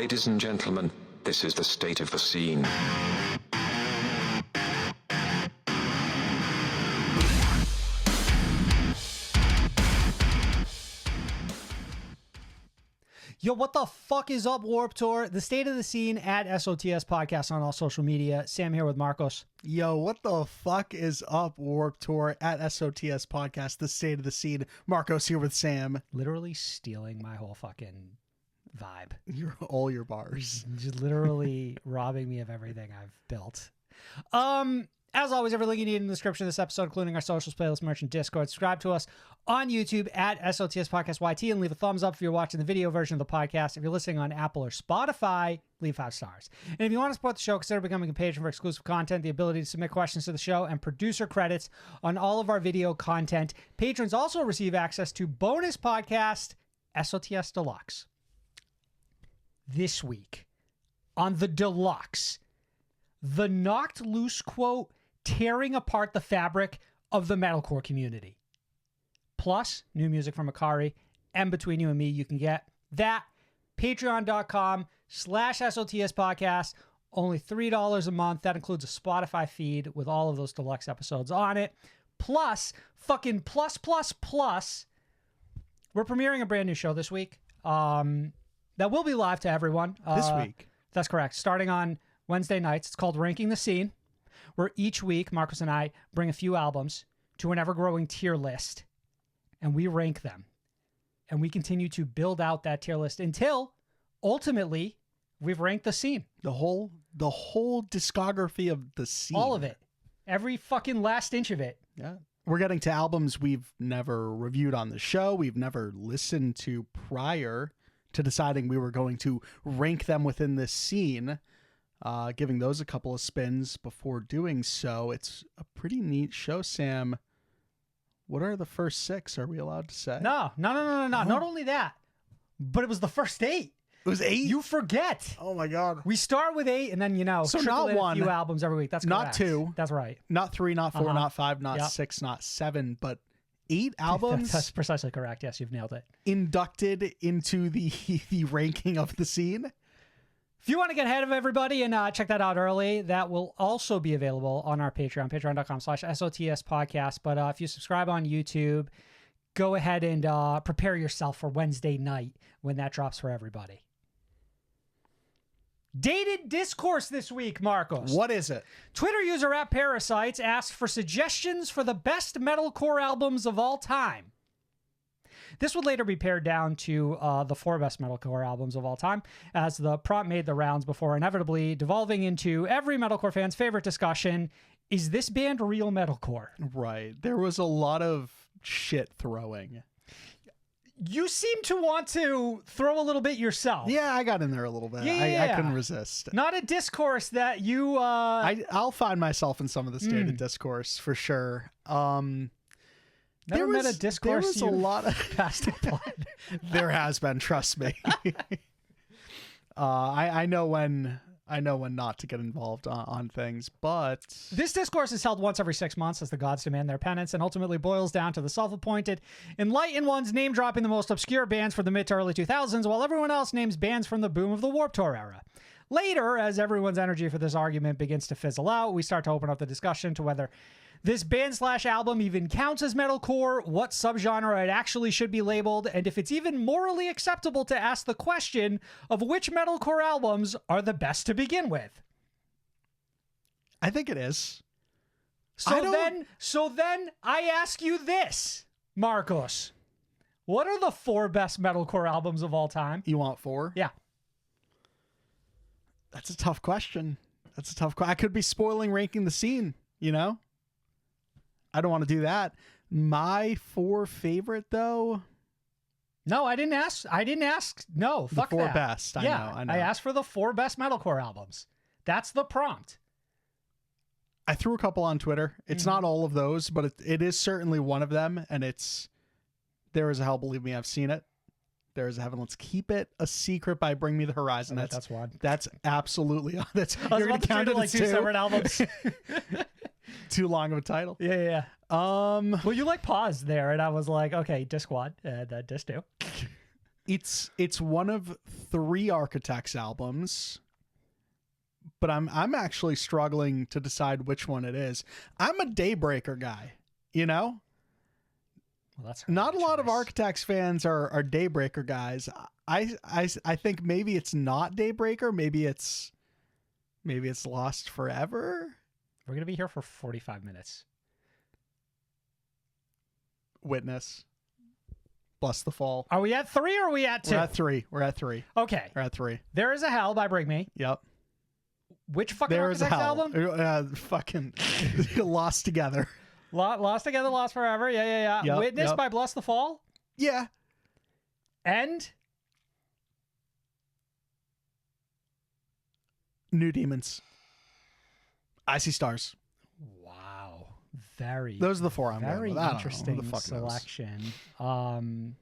Ladies and gentlemen, this is the state of the scene. Yo, what the fuck is up, Warped Tour? The state of the scene at SOTS Podcast on all social media. Sam here with Marcos. Yo, what the fuck is up, Warped Tour at SOTS Podcast, the state of the scene. Marcos here with Sam. Literally stealing my whole fucking vibe. All your bars. Just literally robbing me of everything I've built. As always, every link you need in the description of this episode, including our socials, playlist, merch, and Discord. Subscribe to us on YouTube at SOTS Podcast YT and leave a thumbs up if you're watching the video version of the podcast. If you're listening on Apple or Spotify, leave 5 stars. And if you want to support the show, consider becoming a patron for exclusive content, the ability to submit questions to the show, and producer credits on all of our video content. Patrons also receive access to bonus podcast, SOTS Deluxe. This week, on the Deluxe, the Knocked Loose quote, tearing apart the fabric of the metalcore community. Plus, new music from Akari, and Between You and Me. You can get that. Patreon.com/SOTS podcast. Only $3 a month. That includes a Spotify feed with all of those deluxe episodes on it. Plus, fucking plus. We're premiering a brand new show this week. That will be live to everyone. This week. That's correct. Starting on Wednesday nights. It's called Ranking the Scene, where each week Marcos and I bring a few albums to an ever-growing tier list, and we rank them. And we continue to build out that tier list until, ultimately, we've ranked the scene. The whole discography of the scene. All of it. Every fucking last inch of it. Yeah. We're getting to albums we've never reviewed on the show, we've never listened to prior to deciding we were going to rank them within this scene. Giving those a couple of spins before doing so. It's a pretty neat show, Sam. What are the first 6? Are we allowed to say? No. Oh. Not only that, but it was the first 8. It was 8? You forget. Oh my God. We start with 8 and then, so trickle not in one, a few albums every week. That's correct. not 2. That's right. Not 3, not 4, not 5, not Yep. 6, not 7, but 8 albums. That's precisely correct. Yes, you've nailed it. Inducted into the ranking of the scene. If you want to get ahead of everybody and check that out early, that will also be available on our Patreon, patreon.com/SOTS podcast. But if you subscribe on YouTube, go ahead and prepare yourself for Wednesday night when that drops for everybody. Dated discourse this week, Marcos. What is it? Twitter user @Parasites asked for suggestions for the best metalcore albums of all time. This would later be pared down to the 4 best metalcore albums of all time, as the prompt made the rounds before inevitably devolving into every metalcore fan's favorite discussion: is this band real metalcore? Right. There was a lot of shit throwing. You seem to want to throw a little bit yourself. Yeah, I got in there a little bit. Yeah. I couldn't resist. Not a discourse that you... I'll find myself in some of the stated discourse for sure. Never met a discourse. There was a lot of passed upon. There has been, trust me. I know when not to get involved on things, but this discourse is held once every 6 months as the gods demand their penance, and ultimately boils down to the self-appointed enlightened ones name dropping the most obscure bands from the mid to early 2000s, while everyone else names bands from the boom of the Warped Tour era. Later, as everyone's energy for this argument begins to fizzle out, we start to open up the discussion to whether this band/album even counts as metalcore, what subgenre it actually should be labeled, and if it's even morally acceptable to ask the question of which metalcore albums are the best to begin with. I think it is. So then I ask you this, Marcos. What are the 4 best metalcore albums of all time? You want 4? Yeah. That's a tough question. I could be spoiling ranking the scene, I don't want to do that. My 4 favorite, though. No, I didn't ask. No, fuck that. The 4 best. I know. I asked for the 4 best metalcore albums. That's the prompt. I threw a couple on Twitter. It's not all of those, but it is certainly one of them. And it's There Is a Hell, Believe Me, I've seen it. There Is a Heaven, Let's Keep It a Secret by Bring Me the Horizon. That's one. That's absolutely. That's you're going to count it like 2 separate albums. Too long of a title. Yeah. Well, you paused there, and I was like, okay, disc 1, and disc 2. It's one of 3 Architects albums, but I'm actually struggling to decide which one it is. I'm a Daybreaker guy, you know? Well, that's not a lot of choice. Architects fans are Daybreaker guys. I think maybe it's not Daybreaker. Maybe it's Lost Forever. We're gonna be here for 45 minutes. Witness. Bless the Fall. Are we at 3 or are we at 2? We're at 3. Okay. We're at 3. There Is a Hell by Bring Me. Yep. Which fucking There Is a Architects Hell. album? Fucking Lost Together. Lost Together, Lost Forever. Yeah. Yep, Witness yep. by Bless the Fall. Yeah. And New Demons. Icy Stars. wow, very. Those are the 4 I'm very going with. I don't know. interesting Who the fuck knows? selection.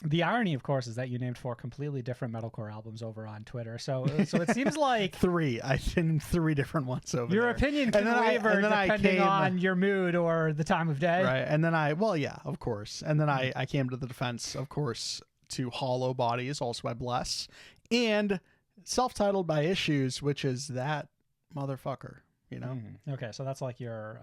The irony, of course, is that you named 4 completely different metalcore albums over on Twitter. So it seems like 3. I named 3 different ones over your there. opinion can waver depending on your mood or the time of day. Right. And then of course. And then I came to the defense, of course, to Hollow Bodies, also by Bless, and self-titled by Issues, which is that motherfucker, you know? Okay, so that's like your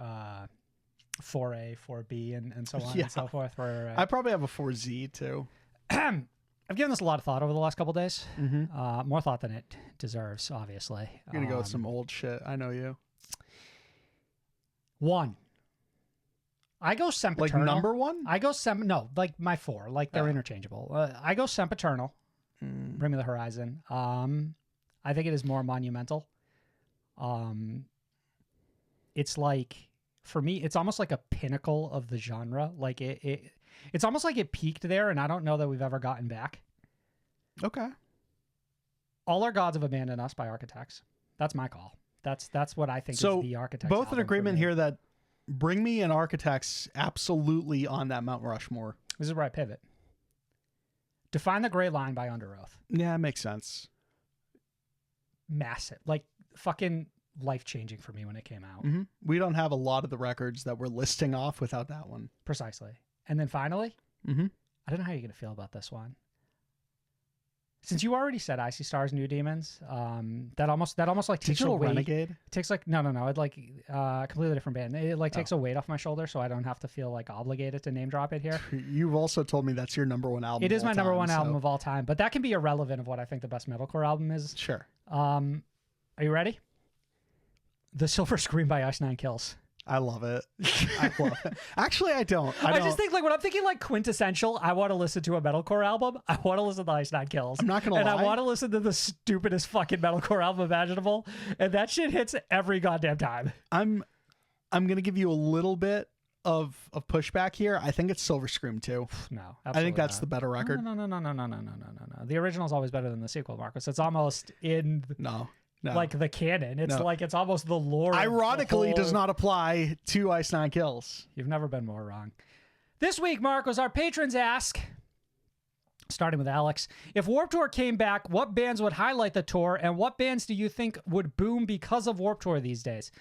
4A, 4B, and so on Yeah. and so forth. Where I probably have a 4Z too. I've given this a lot of thought over the last couple of days. More thought than it deserves, obviously. You're gonna go with some old shit. I know you. 1. I go Sempiternal. Like number 1? I go no, like my 4. Like they're interchangeable. I go Sempiternal. Bring Me the Horizon. I think it is more monumental. It's like, for me, it's almost like a pinnacle of the genre. Like it's almost like it peaked there, and I don't know that we've ever gotten back. Okay. All Our Gods Have Abandoned Us by Architects. That's my call. That's what I think So is the Architects both in album for agreement me. here that Bring Me and Architects absolutely on that Mount Rushmore. This is where I pivot. Define the Gray Line by Under Oath. Yeah, it makes sense. Massive. Like, fucking life-changing for me when it came out. We don't have a lot of the records that we're listing off without that one. Precisely. And then finally, I don't know how you're going to feel about this one. Since you already said Icy Stars, New Demons, that almost like takes Digital away. Renegade? It takes like no. It like completely different band. It like takes a weight off my shoulder, so I don't have to feel like obligated to name drop it here. You've also told me that's your number 1 album. It is of all my number time, 1 album so- of all time, but that can be irrelevant of what I think the best metalcore album is. Sure. Are you ready? The Silver Scream by Ice Nine Kills. I love it. I love it. Actually, I don't. I just think like when I'm thinking like quintessential, I want to listen to a metalcore album. I want to listen to Ice Nine Kills. I'm not gonna and lie. I want to listen to the stupidest fucking metalcore album imaginable. And that shit hits every goddamn time. I'm gonna give you a little bit of pushback here. I think it's Silver Scream too. No, I absolutely think that's not. the better record. No. The original's always better than the sequel, Marcus. It's almost in No. like the canon. It's No. like it's almost the lore. of the Ironically, does whole- not apply to Ice Nine Kills. You've never been more wrong. This week, Marcos, our patrons ask, starting with Alex, if Warped Tour came back, what bands would highlight the tour, and what bands do you think would boom because of Warped Tour these days?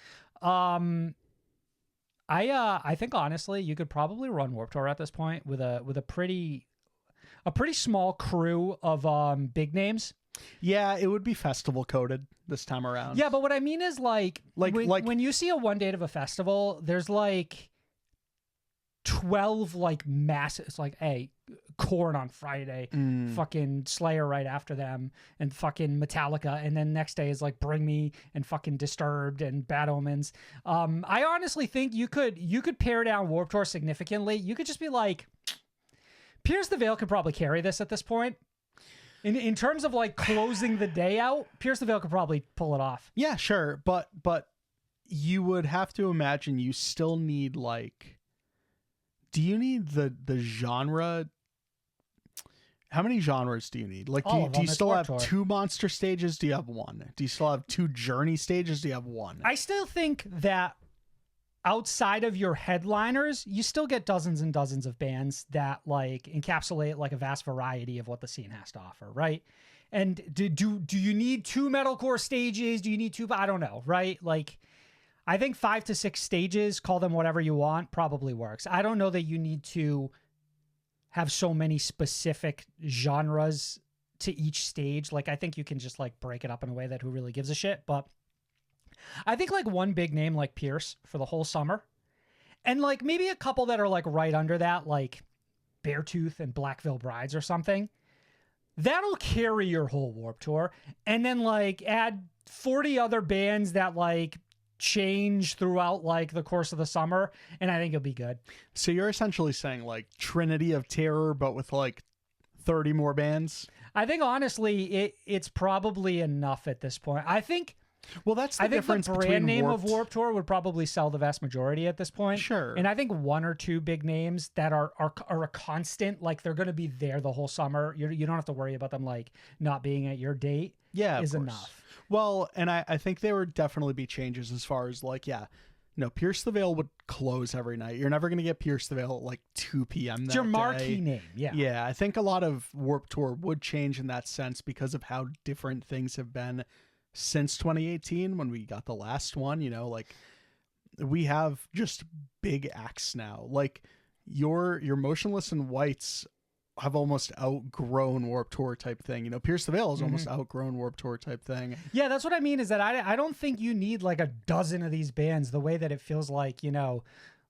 I think honestly, you could probably run Warped Tour at this point with a pretty small crew of big names. Yeah, it would be festival coded this time around. Yeah, but what I mean is like Like- when you see a one date of a festival, there's like 12 like massive. It's like, hey, Korn on Friday, fucking Slayer right after them, and fucking Metallica, and then next day is like Bring Me and fucking Disturbed and Bad Omens. I honestly think you could pare down Warped Tour significantly. You could just be like, Pierce the Veil could probably carry this at this point. In terms of like closing the day out, Pierce the Veil could probably pull it off. Yeah, sure, but you would have to imagine you still need like, do you need the genre? How many genres do you need? Like, All of do you them. still It's have Warped Tour. 2 monster stages? Do you have 1? Do you still have 2 journey stages? Do you have 1? I still think that outside of your headliners, you still get dozens and dozens of bands that like encapsulate like a vast variety of what the scene has to offer, right? And do you need 2 metalcore stages? Do you need 2? I don't know, right? Like, I think 5 to 6 stages, call them whatever you want, probably works. I don't know that you need to have so many specific genres to each stage. Like, I think you can just like break it up in a way that who really gives a shit. But I think like one big name like Pierce for the whole summer, and like maybe a couple that are like right under that, like Beartooth and Black Veil Brides or something. That'll carry your whole Warped Tour. And then like add 40 other bands that like change throughout like the course of the summer, and I think it'll be good. So you're essentially saying like Trinity of Terror, but with like 30 more bands? I think honestly, it's probably enough at this point. I think. Well, that's the I think difference the brand between name Warped... of Warped Tour would probably sell the vast majority at this point. Sure. And I think one or two big names that are a constant, like they're going to be there the whole summer. You don't have to worry about them like not being at your date. Yeah, is of course. enough. Well, and I think there would definitely be changes as far as like, Pierce the Veil would close every night. You're never going to get Pierce the Veil at like 2 p.m. It's your marquee name. Yeah. Yeah, I think a lot of Warped Tour would change in that sense because of how different things have been since 2018 when we got the last one. You know, like we have just big acts now. Like your Motionless in Whites have almost outgrown Warped Tour type thing. You know, Pierce the Veil has almost outgrown Warped Tour type thing. Yeah, that's what I mean is that I don't think you need like a dozen of these bands the way that it feels like, you know,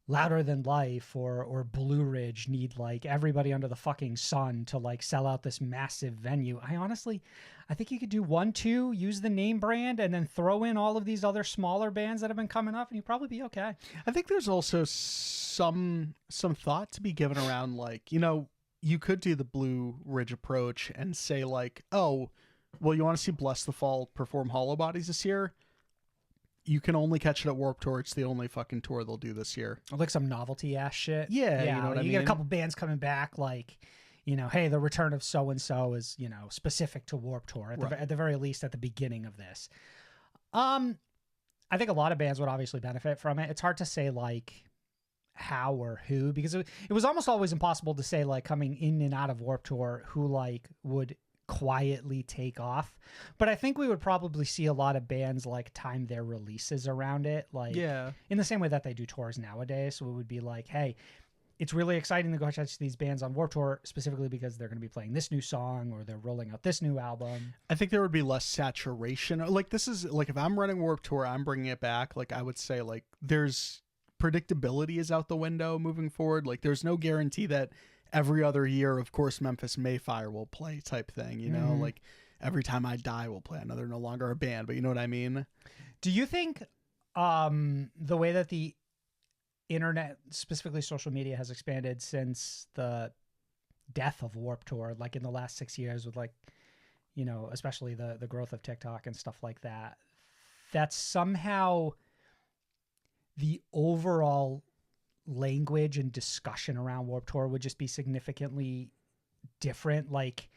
Louder Than Life or Blue Ridge need like everybody under the fucking sun to like sell out this massive venue. I think you could do 1, 2, use the name brand, and then throw in all of these other smaller bands that have been coming up, and you'd probably be okay. I think there's also some thought to be given around like, you know, you could do the Blue Ridge approach and say like, oh, well, you want to see Bless the Fall perform Hollow Bodies this year? You can only catch it at Warped Tour. It's the only fucking tour they'll do this year. Like some novelty ass shit. Yeah, you know what I mean? You get a couple bands coming back, like, you know, hey, the return of so-and-so is, you know, specific to Warped Tour at the very least at the beginning of this. I think a lot of bands would obviously benefit from it. It's hard to say like how or who, because it was almost always impossible to say like coming in and out of Warped Tour who like would quietly take off. But I think we would probably see a lot of bands like time their releases around it, like in the same way that they do tours nowadays. So it would be like, hey, it's really exciting to go catch these bands on Warped Tour specifically because they're going to be playing this new song or they're rolling out this new album. I think there would be less saturation. Like this is like if I'm running Warped Tour, I'm bringing it back. Like I would say like there's predictability is out the window moving forward. Like there's no guarantee that every other year, of course, Memphis Mayfire will play type thing, you know, like Every Time I Die will play. I know they're no longer a band, but you know what I mean? Do you think the way that the internet, specifically social media, has expanded since the death of Warped Tour, like in the last 6 years with like, you know, especially the growth of TikTok and stuff like that, that somehow the overall language and discussion around Warped Tour would just be significantly different? Like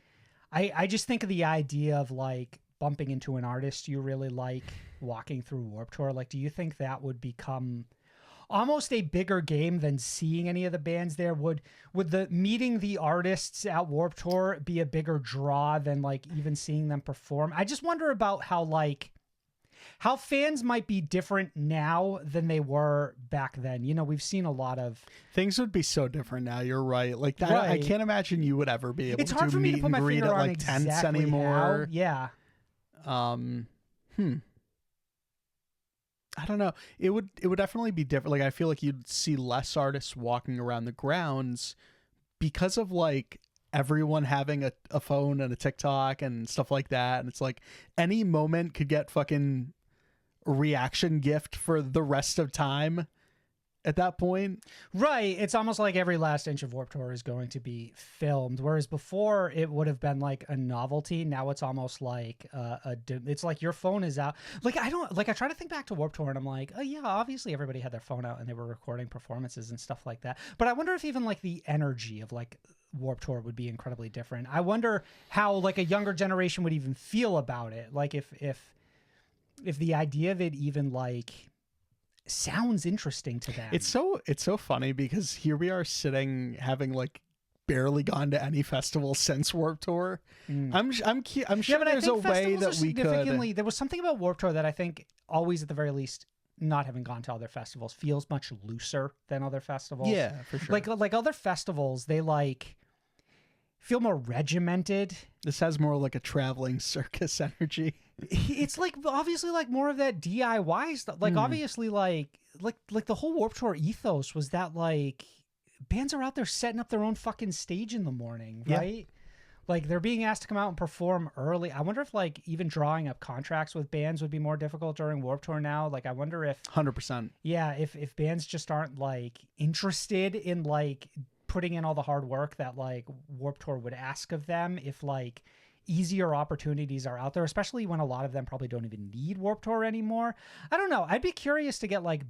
I just think of the idea of like bumping into an artist you really like walking through Warped Tour. Like, do you think that would become almost a bigger game than seeing any of the bands there? Would the meeting the artists at Warped Tour be a bigger draw than like even seeing them perform? I just wonder about how fans might be different now than they were back then. You know, we've seen a lot of things would be so different now. You're right. Like that, right. I can't imagine you would ever be able it's to hard do for me meet to put and my greet finger at on like exactly tents anymore. How. Yeah. I don't know. It would definitely be different. Like I feel like you'd see less artists walking around the grounds because of like everyone having a phone and a TikTok and stuff like that. And it's like any moment could get fucking reaction gift for the rest of time at that point. Right. It's almost like every last inch of Warped Tour is going to be filmed, whereas before it would have been like a novelty. Now it's almost like it's like your phone is out. Like I try to think back to Warped Tour and I'm like, oh yeah, obviously everybody had their phone out and they were recording performances and stuff like that. But I wonder if even like the energy of like Warped Tour would be incredibly different. I wonder how like a younger generation would even feel about it. Like if the idea of it even like sounds interesting to them. It's so funny because here we are sitting having like barely gone to any festival since Warped Tour. I'm sure there's a way that we could. There was something about Warped Tour that I think always, at the very least, not having gone to other festivals, feels much looser than other festivals. Yeah, for sure. Like other festivals, they like feel more regimented. This has more like a traveling circus energy. It's like obviously like more of that DIY stuff. Like obviously like the whole Warped Tour ethos was that like bands are out there setting up their own fucking stage in the morning, right? Yeah. Like they're being asked to come out and perform early. I wonder if like even drawing up contracts with bands would be more difficult during Warped Tour now. Like I wonder if 100%. Yeah, if bands just aren't like interested in like putting in all the hard work that like Warped Tour would ask of them, if like easier opportunities are out there, especially when a lot of them probably don't even need Warped Tour anymore. I don't know. I'd be curious to get like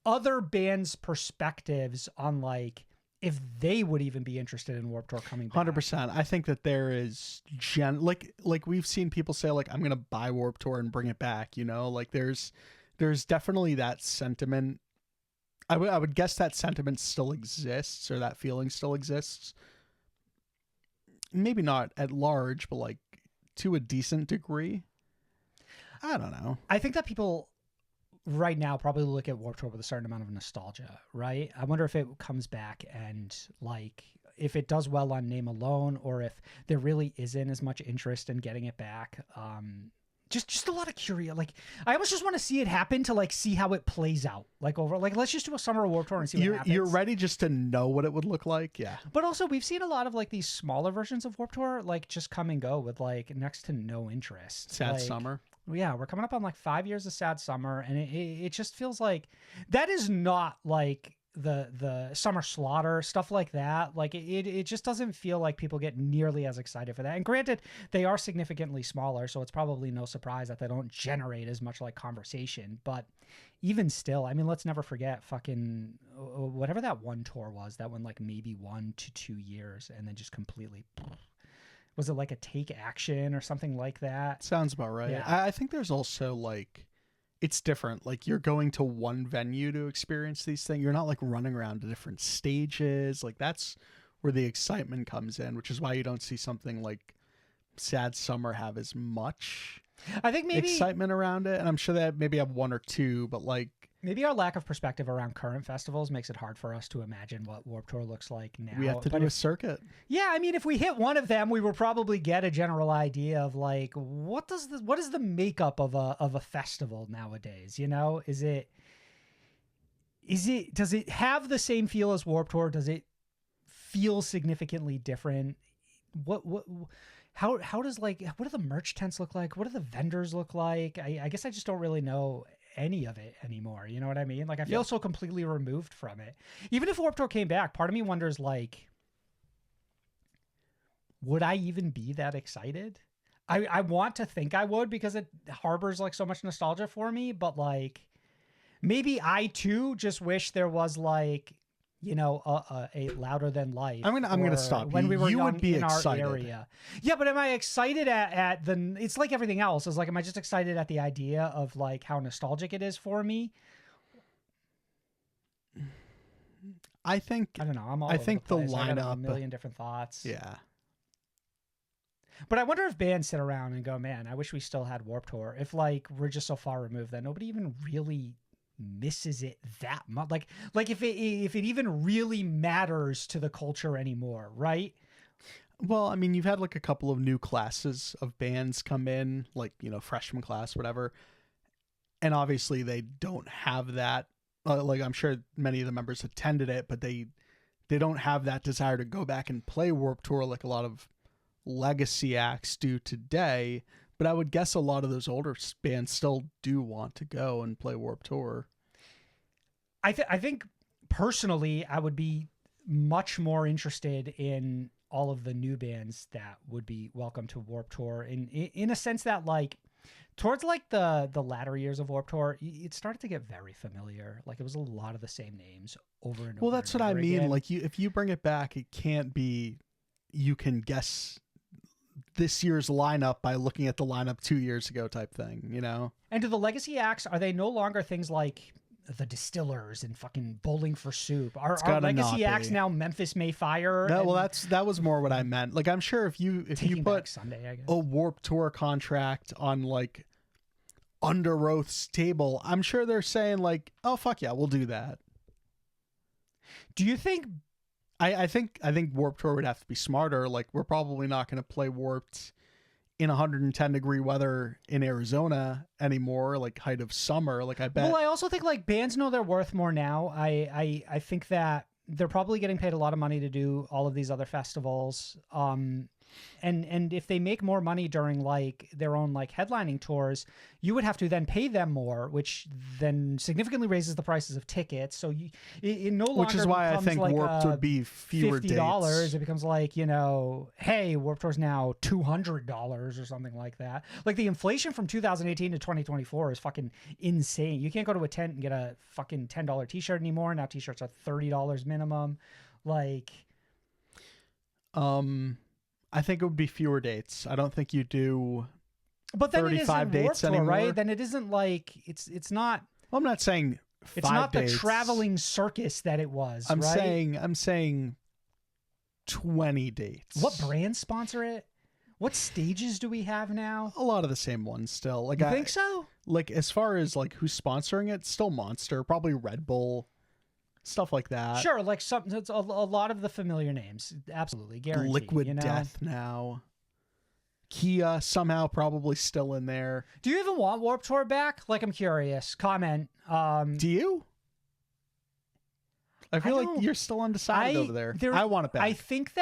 other bands' perspectives on like if they would even be interested in Warped Tour coming back. 100%. I think that there is like we've seen people say like I'm gonna buy Warped Tour and bring it back. You know, like there's definitely that sentiment. I would guess that sentiment still exists, or that feeling still exists. Maybe not at large, but like to a decent degree. I don't know. I think that people right now probably look at Warped Tour with a certain amount of nostalgia, right? I wonder if it comes back and like if it does well on name alone, or if there really isn't as much interest in getting it back. Just a lot of curiosity. Like I almost just want to see it happen to like see how it plays out. Like over, like let's just do a summer Warped Tour and see what happens. You're ready just to know what it would look like, yeah. But also we've seen a lot of like these smaller versions of Warped Tour like just come and go with like next to no interest. Sad like, Summer. Yeah, we're coming up on like 5 years of Sad Summer, and it just feels like that is not like the Summer Slaughter stuff like that. Like it just doesn't feel like people get nearly as excited for that. And granted, they are significantly smaller, so it's probably no surprise that they don't generate as much like conversation. But even still, I mean, let's never forget fucking whatever that one tour was that went like maybe 1 to 2 years and then just completely. Was it like a Take Action or something like that? Sounds about right. Yeah. I think there's also like, it's different. Like you're going to one venue to experience these things. You're not like running around to different stages. Like that's where the excitement comes in, which is why you don't see something like Sad Summer have as much I think maybe excitement around it. And I'm sure that maybe have one or two, but like maybe our lack of perspective around current festivals makes it hard for us to imagine what Warped Tour looks like now. we have to do a circuit. Yeah, I mean, if we hit one of them, we will probably get a general idea of like what is the makeup of a festival nowadays? You know, does it have the same feel as Warped Tour? Does it feel significantly different? How does like what do the merch tents look like? What do the vendors look like? I guess I just don't really know any of it anymore. You know what I mean? Like I feel so completely removed from it. Even if Warped Tour came back, part of me wonders like, would I even be that excited? I want to think I would because it harbors like so much nostalgia for me, but like maybe I too just wish there was like, you know, a Louder Than Life. I'm gonna stop when you. we were You young would be in excited. Our area. Yeah, but am I excited at the? It's like everything else. Is like, am I just excited at the idea of like how nostalgic it is for me? I think I don't know. I'm all. I over think the the place. I got lineup. a million different thoughts. Yeah. But I wonder if bands sit around and go, man, I wish we still had Warped Tour. If like we're just so far removed that nobody even really misses it that much. Like if it even really matters to the culture anymore, right? Well, I mean, you've had like a couple of new classes of bands come in, like, you know, freshman class, whatever. And obviously they don't have that. Like I'm sure many of the members attended it, but they don't have that desire to go back and play Warped Tour like a lot of legacy acts do today. But I would guess a lot of those older bands still do want to go and play Warped Tour. I think personally, I would be much more interested in all of the new bands that would be welcome to Warped Tour in a sense that like towards like the latter years of Warped Tour, it started to get very familiar. Like it was a lot of the same names over and over. Well, that's what I mean. Again. Like if you bring it back, it can't be, you can guess this year's lineup by looking at the lineup 2 years ago type thing, you know? And do the legacy acts, are they no longer things like the Distillers and fucking Bowling for Soup? Are legacy acts now Memphis May Fire? No, well, that was more what I meant. Like, I'm sure if you put Sunday, I guess. a Warped Tour contract on like Under Oath's table, I'm sure they're saying like, oh fuck yeah, we'll do that. Do you think I think Warped Tour would have to be smarter. Like, we're probably not going to play Warped in 110-degree weather in Arizona anymore, like height of summer. Like, I bet. Well, I also think like bands know their worth more now. I think that they're probably getting paid a lot of money to do all of these other festivals. And if they make more money during like their own like headlining tours, you would have to then pay them more, which then significantly raises the prices of tickets. So it no longer which is why I think like Warped would be fewer $50. dates. It becomes like, you know, hey, Warped Tour's now $200 or something like that. Like the inflation from 2018 to 2024 is fucking insane. You can't go to a tent and get a fucking $10 t-shirt anymore. Now t-shirts are $30 minimum. Like, I think it would be fewer dates. I don't think you do. But then 35 it isn't dates Warped Tour, anymore. right? Then it isn't like it's not. Well, I'm not saying It's 5 not dates. the traveling circus that it was. I'm right? saying 20 dates. What brands sponsor it? What stages do we have now? A lot of the same ones still. Like, You think so? Like, as far as like who's sponsoring it, still Monster, probably Red Bull, stuff like that. Sure, like it's a lot of the familiar names. Absolutely, guaranteed. Liquid you know? Death now. Kia somehow probably still in there. Do you even want Warped Tour back? Like, I'm curious. Comment. Do you? I feel don't- like you're still undecided over there. I want it back. I think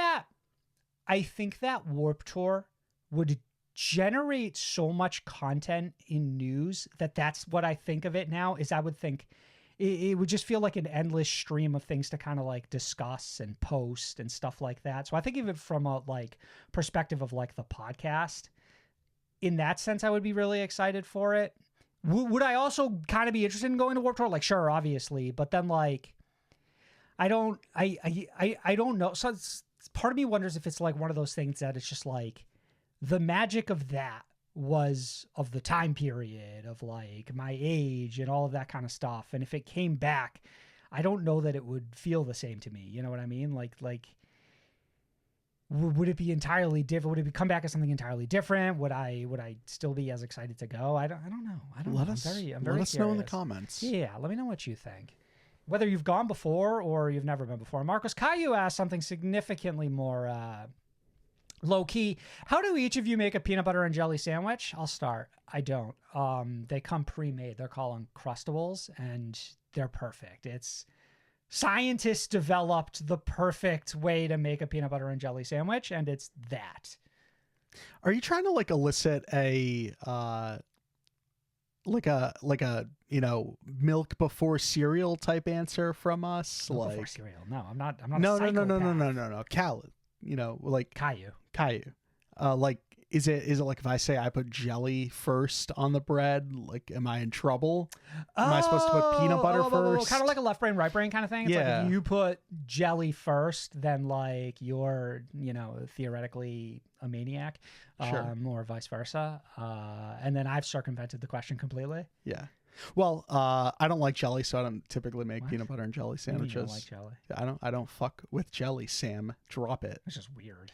that Warped Tour would generate so much content in news that's what I think of it now. Is I would think it would just feel like an endless stream of things to kind of like discuss and post and stuff like that. So I think of it from a like perspective of like the podcast. In that sense, I would be really excited for it. Would I also kind of be interested in going to Warped Tour? Like, sure, obviously, but then like, I don't know. So part of me wonders if it's like one of those things that it's just like the magic of that was of the time period of like my age and all of that kind of stuff. And if it came back, I don't know that it would feel the same to me. You know what I mean? Like would it be entirely different? Would it come back as something entirely different? Would I still be as excited to go? I don't know. I'm very let us know in the curious. comments. Yeah, let me know what you think. Whether you've gone before or you've never been before. Marcos Caillou asked something significantly more low key. How do each of you make a peanut butter and jelly sandwich? I'll start. I don't. They come pre-made. They're called Uncrustables, and they're perfect. It's scientists developed the perfect way to make a peanut butter and jelly sandwich, and it's that. Are you trying to like elicit a like a you know, milk before cereal type answer from us? Milk like before cereal? No, I'm not. I'm not. no, a no, no, no, no, psychopath. no, no, no. Cal, you know, like Caillou. like is it like if I say I put jelly first on the bread, like am I in trouble? Am I supposed to put peanut butter first? Kind of like a left brain, right brain kind of thing. It's like Yeah. if you put jelly first, then like you're, you know, theoretically a maniac, Sure. or vice versa. And then I've circumvented the question completely. Yeah. Well, I don't like jelly, so I don't typically make What? peanut butter and jelly What do you mean you sandwiches. don't like jelly? I don't fuck with jelly, Sam. Drop it. It's just weird.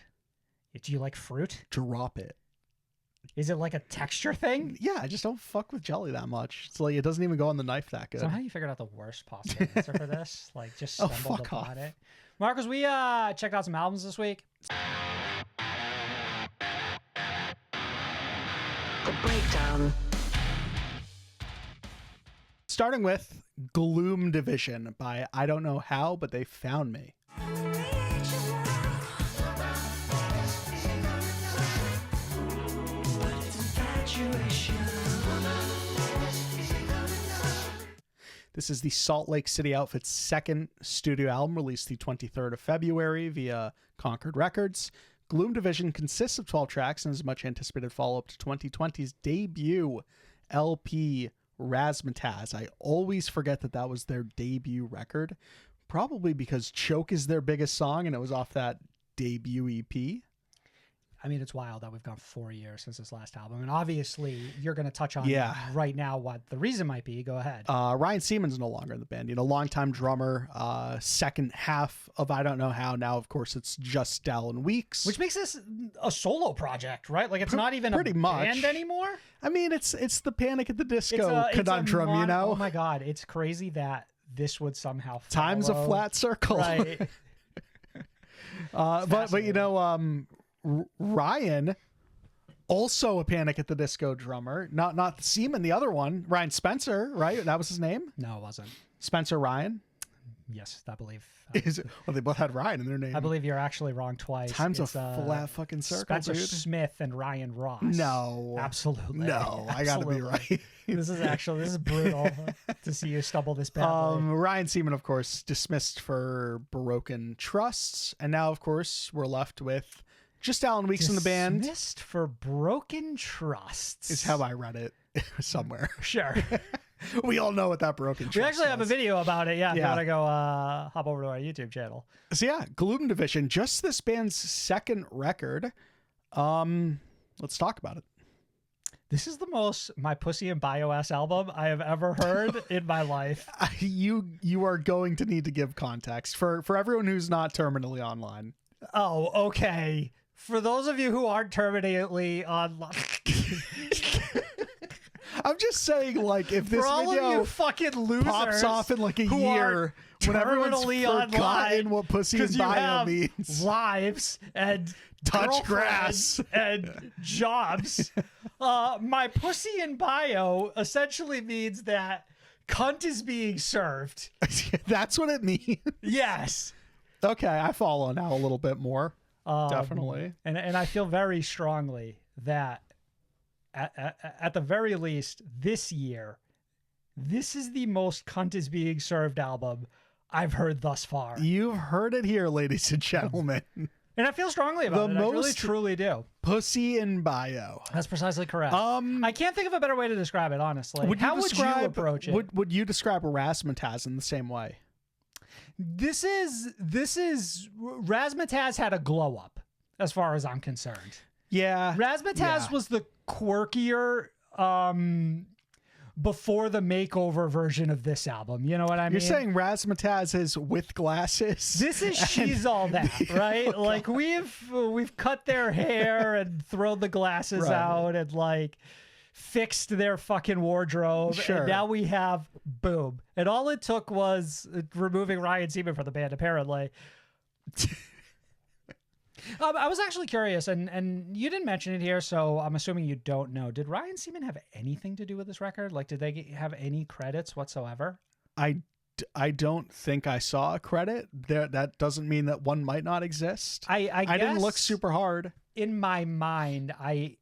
Do you like fruit? Drop it. Is it like a texture thing? Yeah, I just don't fuck with jelly that much. It's like it doesn't even go on the knife that good. Somehow you figured out the worst possible answer for this. Like just Oh, stumbled fuck upon off. it. Marcus, we checked out some albums this week. The breakdown. Starting with Gloom Division by I Don't Know How, but They Found Me. This is the Salt Lake City outfit's second studio album, released the 23rd of February via Concord Records. Gloom Division consists of 12 tracks and is a much anticipated follow-up to 2020's debut LP, Razzmatazz. I always forget that was their debut record, probably because Choke is their biggest song and it was off that debut EP. I mean, it's wild that we've gone 4 years since this last album. And obviously, you're going to touch on Yeah. right now what the reason might be. Go ahead. Ryan Seaman's no longer in the band, longtime drummer, second half of I Don't Know How. Now, of course, it's just Dallin Weeks. Which makes this a solo project, right? Like, it's not even pretty a much. band anymore. I mean, it's the Panic at the It's Disco a conundrum, Oh, my God. It's crazy that this would somehow Time's a follow. flat circle. Right. But you know, Ryan, also a Panic at the Disco drummer, not Seaman, the other one, Ryan Spencer, right? That was his name. No, it wasn't. Spencer Ryan. Yes, I believe. Is it? Well, they both had Ryan in their name. I believe you're actually wrong twice. Time's It's, a flat fucking circle, Spencer dude. Smith and Ryan Ross. No, absolutely. No, I gotta be right. This is brutal to see you stumble this badly. Ryan Seaman, of course, dismissed for broken trusts, and now, of course, we're left with just Alan Weeks in the band. Dismissed for broken trusts Is how I read it somewhere. Sure. We all know what that broken trust We actually have a was. video about it. Yeah, if you Yeah. want to go hop over to our YouTube channel. So yeah, Gluten Division, just this band's second record. Let's talk about it. This is the most My Pussy and Bio-ass album I have ever heard in my life. You are going to need to give context for everyone who's not terminally online. Oh, okay. For those of you who aren't terminally online. I'm just saying, like, if this For all video of you fucking losers pops off in like a who year when everyone's terminally forgotten online what pussy and because you bio have means. lives and Touch girlfriends grass. and jobs. My pussy in bio essentially means that cunt is being served. That's what it means. Yes. Okay, I follow now a little bit more. Definitely. And I feel very strongly that at the very least this year, this is the most cunt is being served album I've heard thus far. You've heard it here, ladies and gentlemen. And I feel strongly about it. I really, truly do. Pussy in bio. That's precisely correct. I can't think of a better way to describe it, honestly. How would you approach it? Would you describe Razzmatazz in the same way? This is Razzmatazz had a glow up, as far as I'm concerned. Yeah. Razzmatazz was the quirkier before the makeover version of this album. You know what I mean? You're saying Razzmatazz is with glasses? This is She's All That, right? Like we've cut their hair and thrown the glasses out and like fixed their fucking wardrobe. Sure. And now we have boom. And all it took was removing Ryan Seaman from the band, apparently. I was actually curious, and you didn't mention it here, so I'm assuming you don't know. Did Ryan Seaman have anything to do with this record? Like, did they have any credits whatsoever? I don't think I saw a credit. That doesn't mean that one might not exist. I didn't look super hard. In my mind, I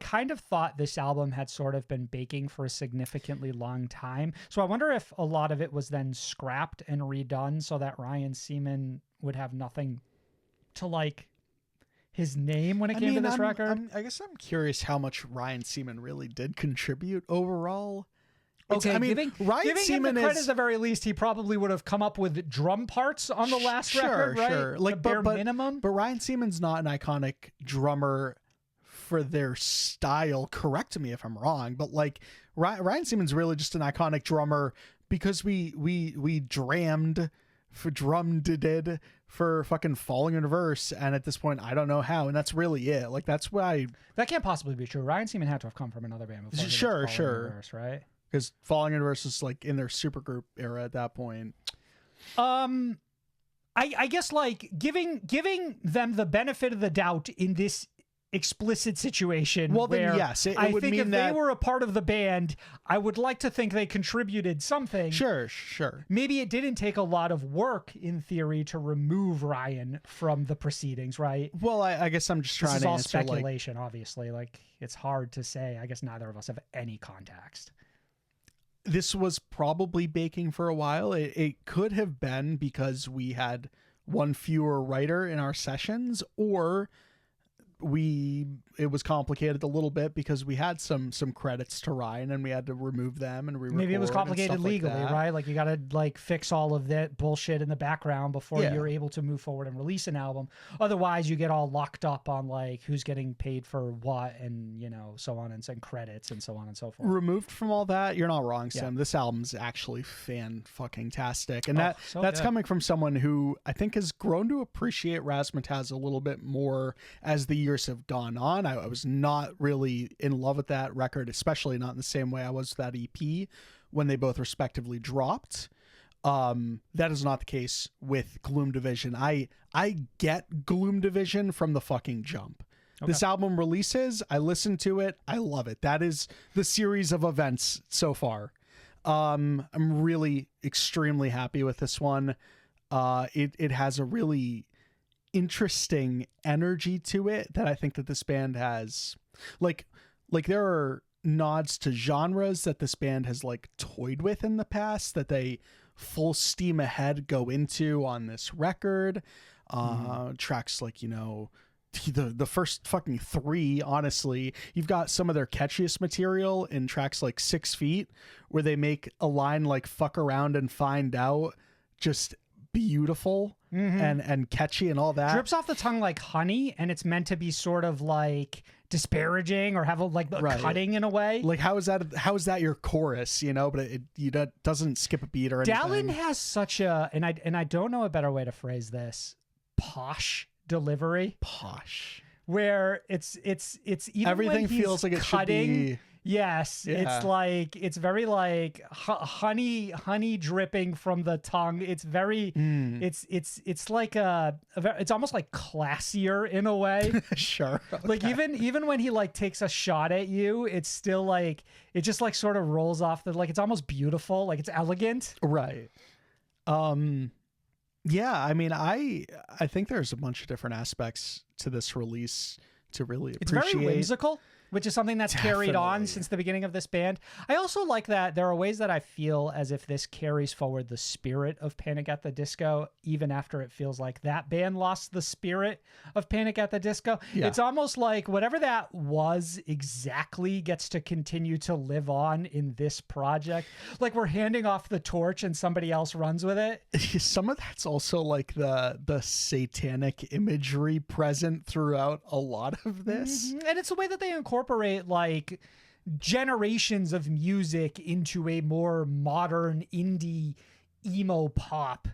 kind of thought this album had sort of been baking for a significantly long time. So I wonder if a lot of it was then scrapped and redone so that Ryan Seaman would have nothing to like his name when it came to this record. I guess I'm curious how much Ryan Seaman really did contribute overall. Okay, giving him the credit at the very least, he probably would have come up with drum parts on the last record, right? Sure, like the bare minimum. But Ryan Seaman's not an iconic drummer for their style. Correct me if I'm wrong, but like Ryan Seaman's really just an iconic drummer because we drummed for fucking Falling in Reverse, and at this point I don't know how, and that's really it. Like that's why that can't possibly be true. Ryan Seaman had to have come from another band before. Sure, Falling in Reverse, right? Because Falling in Reverse is like in their supergroup era at that point. I guess like giving them the benefit of the doubt in this explicit situation. Well, where then yes, it I would think mean if that they were a part of the band, I would like to think they contributed something. Sure. Maybe it didn't take a lot of work in theory to remove Ryan from the proceedings, right? Well, I guess I'm just trying this is to all answer speculation, obviously. Like it's hard to say. I guess neither of us have any context. This was probably baking for a while. It could have been because we had one fewer writer in our sessions, or it was complicated a little bit because we had some credits to Ryan and we had to remove them and re-record. Maybe it was complicated legally, like right? Like you got to like fix all of that bullshit in the background before you're able to move forward and release an album. Otherwise, you get all locked up on like who's getting paid for what and so on and credits and so on and so forth. Removed from all that, you're not wrong, Sam. This album's actually fan-fucking-tastic, and that's good. coming from someone who I think has grown to appreciate Razzmatazz a little bit more as the years have gone on. I was not really in love with that record, especially not in the same way I was with that EP when they both respectively dropped. That is not the case with Gloom Division. I get Gloom Division from the fucking jump. Okay. This album releases, I listen to it, I love it. That is the series of events so far. I'm really extremely happy with this one. It has a really interesting energy to it that I think that this band has. Like there are nods to genres that this band has like toyed with in the past that they full steam ahead go into on this record. Tracks like, you know, the first fucking 3, honestly, you've got some of their catchiest material in tracks like 6 Feet, where they make a line like fuck around and find out just beautiful and catchy and all that. Drips off the tongue like honey, and it's meant to be sort of like disparaging or have a cutting in a way. Like how is that your chorus, you know, but it doesn't skip a beat or anything. Dallin has such a, and I don't know a better way to phrase this, posh delivery. Posh. Where it's even everything when he's feels like it cutting, should be. Yes, yeah. It's very like honey dripping from the tongue. It's very it's like it's almost like classier in a way. Sure. Okay. Like even when he like takes a shot at you, it's still like it just like sort of rolls off the, like it's almost beautiful, like it's elegant. Right. Yeah, I mean I think there's a bunch of different aspects to this release to really appreciate. It's very whimsical, which is something that's carried on since the beginning of this band. I also like that there are ways that I feel as if this carries forward the spirit of Panic at the Disco, even after it feels like that band lost the spirit of Panic at the Disco. Yeah. It's almost like whatever that was exactly gets to continue to live on in this project. Like we're handing off the torch and somebody else runs with it. Some of that's also like the satanic imagery present throughout a lot of this. And it's the way that they incorporate like generations of music into a more modern indie emo pop.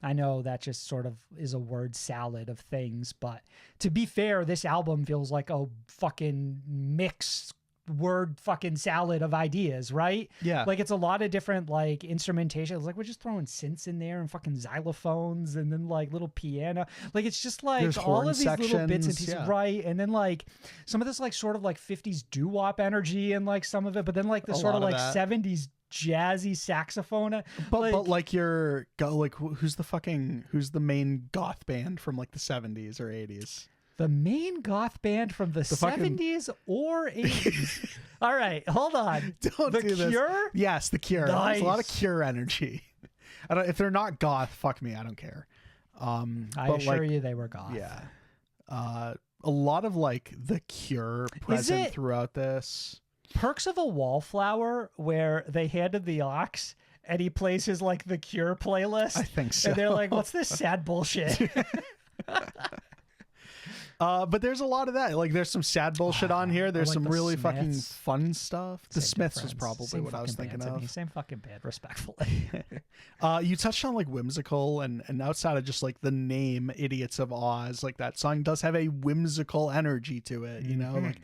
I know that just sort of is a word salad of things, but to be fair, this album feels like a fucking mixed word fucking salad of ideas, right? Yeah. Like it's a lot of different like instrumentation. It's like we're just throwing synths in there and fucking xylophones and then like little piano. Like it's just like there's all of these little bits and pieces, yeah. right? And then like some of this like sort of like 50s doo-wop energy and like some of it, but then like the sort of like 70s jazzy saxophone. But like you're like who's the main goth band from like the 70s or 80s? The main goth band from the 70s or 80s. All right, hold on. Don't The do this. Cure? Yes, The Cure. Nice. There's a lot of Cure energy. If they're not goth, fuck me, I don't care. I assure you they were goth. Yeah. A lot of like The Cure present throughout this. Perks of a Wallflower, where they handed the aux and he plays his like The Cure playlist. I think so. And they're like, what's this sad bullshit? But there's a lot of that. Like there's some sad bullshit on here. There's like some the really Smiths. fucking fun stuff. The Same Smiths was difference. probably Same what I was fucking thinking band to me. of. Same fucking band, respectfully. You touched on like whimsical and outside of just like the name Idiots of Oz, like that song does have a whimsical energy to it, you know? Like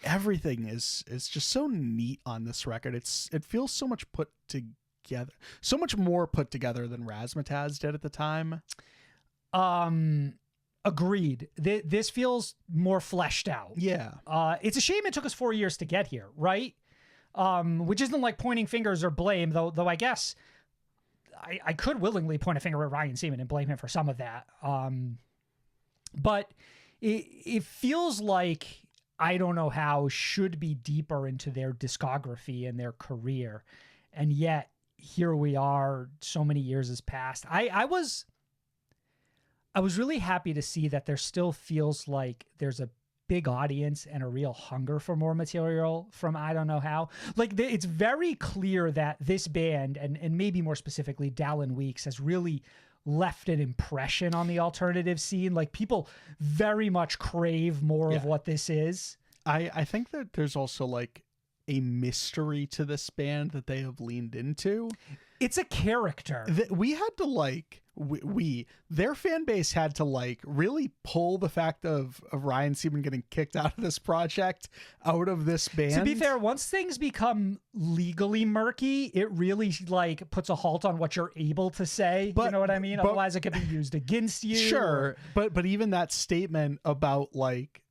everything is just so neat on this record. It feels so much put together. So much more put together than Razzmatazz did at the time. Agreed. This feels more fleshed out. Yeah. It's a shame it took us 4 years to get here, right? Which isn't like pointing fingers or blame, though I guess I could willingly point a finger at Ryan Seaman and blame him for some of that. But it feels like, I don't know how, should be deeper into their discography and their career. And yet here we are, so many years has passed. I was really happy to see that there still feels like there's a big audience and a real hunger for more material from I don't know how. Like it's very clear that this band and maybe more specifically Dallin Weeks has really left an impression on the alternative scene. Like people very much crave more of what this is. I think that there's also like a mystery to this band that they have leaned into. It's a character. We had to like their fan base had to like really pull the fact of Ryan Seaman getting kicked out of this project out of this band. To be fair, once things become legally murky, it really like puts a halt on what you're able to say. You know what I mean? Otherwise it could be used against you. Sure. But even that statement about like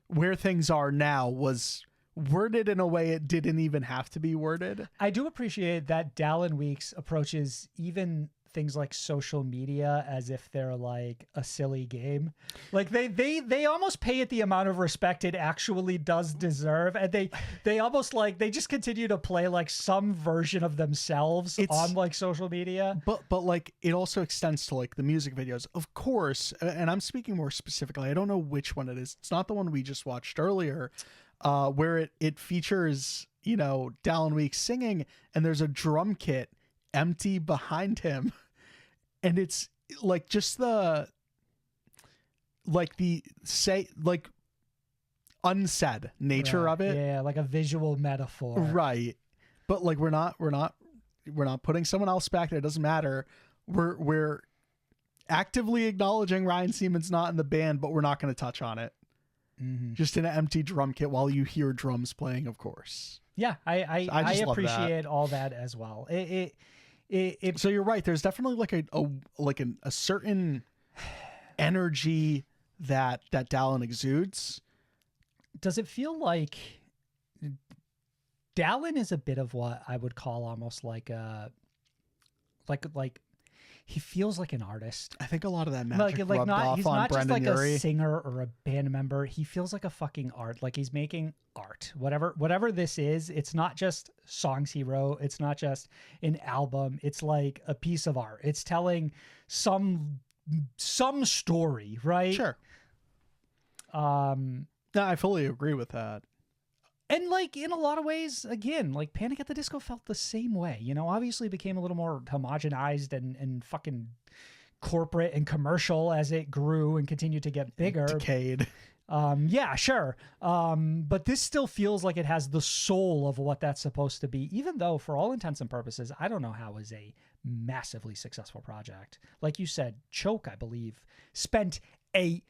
where things are now was worded in a way it didn't even have to be worded. I do appreciate that Dallin Weeks approaches even things like social media as if they're like a silly game. Like they almost pay it the amount of respect it actually does deserve, and they almost like they just continue to play like some version of themselves on like social media. But like it also extends to like the music videos, of course. And I'm speaking more specifically. I don't know which one it is. It's not the one we just watched earlier. Where it features, you know, Dallin Weeks singing, and there's a drum kit empty behind him, and it's like just the unsaid nature of it. Yeah, like a visual metaphor. Right. But like we're not putting someone else back there. It doesn't matter. We're actively acknowledging Ryan Seaman's not in the band, but we're not going to touch on it. Mm-hmm. Just in an empty drum kit while you hear drums playing, of course. Yeah, I appreciate all that as well. So you're right. There's definitely like a certain energy that Dallin exudes. Does it feel like Dallin is a bit of what I would call almost like a like he feels like an artist. I think a lot of that magic rubbed off he's on not Brendan just like Urie. a singer or a band member. He feels like a fucking art. Like he's making art. Whatever this is, it's not just songs he wrote. It's not just an album. It's like a piece of art. It's telling some story, right? Sure. No, I fully agree with that. And like in a lot of ways, again, like Panic at the Disco felt the same way, you know, obviously became a little more homogenized and fucking corporate and commercial as it grew and continued to get bigger. Decayed. Yeah, sure. But this still feels like it has the soul of what that's supposed to be, even though for all intents and purposes, I don't know how is a massively successful project. Like you said, Choke, I believe, spent a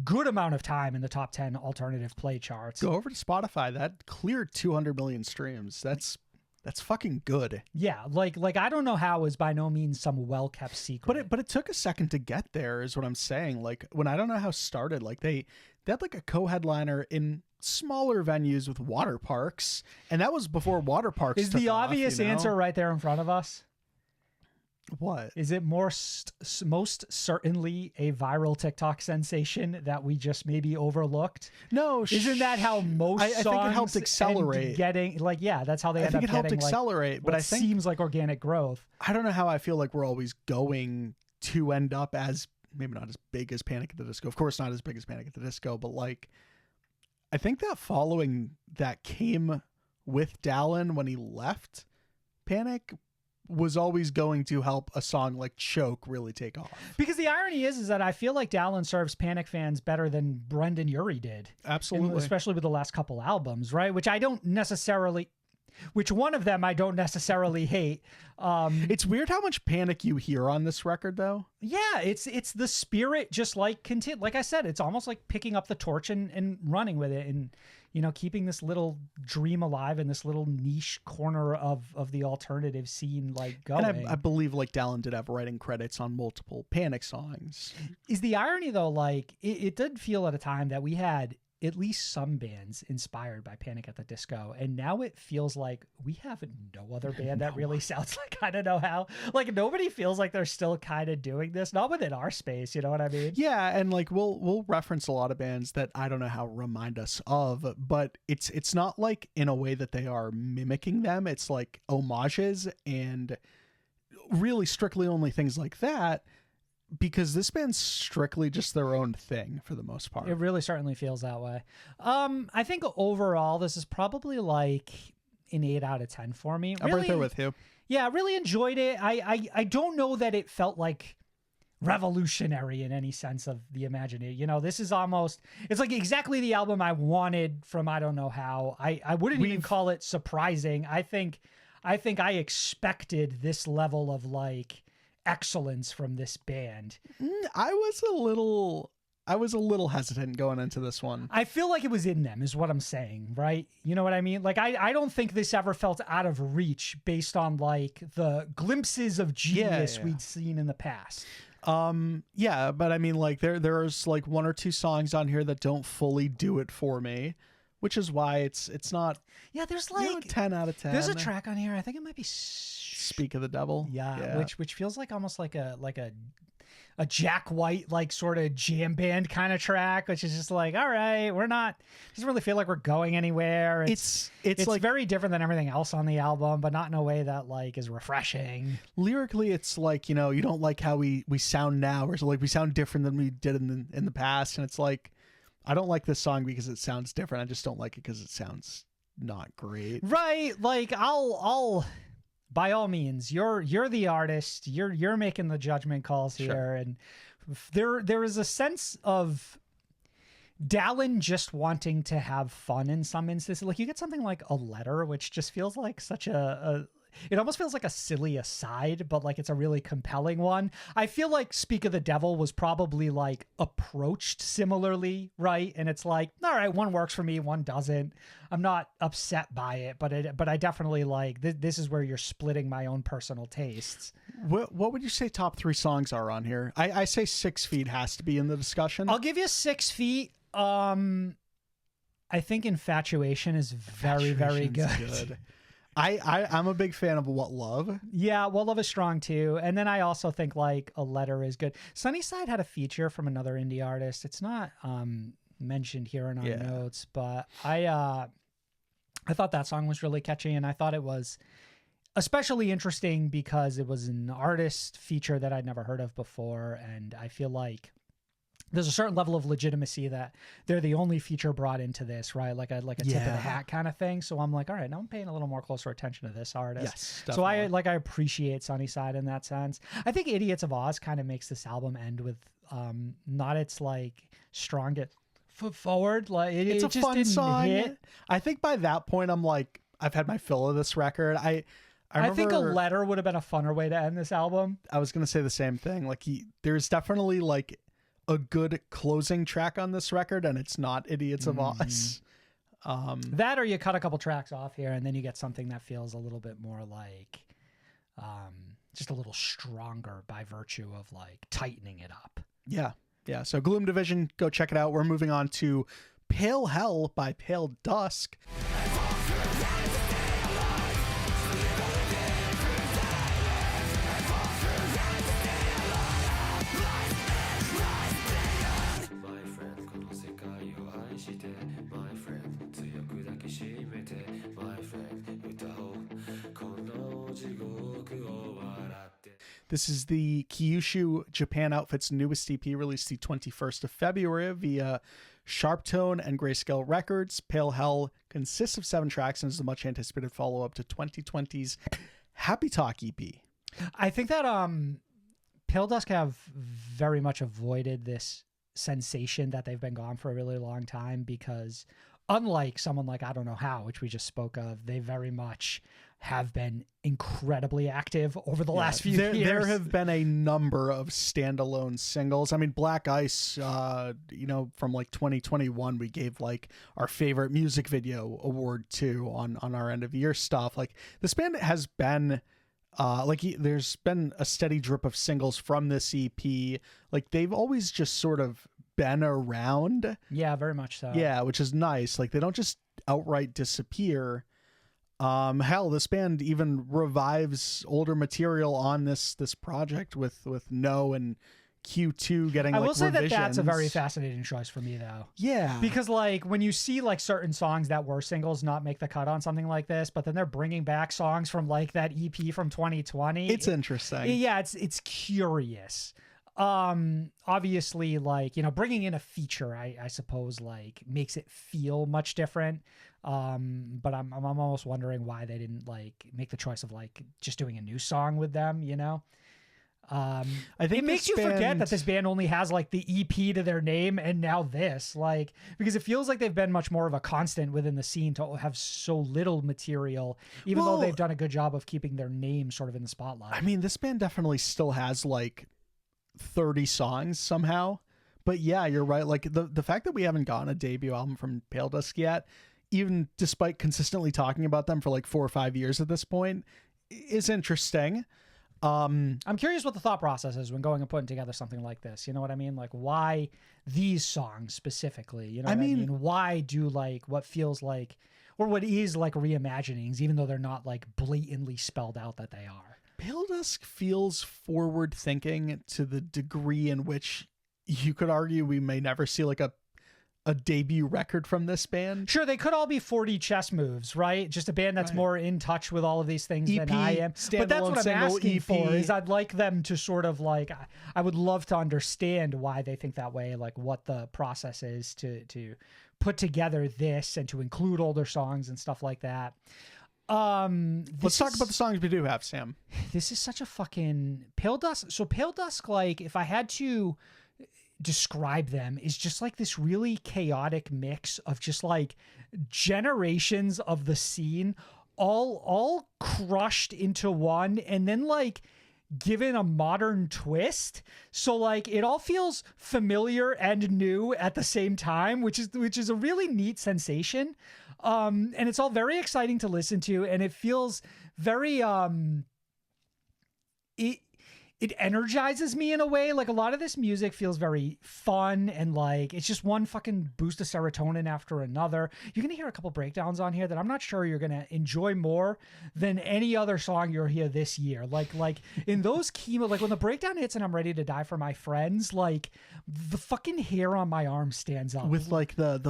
good amount of time in the top 10 alternative play charts. Go over to Spotify. That cleared 200 million streams. That's fucking good. Yeah, like I don't know how is by no means some well-kept secret. But it took a second to get there is what I'm saying. Like when I don't know how started, like they had like a co-headliner in smaller venues with water parks, and that was before water parks is took the off, obvious you know? answer right there in front of us? What? Is it most certainly a viral TikTok sensation that we just maybe overlooked? No, isn't that how most I songs think it helped accelerate getting like that's how they end up getting. I think it helped accelerate, like, but I think seems like organic growth. I don't know how I feel like we're always going to end up as maybe not as big as Panic at the Disco. Of course, not as big as Panic at the Disco, but like I think that following that came with Dallin when he left Panic was always going to help a song like Choke really take off. Because the irony is that I feel like Dallin serves Panic fans better than Brendan Urie did. Absolutely. Especially with the last couple albums, right? Which one of them I don't necessarily hate. It's weird how much Panic you hear on this record, though. Yeah, it's the spirit, just like I said, it's almost like picking up the torch and running with it, and you know, keeping this little dream alive in this little niche corner of the alternative scene, like going. And I believe like Dallin did have writing credits on multiple Panic songs. Is the irony though, like it did feel at a time that we had at least some bands inspired by Panic at the Disco, and now it feels like we have no other band that really sounds like I don't know how. Like nobody feels like they're still kind of doing this, not within our space. You know what I mean? Yeah, and like we'll reference a lot of bands that I don't know how remind us of, but it's not like in a way that they are mimicking them. It's like homages and really strictly only things like that. Because this band's strictly just their own thing for the most part. It really certainly feels that way. I think overall, this is probably like an 8 out of 10 for me. I'm right there with you. Yeah, I really enjoyed it. I don't know that it felt like revolutionary in any sense of the imagination. You know, this is almost, it's like exactly the album I wanted from I don't know how. I wouldn't even call it surprising. I think I think I expected this level of like excellence from this band. I was a little hesitant going into this one. I feel like it was in them is what I'm saying, right? You know what I mean? Like I don't think this ever felt out of reach based on like the glimpses of genius we'd seen in the past. Yeah, but I mean, like there's like one or two songs on here that don't fully do it for me, which is why it's not. Yeah, there's like 10 out of 10. There's a track on here. I think it might be Speak of the Devil. Yeah. which feels like almost like a Jack White like sort of jam band kind of track, which is just like, all right, doesn't really feel like we're going anywhere. It's like very different than everything else on the album, but not in a way that like is refreshing. Lyrically, it's like, you know, you don't like how we sound now, or so like we sound different than we did in the past, and it's like, I don't like this song because it sounds different. I just don't like it because it sounds not great. Right? Like I'll by all means, you're the artist. You're making the judgment calls here, and there is a sense of Dallin just wanting to have fun in some instances. Like you get something like A Letter, which just feels like such it almost feels like a silly aside, but like it's a really compelling one. I feel like Speak of the Devil was probably like approached similarly, right? And it's like, all right, one works for me, one doesn't. I'm not upset by it, but I definitely like this is where you're splitting my own personal tastes. What would you say top 3 songs are on here? I say 6 Feet has to be in the discussion. I'll give you 6 Feet. I think Infatuation is very, very good. I'm a big fan of What Love. Yeah, What Love is strong too. And then I also think like A Letter is good. Sunnyside had a feature from another indie artist. It's not mentioned here in our notes, but I thought that song was really catchy, and I thought it was especially interesting because it was an artist feature that I'd never heard of before, and I feel like there's a certain level of legitimacy that they're the only feature brought into this, right? Like a tip of the hat kind of thing. So I'm like, all right, now I'm paying a little more closer attention to this artist. Yes, definitely. So I appreciate Sunnyside in that sense. I think Idiots of Oz kind of makes this album end with not its like strongest foot forward. Like it's a just fun didn't song. hit. I think by that point I'm like, I've had my fill of this record. I think A Letter would have been a funner way to end this album. I was gonna say the same thing. Like there's definitely like a good closing track on this record, and it's not Idiots of Oz. That, or you cut a couple tracks off here, and then you get something that feels a little bit more like just a little stronger by virtue of like tightening it up. Yeah. So Gloom Division, go check it out. We're moving on to Pale Hell by Paledusk. This is the Kyushu Japan outfit's newest EP, released the 21st of February via Sharptone and Grayscale Records. Pale Hell consists of 7 tracks and is the much anticipated follow-up to 2020's Happy Talk EP. I think that Paledusk have very much avoided this sensation that they've been gone for a really long time, because unlike someone like I Don't Know How, which we just spoke of, they very much have been incredibly active over the last few years. There have been a number of standalone singles. I mean, Black Ice, from like 2021, we gave like our favorite music video award to on our end of year stuff. Like this band has been there's been a steady drip of singles from this EP. Like they've always just sort of been around. Yeah, very much so. Yeah, which is nice. Like they don't just outright disappear. Hell, this band even revives older material on this project with No and Q2 getting I like will say revisions. that's a very fascinating choice for me, though. Yeah. Because like when you see like certain songs that were singles not make the cut on something like this, but then they're bringing back songs from like that EP from 2020. It's interesting. Yeah, it's curious. Obviously, like, bringing in a feature, I suppose, like, makes it feel much different. But I'm almost wondering why they didn't like make the choice of like just doing a new song with them, I think it makes you forget that this band only has like the EP to their name and now this, like, because it feels like they've been much more of a constant within the scene to have so little material, even though they've done a good job of keeping their name sort of in the spotlight. I mean, this band definitely still has like 30 songs somehow. But yeah, you're right. Like the fact that we haven't gotten a debut album from Paledusk yet, even despite consistently talking about them for like 4 or 5 years at this point, is interesting. I'm curious what the thought process is when going and putting together something like this. You know what I mean? Like, why these songs specifically? You know what I mean? Why do like what feels like, or what is like reimaginings, even though they're not like blatantly spelled out that they are? Paledusk feels forward thinking to the degree in which you could argue we may never see like a debut record from this band. Sure, they could all be 40 chess moves, right? Just a band that's more in touch with all of these things than I am. But that's what I'm asking for, is I'd like them to sort of like, I would love to understand why they think that way, like what the process is to put together this and to include older songs and stuff like that. Let's talk about the songs we do have, Sam. This is such a fucking Paledusk. So Paledusk, like, if I had to describe them, is just like this really chaotic mix of just like generations of the scene all crushed into one and then like given a modern twist. So like it all feels familiar and new at the same time, which is a really neat sensation. And it's all very exciting to listen to, and it feels very it energizes me in a way. Like a lot of this music feels very fun and like it's just one fucking boost of serotonin after another. You're going to hear a couple breakdowns on here that I'm not sure you're going to enjoy more than any other song you'll hear this year. Like in those key, like when the breakdown hits and I'm ready to die for my friends, like the fucking hair on my arm stands up. With like the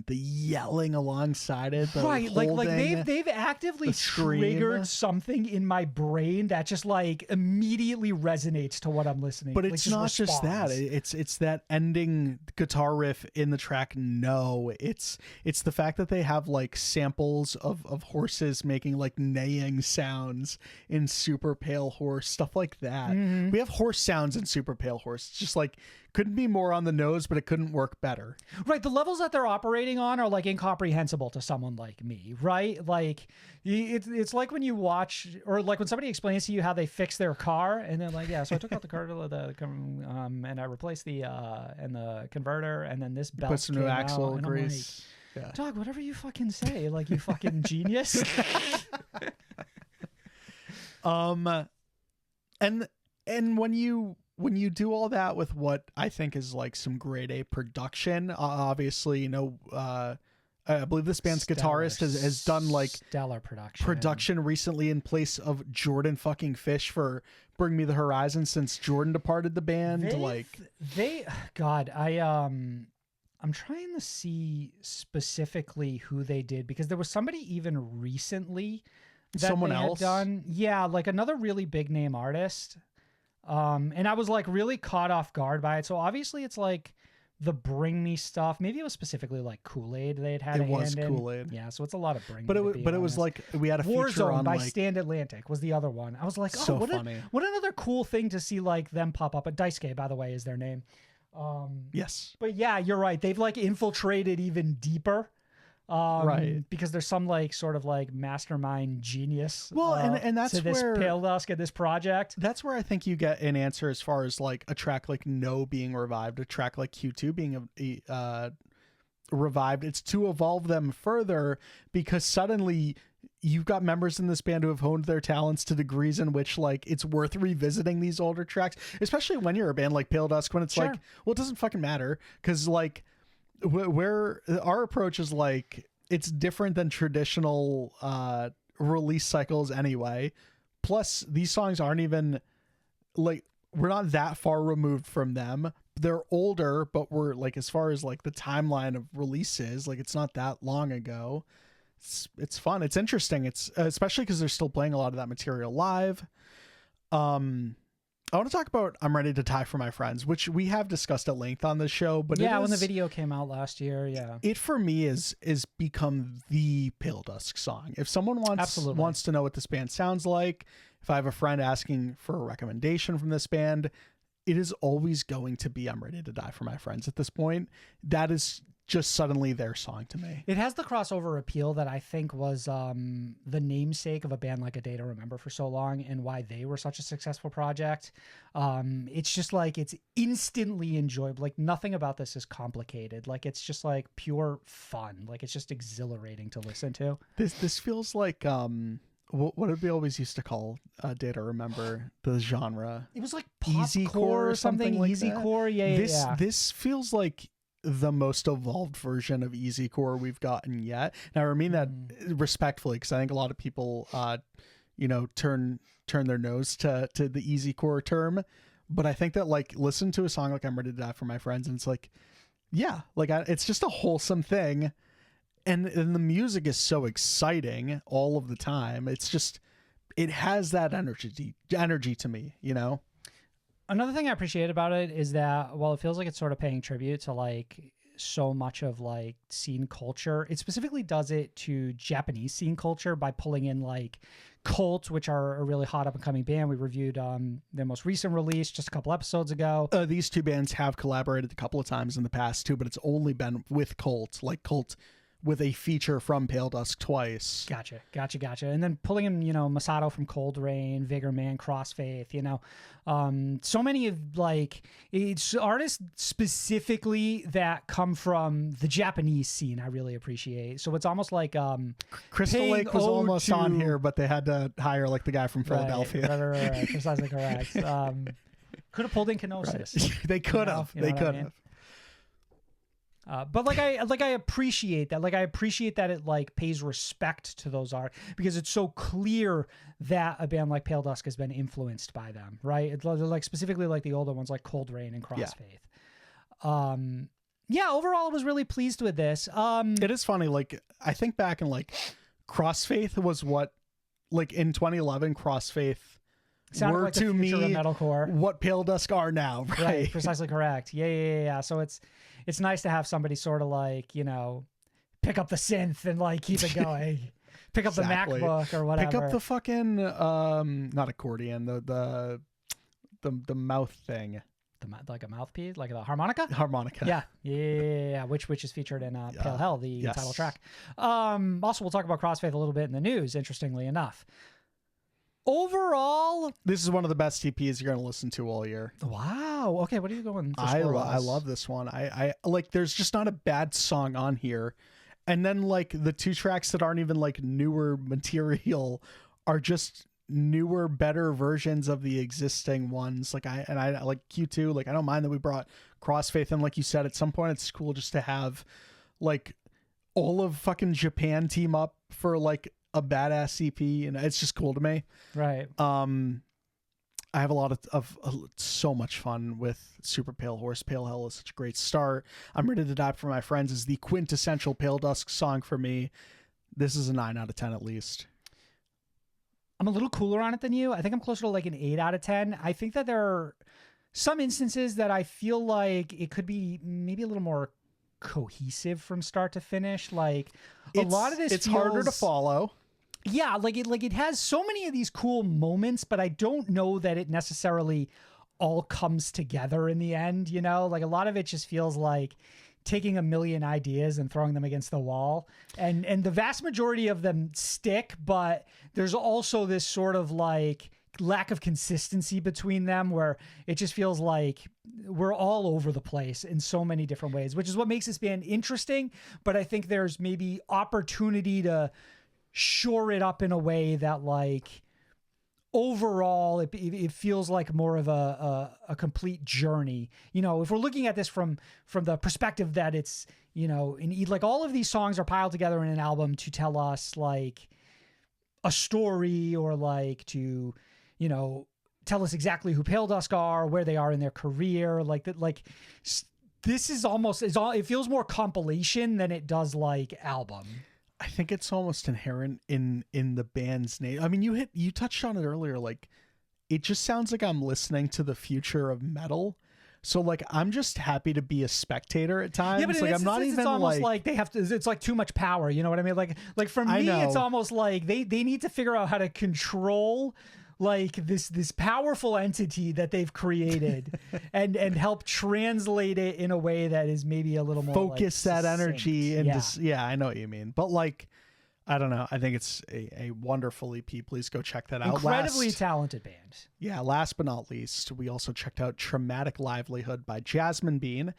yelling alongside it. Right. Like they've actively triggered something in my brain that just like immediately resonates to what I'm listening. But it's not just that. It's that ending guitar riff in the track No. It's the fact that they have like samples of horses making like neighing sounds in Super Pale Horse, stuff like that. Mm-hmm. We have horse sounds in Super Pale Horse. It's just like couldn't be more on the nose, but it couldn't work better. Right. The levels that they're operating on are like incomprehensible to someone like me, right? Like it's like when you watch, or like when somebody explains to you how they fix their car and they're like, yeah, so I took out the car and I replaced the and the converter, and then this belt put some new axle grease. Like, yeah. Dog, whatever you fucking say, like you fucking genius. And when you do all that with what I think is like some grade A production, obviously, you know, I believe this band's guitarist has done like stellar production recently in place of Jordan fucking Fish for Bring Me the Horizon since Jordan departed the band. I'm trying to see specifically who they did, because there was somebody even recently that someone they else had done. Yeah, like another really big name artist. And I was like really caught off guard by it. So obviously it's like the Bring Me stuff. Maybe it was specifically like Kool-Aid they had it a was hand Kool-Aid. in. Yeah, so it's a lot of Bring but Me. It was like we had a feature Warzone on by like Stand Atlantic was the other one. I was like, so what funny. What another cool thing to see like them pop up. At Daisuke, by the way, is their name. Yes. But yeah, you're right. They've like infiltrated even deeper. Right, because there's some like sort of like mastermind genius. Well, and that's to this where Paledusk and this project. That's where I think you get an answer as far as like a track like No being revived, a track like Q2 being revived. It's to evolve them further, because suddenly you've got members in this band who have honed their talents to degrees in which like it's worth revisiting these older tracks, especially when you're a band like Paledusk, when it's like, well, it doesn't fucking matter, because like where our approach is like it's different than traditional release cycles anyway. Plus these songs aren't even like, we're not that far removed from them. They're older, but we're like, as far as like the timeline of releases, like it's not that long ago. It's fun. It's interesting. It's especially because they're still playing a lot of that material live. I want to talk about I'm Ready to Die for My Friends, which we have discussed at length on this show. But yeah, when the video came out last year, it for me is become the Paledusk song. If someone wants to know what this band sounds like, if I have a friend asking for a recommendation from this band, it is always going to be I'm Ready to Die for My Friends at this point. That is just suddenly their song to me. It has the crossover appeal that I think was the namesake of a band like A Day to Remember for so long and why they were such a successful project. It's just like it's instantly enjoyable. Like nothing about this is complicated. Like it's just like pure fun. Like it's just exhilarating to listen to. This feels like what did we always used to call A Day to Remember, the genre? It was like Easycore popcore or something. like Easycore, yeah. This feels like the most evolved version of easycore we've gotten yet. Now I mean that respectfully, because I think a lot of people turn their nose to the easycore term, but I think that like listen to a song like I'm Ready to Die for My Friends and it's like it's just a wholesome thing, and the music is so exciting all of the time. It's just, it has that energy to me, you know. Another thing I appreciate about it is that while it feels like it's sort of paying tribute to like so much of like scene culture, it specifically does it to Japanese scene culture by pulling in like Cult, which are a really hot up and coming band. We reviewed their most recent release just a couple episodes ago. These two bands have collaborated a couple of times in the past too, but it's only been with Cult, like Cult with a feature from Me.Paledusk twice. Gotcha. And then pulling in, Masato from Cold Rain, Vigor Man, Crossfaith, so many of like it's artists specifically that come from the Japanese scene I really appreciate. So it's almost like Crystal Lake was almost on here, but they had to hire like the guy from Philadelphia. Right. Precisely correct. Could have pulled in Kenosis. Right. They could have. They could have. But I appreciate that. Like I appreciate that it like pays respect to those art because it's so clear that a band like Paledusk has been influenced by them, right? It's like specifically like the older ones like Cold Rain and Crossfaith. Overall I was really pleased with this. It is funny, like I think back in like Crossfaith was what, like in 2011 Crossfaith sounded were like to the future me of metalcore. What Paledusk are now, right? Precisely correct. Yeah. So it's nice to have somebody sort of like, pick up the synth and like keep it going. Pick up Exactly. the MacBook or whatever. Pick up the fucking not accordion, the mouth thing. Like a mouthpiece, like a harmonica. Yeah. Which is featured in Pale Hell, the title track. Also, we'll talk about Crossfaith a little bit in the news. Interestingly enough. Overall, this is one of the best EPs you're going to listen to all year. Wow. Okay, what are you going for? I love this one. I like, there's just not a bad song on here. And then like the two tracks that aren't even like newer material are just newer, better versions of the existing ones. Like I like Q2. Like I don't mind that we brought Crossfaith, and like you said, at some point it's cool just to have like all of fucking Japan team up for like a badass CP, and it's just cool to me. Right. I have a lot of so much fun with Super Pale Horse. Pale Hell is such a great start. I'm Ready to Die for My Friends is the quintessential Paledusk song for me. This is a 9 out of 10 at least. I'm a little cooler on it than you. I think I'm closer to like an 8 out of 10. I think that there are some instances that I feel like it could be maybe a little more cohesive from start to finish. Like a lot of this it's harder to follow. Yeah, like it has so many of these cool moments, but I don't know that it necessarily all comes together in the end, Like a lot of it just feels like taking a million ideas and throwing them against the wall. And the vast majority of them stick, but there's also this sort of like lack of consistency between them where it just feels like we're all over the place in so many different ways, which is what makes this band interesting. But I think there's maybe opportunity to shore it up in a way that like overall it feels like more of a complete journey. If we're looking at this from the perspective that it's, like all of these songs are piled together in an album to tell us like a story or like to, tell us exactly who Paledusk are, where they are in their career. Like that, like this is almost, it feels more compilation than it does like album. I think it's almost inherent in the band's name. I mean, you touched on it earlier. Like, it just sounds like I'm listening to the future of metal. So like, I'm just happy to be a spectator at times. Yeah, but like, I'm not even it's almost like they have to. It's like too much power. You know what I mean? Like for me, it's almost like they need to figure out how to control like this powerful entity that they've created and help translate it in a way that is maybe a little more focus like, that energy succinct. and yeah, I know what you mean. But like, I don't know. I think it's a wonderful EP. Please go check that out. Incredibly talented band. Yeah, last but not least, we also checked out Traumatic Livelihood by Jazmin Bean.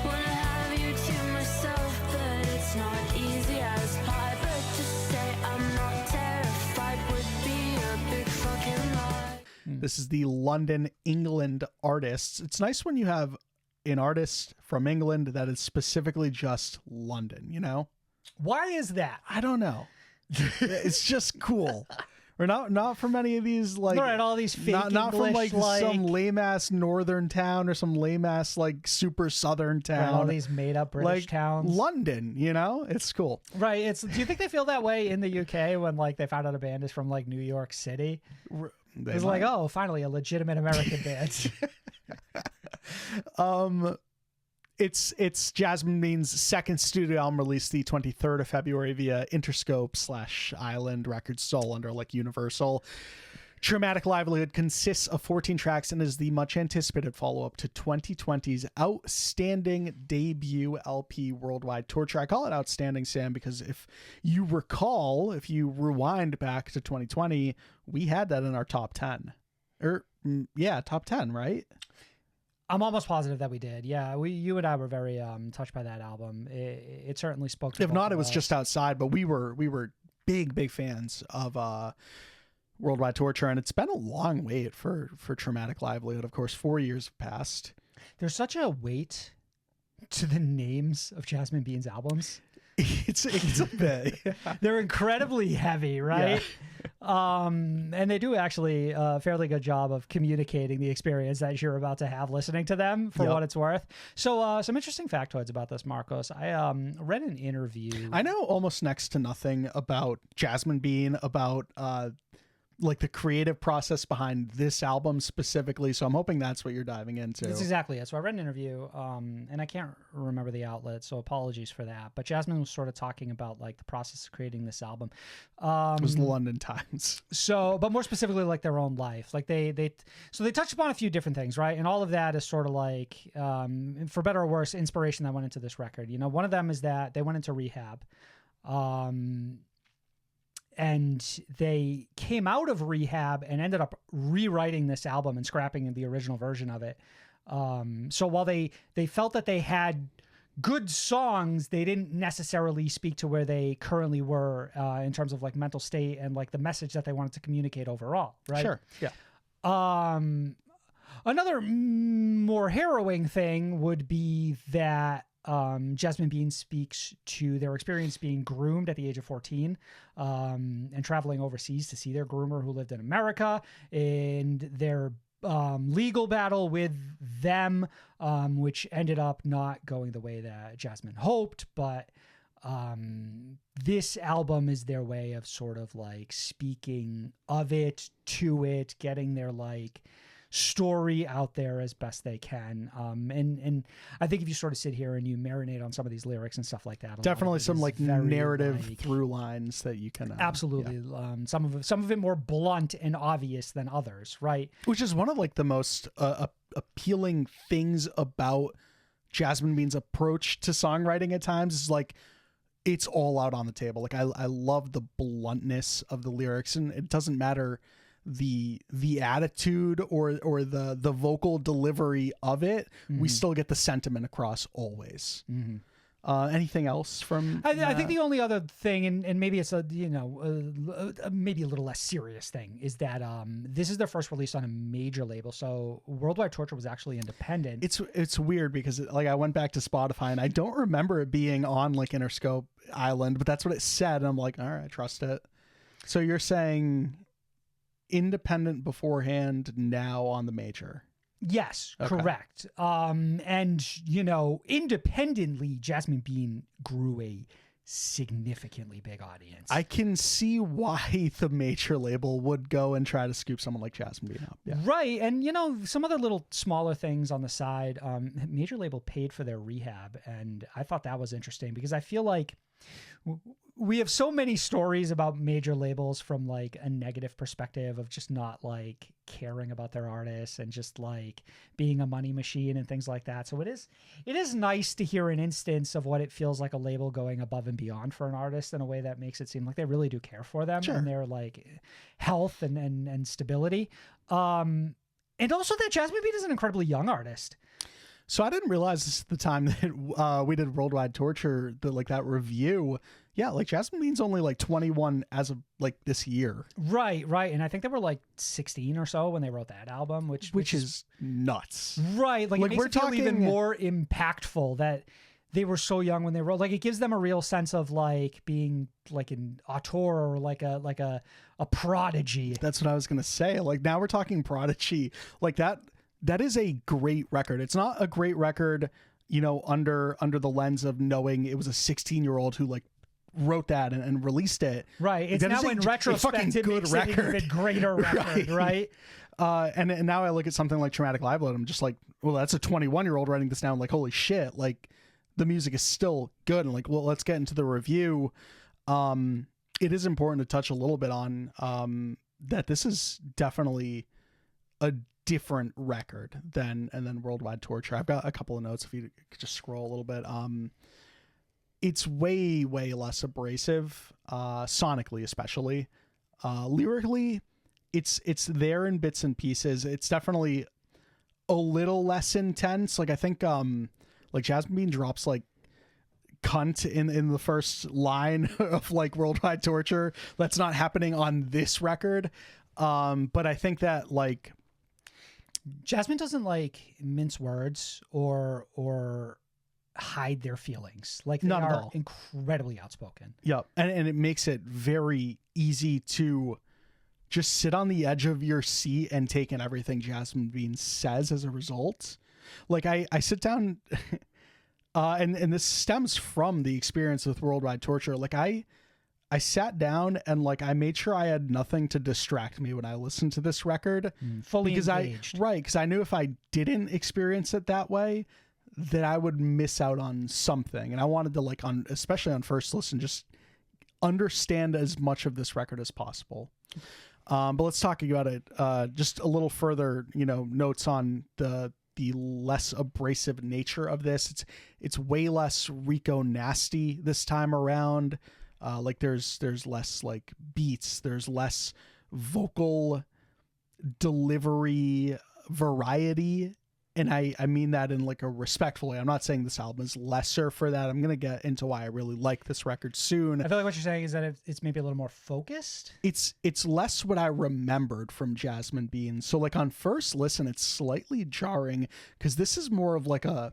Wanna have you to myself, but it's not easy as pie. But to say I'm not terrified would be a big fucking lie. This is the London, England artists. It's nice when you have an artist from England that is specifically just London, you know? Why is that? I don't know. It's just cool. Or not from any of these like Right, all these fake not from English, like some lame ass northern town or some lame ass like super southern town. all these made up British like towns. London, you know? It's cool. Right. Do you think they feel that way in the UK when like they found out a band is from like New York City? It's like, oh, finally a legitimate American band. It's Jazmin Bean's second studio album, released the 23rd of February via Interscope/Island Records, sold under like Universal. Traumatic Livelihood consists of 14 tracks and is the much anticipated follow-up to 2020's outstanding debut LP Worldwide Tour track. I call it outstanding, Sam, because if you recall, if you rewind back to 2020, we had that in our top 10. Top 10, right? I'm almost positive that we did. Yeah, you and I were very touched by that album. It certainly spoke to If not, it was us. just outside, but we were big fans of Worldwide Tour, and it's been a long wait for Traumatic Livelihood. Of course, 4 years have passed. There's such a weight to the names of Jazmin Bean's albums. It's a bit. They're incredibly heavy, right? And they do actually a fairly good job of communicating the experience that you're about to have listening to them for what it's worth. So some interesting factoids about this, Marcos. I read an interview. I know almost next to nothing about Jazmin Bean, about like the creative process behind this album specifically. So I'm hoping that's what you're diving into. That's exactly it. So I read an interview, and I can't remember the outlet, so apologies for that. But Jazmin was sort of talking about like the process of creating this album. It was the London Times. So, but more specifically, like their own life. Like they touched upon a few different things, right? And all of that is sort of like, for better or worse, inspiration that went into this record. You know, one of them is that they went into rehab. And they came out of rehab and ended up rewriting this album and scrapping the original version of it. So while they felt that they had good songs, they didn't necessarily speak to where they currently were in terms of like mental state and like the message that they wanted to communicate overall, right? Sure. Yeah. Another more harrowing thing would be that Jazmin Bean speaks to their experience being groomed at the age of 14 and traveling overseas to see their groomer who lived in America, and their legal battle with them, which ended up not going the way that Jazmin hoped. But this album is their way of sort of like speaking of it, to it, getting their like story out there as best they can. And I think if you sort of sit here and you marinate on some of these lyrics and stuff like that, Definitely some like very, narrative like, through lines that you can absolutely. Some of it more blunt and obvious than others, right? Which is one of like the most appealing things about Jazmin Bean's approach to songwriting at times, is like it's all out on the table. Like I love the bluntness of the lyrics, and it doesn't matter the attitude or the vocal delivery of it. We still get the sentiment across always. Anything else from I think the only other thing, and maybe it's a maybe a little less serious thing, is that this is their first release on a major label. So Worldwide Torture was actually independent. It's weird because like I went back to Spotify and I don't remember it being on like Interscope Island, but that's what it said, and I'm like, all right, trust it. So you're saying independent beforehand, now on the major? Yes, Okay. correct. And you know, independently, Jazmin Bean grew a significantly big audience. I can see why the major label would go and try to scoop someone like Jazmin Bean up. Yeah. Right. And, you know, some other little smaller things on the side, major label paid for their rehab. And I thought that was interesting because I feel like we have so many stories about major labels from like a negative perspective of just not like caring about their artists and just like being a money machine and things like that. So it is nice to hear an instance of what it feels like a label going above and beyond for an artist in a way that makes it seem like they really do care for them and their like health and stability. And also that Jazmin Bean is an incredibly young artist. So I didn't realize this at the time that we did Worldwide Torture, that review. Yeah, like Jazmin Bean's only like 21 as of like this year. Right. And I think they were like 16 or so when they wrote that album, which is nuts. Right. Like it makes we're it feel talking even more impactful that they were so young when they wrote. Like it gives them a real sense of like being like an auteur or like a prodigy. That's what I was gonna say. Like now we're talking prodigy. Like that is a great record. It's not a great record, you know, under the lens of knowing it was a 16-year-old who like wrote that and released it. Right. It's now in retrospect it makes it an even greater record, right? And now I look at something like Traumatic Live Load, I'm just like, well, that's a 21-year-old writing this down. Like, holy shit! Like, the music is still good. And like, well, let's get into the review. It is important to touch a little bit on that this is definitely a different record than Worldwide Torture. I've got a couple of notes if you could just scroll a little bit. It's way less abrasive, sonically especially. Lyrically, it's there in bits and pieces. It's definitely a little less intense. Like I think like Jazmin Bean drops like cunt in the first line of like Worldwide Torture. That's not happening on this record. But I think that like Jazmin doesn't like mince words or hide their feelings. Like they are incredibly outspoken. Yep. And it makes it very easy to just sit on the edge of your seat and take in everything Jazmin Bean says as a result. Like I sit down and this stems from the experience with Worldwide Torture. Like I sat down and like I made sure I had nothing to distract me when I listened to this record. Fully engaged. Because I knew if I didn't experience it that way, that I would miss out on something. And I wanted to like especially on first listen, just understand as much of this record as possible. But let's talk about it just a little further, you know, notes on the less abrasive nature of this. It's way less Rico nasty this time around. Like there's less like beats, there's less vocal delivery variety. And I mean that in like a respectful way. I'm not saying this album is lesser for that. I'm going to get into why I really like this record soon. I feel like what you're saying is that it's maybe a little more focused. It's less what I remembered from Jazmin Bean. So like on first listen, it's slightly jarring because this is more of like a,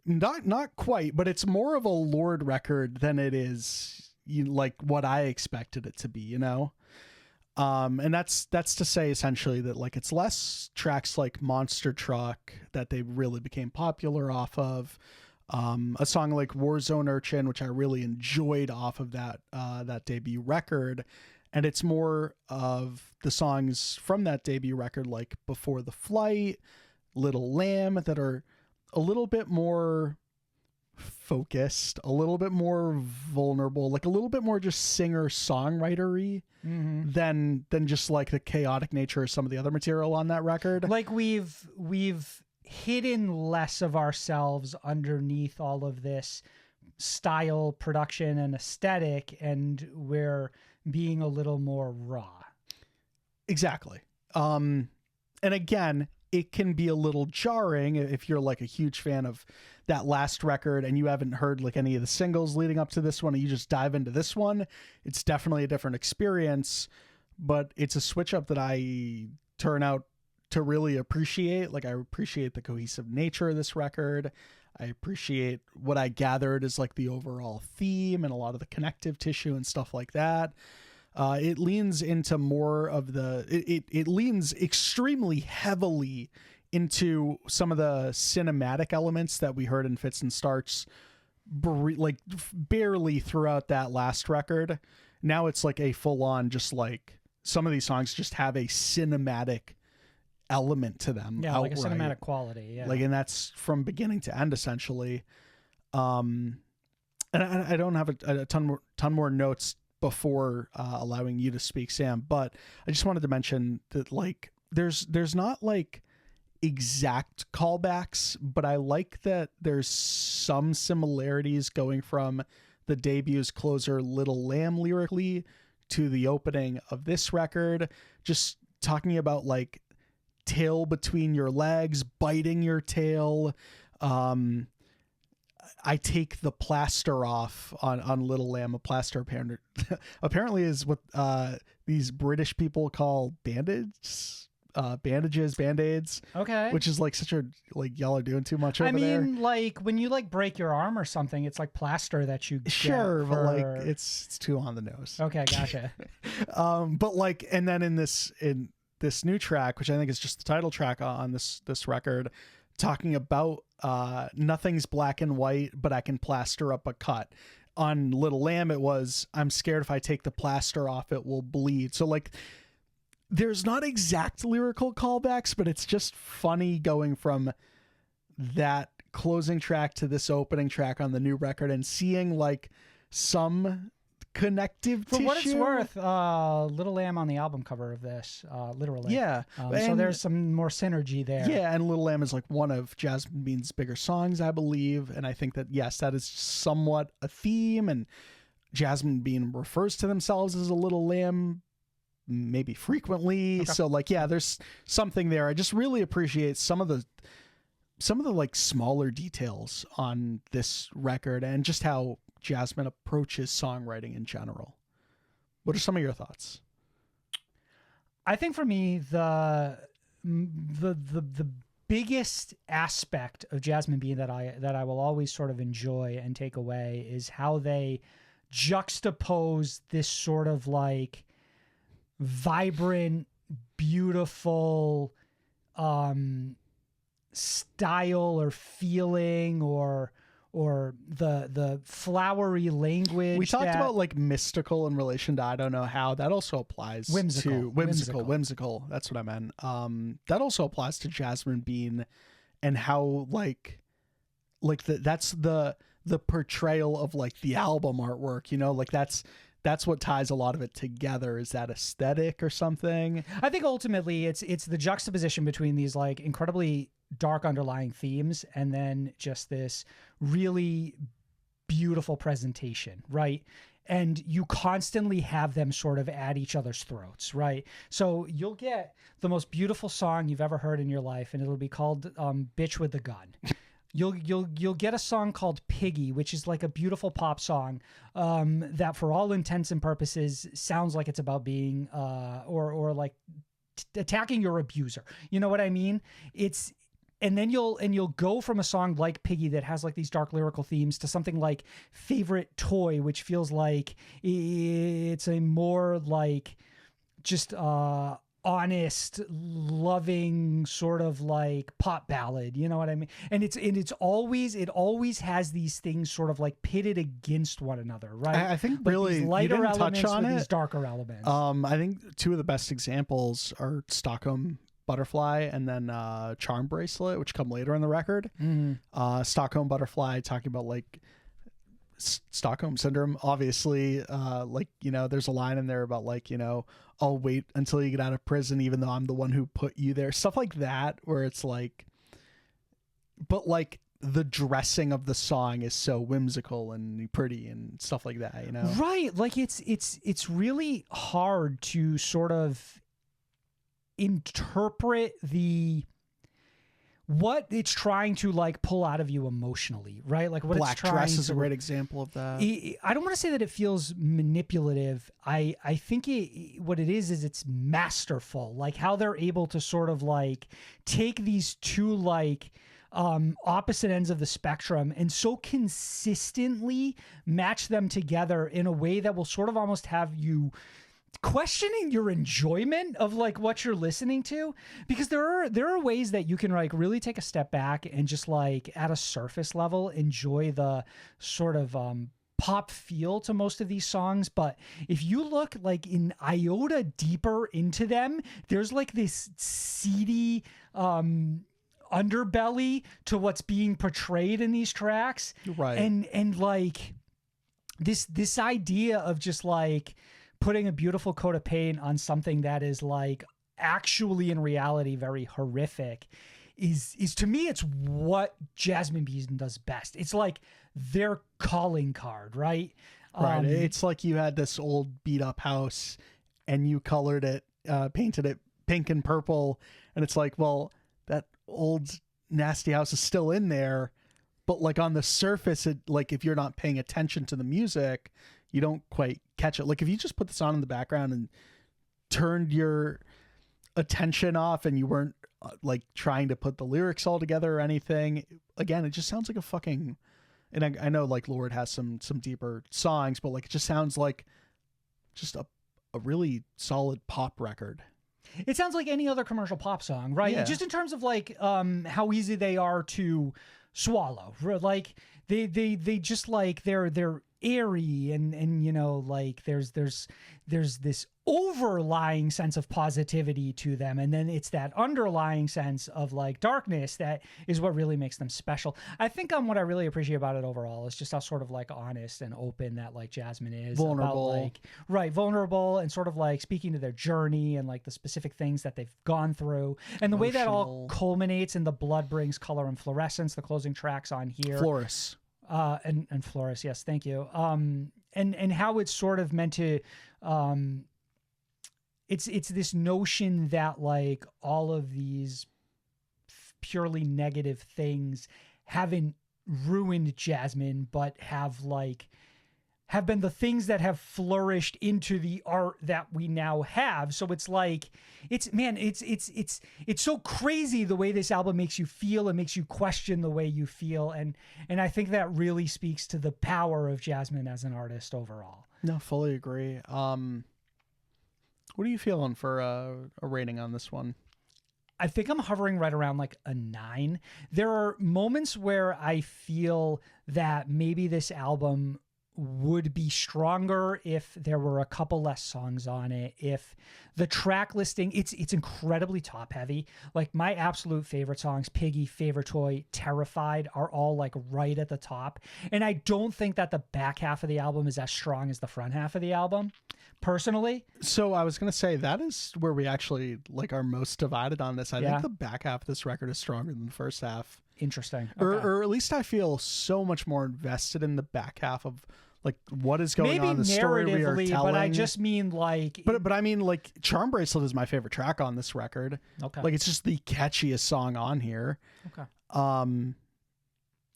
not quite, but it's more of a Lorde record than it is like what I expected it to be, you know? And that's to say essentially that like it's less tracks like Monster Truck that they really became popular off of. A song like Warzone Urchin, which I really enjoyed off of that debut record. And it's more of the songs from that debut record like Before the Flight, Little Lamb, that are a little bit more focused, a little bit more vulnerable, like a little bit more just singer-songwritery than just like the chaotic nature of some of the other material on that record. Like we've hidden less of ourselves underneath all of this style, production, and aesthetic, and we're being a little more raw. Exactly. And again, it can be a little jarring if you're like a huge fan of that last record and you haven't heard like any of the singles leading up to this one and you just dive into this one. It's definitely a different experience, but it's a switch up that I turn out to really appreciate. Like I appreciate the cohesive nature of this record. I appreciate what I gathered is like the overall theme and a lot of the connective tissue and stuff like that. It leans into more of it leans extremely heavily into some of the cinematic elements that we heard in fits and starts barely throughout that last record. Now it's like a full on, just like some of these songs just have a cinematic element to them. Yeah, outright. Like a cinematic quality. Yeah. Like, and that's from beginning to end essentially. and I don't have a ton more notes before allowing you to speak, Sam, but I just wanted to mention that like there's not like exact callbacks, but I like that there's some similarities going from the debut's closer Little Lamb lyrically to the opening of this record, just talking about like tail between your legs, biting your tail. I take the plaster off on Little Lamb. A plaster apparently is what these British people call bandages, band-aids. Okay. Which is like such a, like, y'all are doing too much over there. Like when you like break your arm or something, it's like plaster that you Sure, get but like for... it's too on the nose. Okay, gotcha. But like, and then in this new track, which I think is just the title track on this record, talking about nothing's black and white, but I can plaster up a cut. On Little Lamb, it was, I'm scared if I take the plaster off, it will bleed. So like, there's not exact lyrical callbacks, but it's just funny going from that closing track to this opening track on the new record and seeing like some connective For tissue. what it's worth, Little Lamb on the album cover of this, literally. Yeah. So there's some more synergy there. Yeah, and Little Lamb is like one of Jazmin Bean's bigger songs, I believe. And I think that, yes, that is somewhat a theme. And Jazmin Bean refers to themselves as a Little Lamb maybe frequently. Okay. So like, yeah, there's something there. I just really appreciate some of the like smaller details on this record and just how Jazmin approaches songwriting in general. What are some of your thoughts? I think for me, the biggest aspect of Jazmin Bean that I will always sort of enjoy and take away is how they juxtapose this sort of like vibrant, beautiful style or feeling or the flowery language. We talked about like mystical in relation to I don't know how. That also applies to whimsical. That's what I meant. That also applies to Jazmin Bean and how like that's the portrayal of like the album artwork, you know, like that's what ties a lot of it together, is that aesthetic or something. I think ultimately it's the juxtaposition between these like incredibly dark underlying themes and then just this really beautiful presentation, right? And you constantly have them sort of at each other's throats, right? So you'll get the most beautiful song you've ever heard in your life, and it'll be called Bitch with the Gun. You'll get a song called Piggy, which is like a beautiful pop song that for all intents and purposes sounds like it's about being or like attacking your abuser. You know what I mean? And then you'll go from a song like Piggy that has like these dark lyrical themes to something like Favorite Toy, which feels like it's a more like just honest, loving sort of like pop ballad. You know what I mean? And it always has these things sort of like pitted against one another, right? I think like really these lighter you didn't elements touch on with it. These darker elements. I think two of the best examples are Stockholm Butterfly and then Charm Bracelet, which come later in the record. Mm-hmm. Stockholm Butterfly talking about like Stockholm syndrome, obviously. Like, you know, there's a line in there about like, you know, I'll wait until you get out of prison even though I'm the one who put you there, stuff like that, where it's like, but like the dressing of the song is so whimsical and pretty and stuff like that, you know? Right. Like it's really hard to sort of interpret what it's trying to like pull out of you emotionally, right? Like what Black it's trying Dress is to, a great example of that. I don't want to say that it feels manipulative. I think what it is it's masterful, like how they're able to sort of like take these two like opposite ends of the spectrum and so consistently match them together in a way that will sort of almost have you questioning your enjoyment of like what you're listening to, because there are ways that you can like really take a step back and just like at a surface level enjoy the sort of pop feel to most of these songs. But if you look like in iota deeper into them, there's like this seedy underbelly to what's being portrayed in these tracks, Right. and like this idea of just like putting a beautiful coat of paint on something that is like actually in reality very horrific is to me, it's what Jazmin Bean does best. It's like their calling card, right? Right. It's like you had this old beat up house and you colored it, painted it pink and purple. And it's like, well, that old nasty house is still in there. But like on the surface, it, like if you're not paying attention to the music, you don't quite catch it. Like if you just put this on in the background and turned your attention off and you weren't like trying to put the lyrics all together or anything, again, it just sounds like a fucking, and I know like Lord has some deeper songs, but like it just sounds like just a really solid pop record. It sounds like any other commercial pop song, right? Yeah. Just in terms of like how easy they are to swallow. Like they just like they're airy and you know, like there's this overlying sense of positivity to them, and then it's that underlying sense of like darkness that is what really makes them special. I think what I really appreciate about it overall is just how sort of like honest and open that like Jazmin is. Vulnerable. About, like, right, vulnerable, and sort of like speaking to their journey and like the specific things that they've gone through, and the way that all culminates in the Blood Brings Color and Fluorescence, the closing tracks on here. Floris. And Floris, yes, thank you. And how it's sort of meant to, it's this notion that like all of these purely negative things haven't ruined Jazmin, but have been the things that have flourished into the art that we now have. So it's like, it's so crazy the way this album makes you feel and makes you question the way you feel. And I think that really speaks to the power of Jazmin as an artist overall. No, fully agree. What are you feeling for a rating on this one? I think I'm hovering right around like a 9. There are moments where I feel that maybe this album would be stronger if there were a couple less songs on it. If the track listing, it's incredibly top heavy. Like my absolute favorite songs, Piggy, Favorite Toy, Terrified, are all like right at the top. And I don't think that the back half of the album is as strong as the front half of the album, personally. So I was going to say that is where we actually like are most divided on this. I think the back half of this record is stronger than the first half. Interesting. Okay. Or at least I feel so much more invested in the back half of like what is going on, the story we are telling. But I just mean like, but I mean like Charm Bracelet is my favorite track on this record. Okay. Like it's just the catchiest song on here. Okay.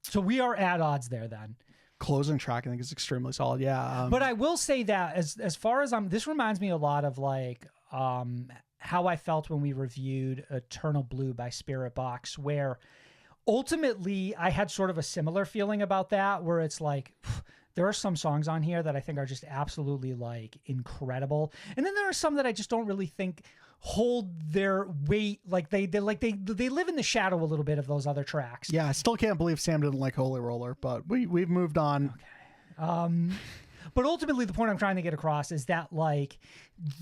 So we are at odds there then. Closing track I think is extremely solid. Yeah. But I will say that as far as this reminds me a lot of like how I felt when we reviewed Eternal Blue by Spirit Box, where ultimately I had sort of a similar feeling about that, where it's like there are some songs on here that I think are just absolutely like incredible, and then there are some that I just don't really think hold their weight. Like they live in the shadow a little bit of those other tracks. Yeah, I still can't believe Sam didn't like Holy Roller, but we've moved on. Okay. But ultimately the point I'm trying to get across is that like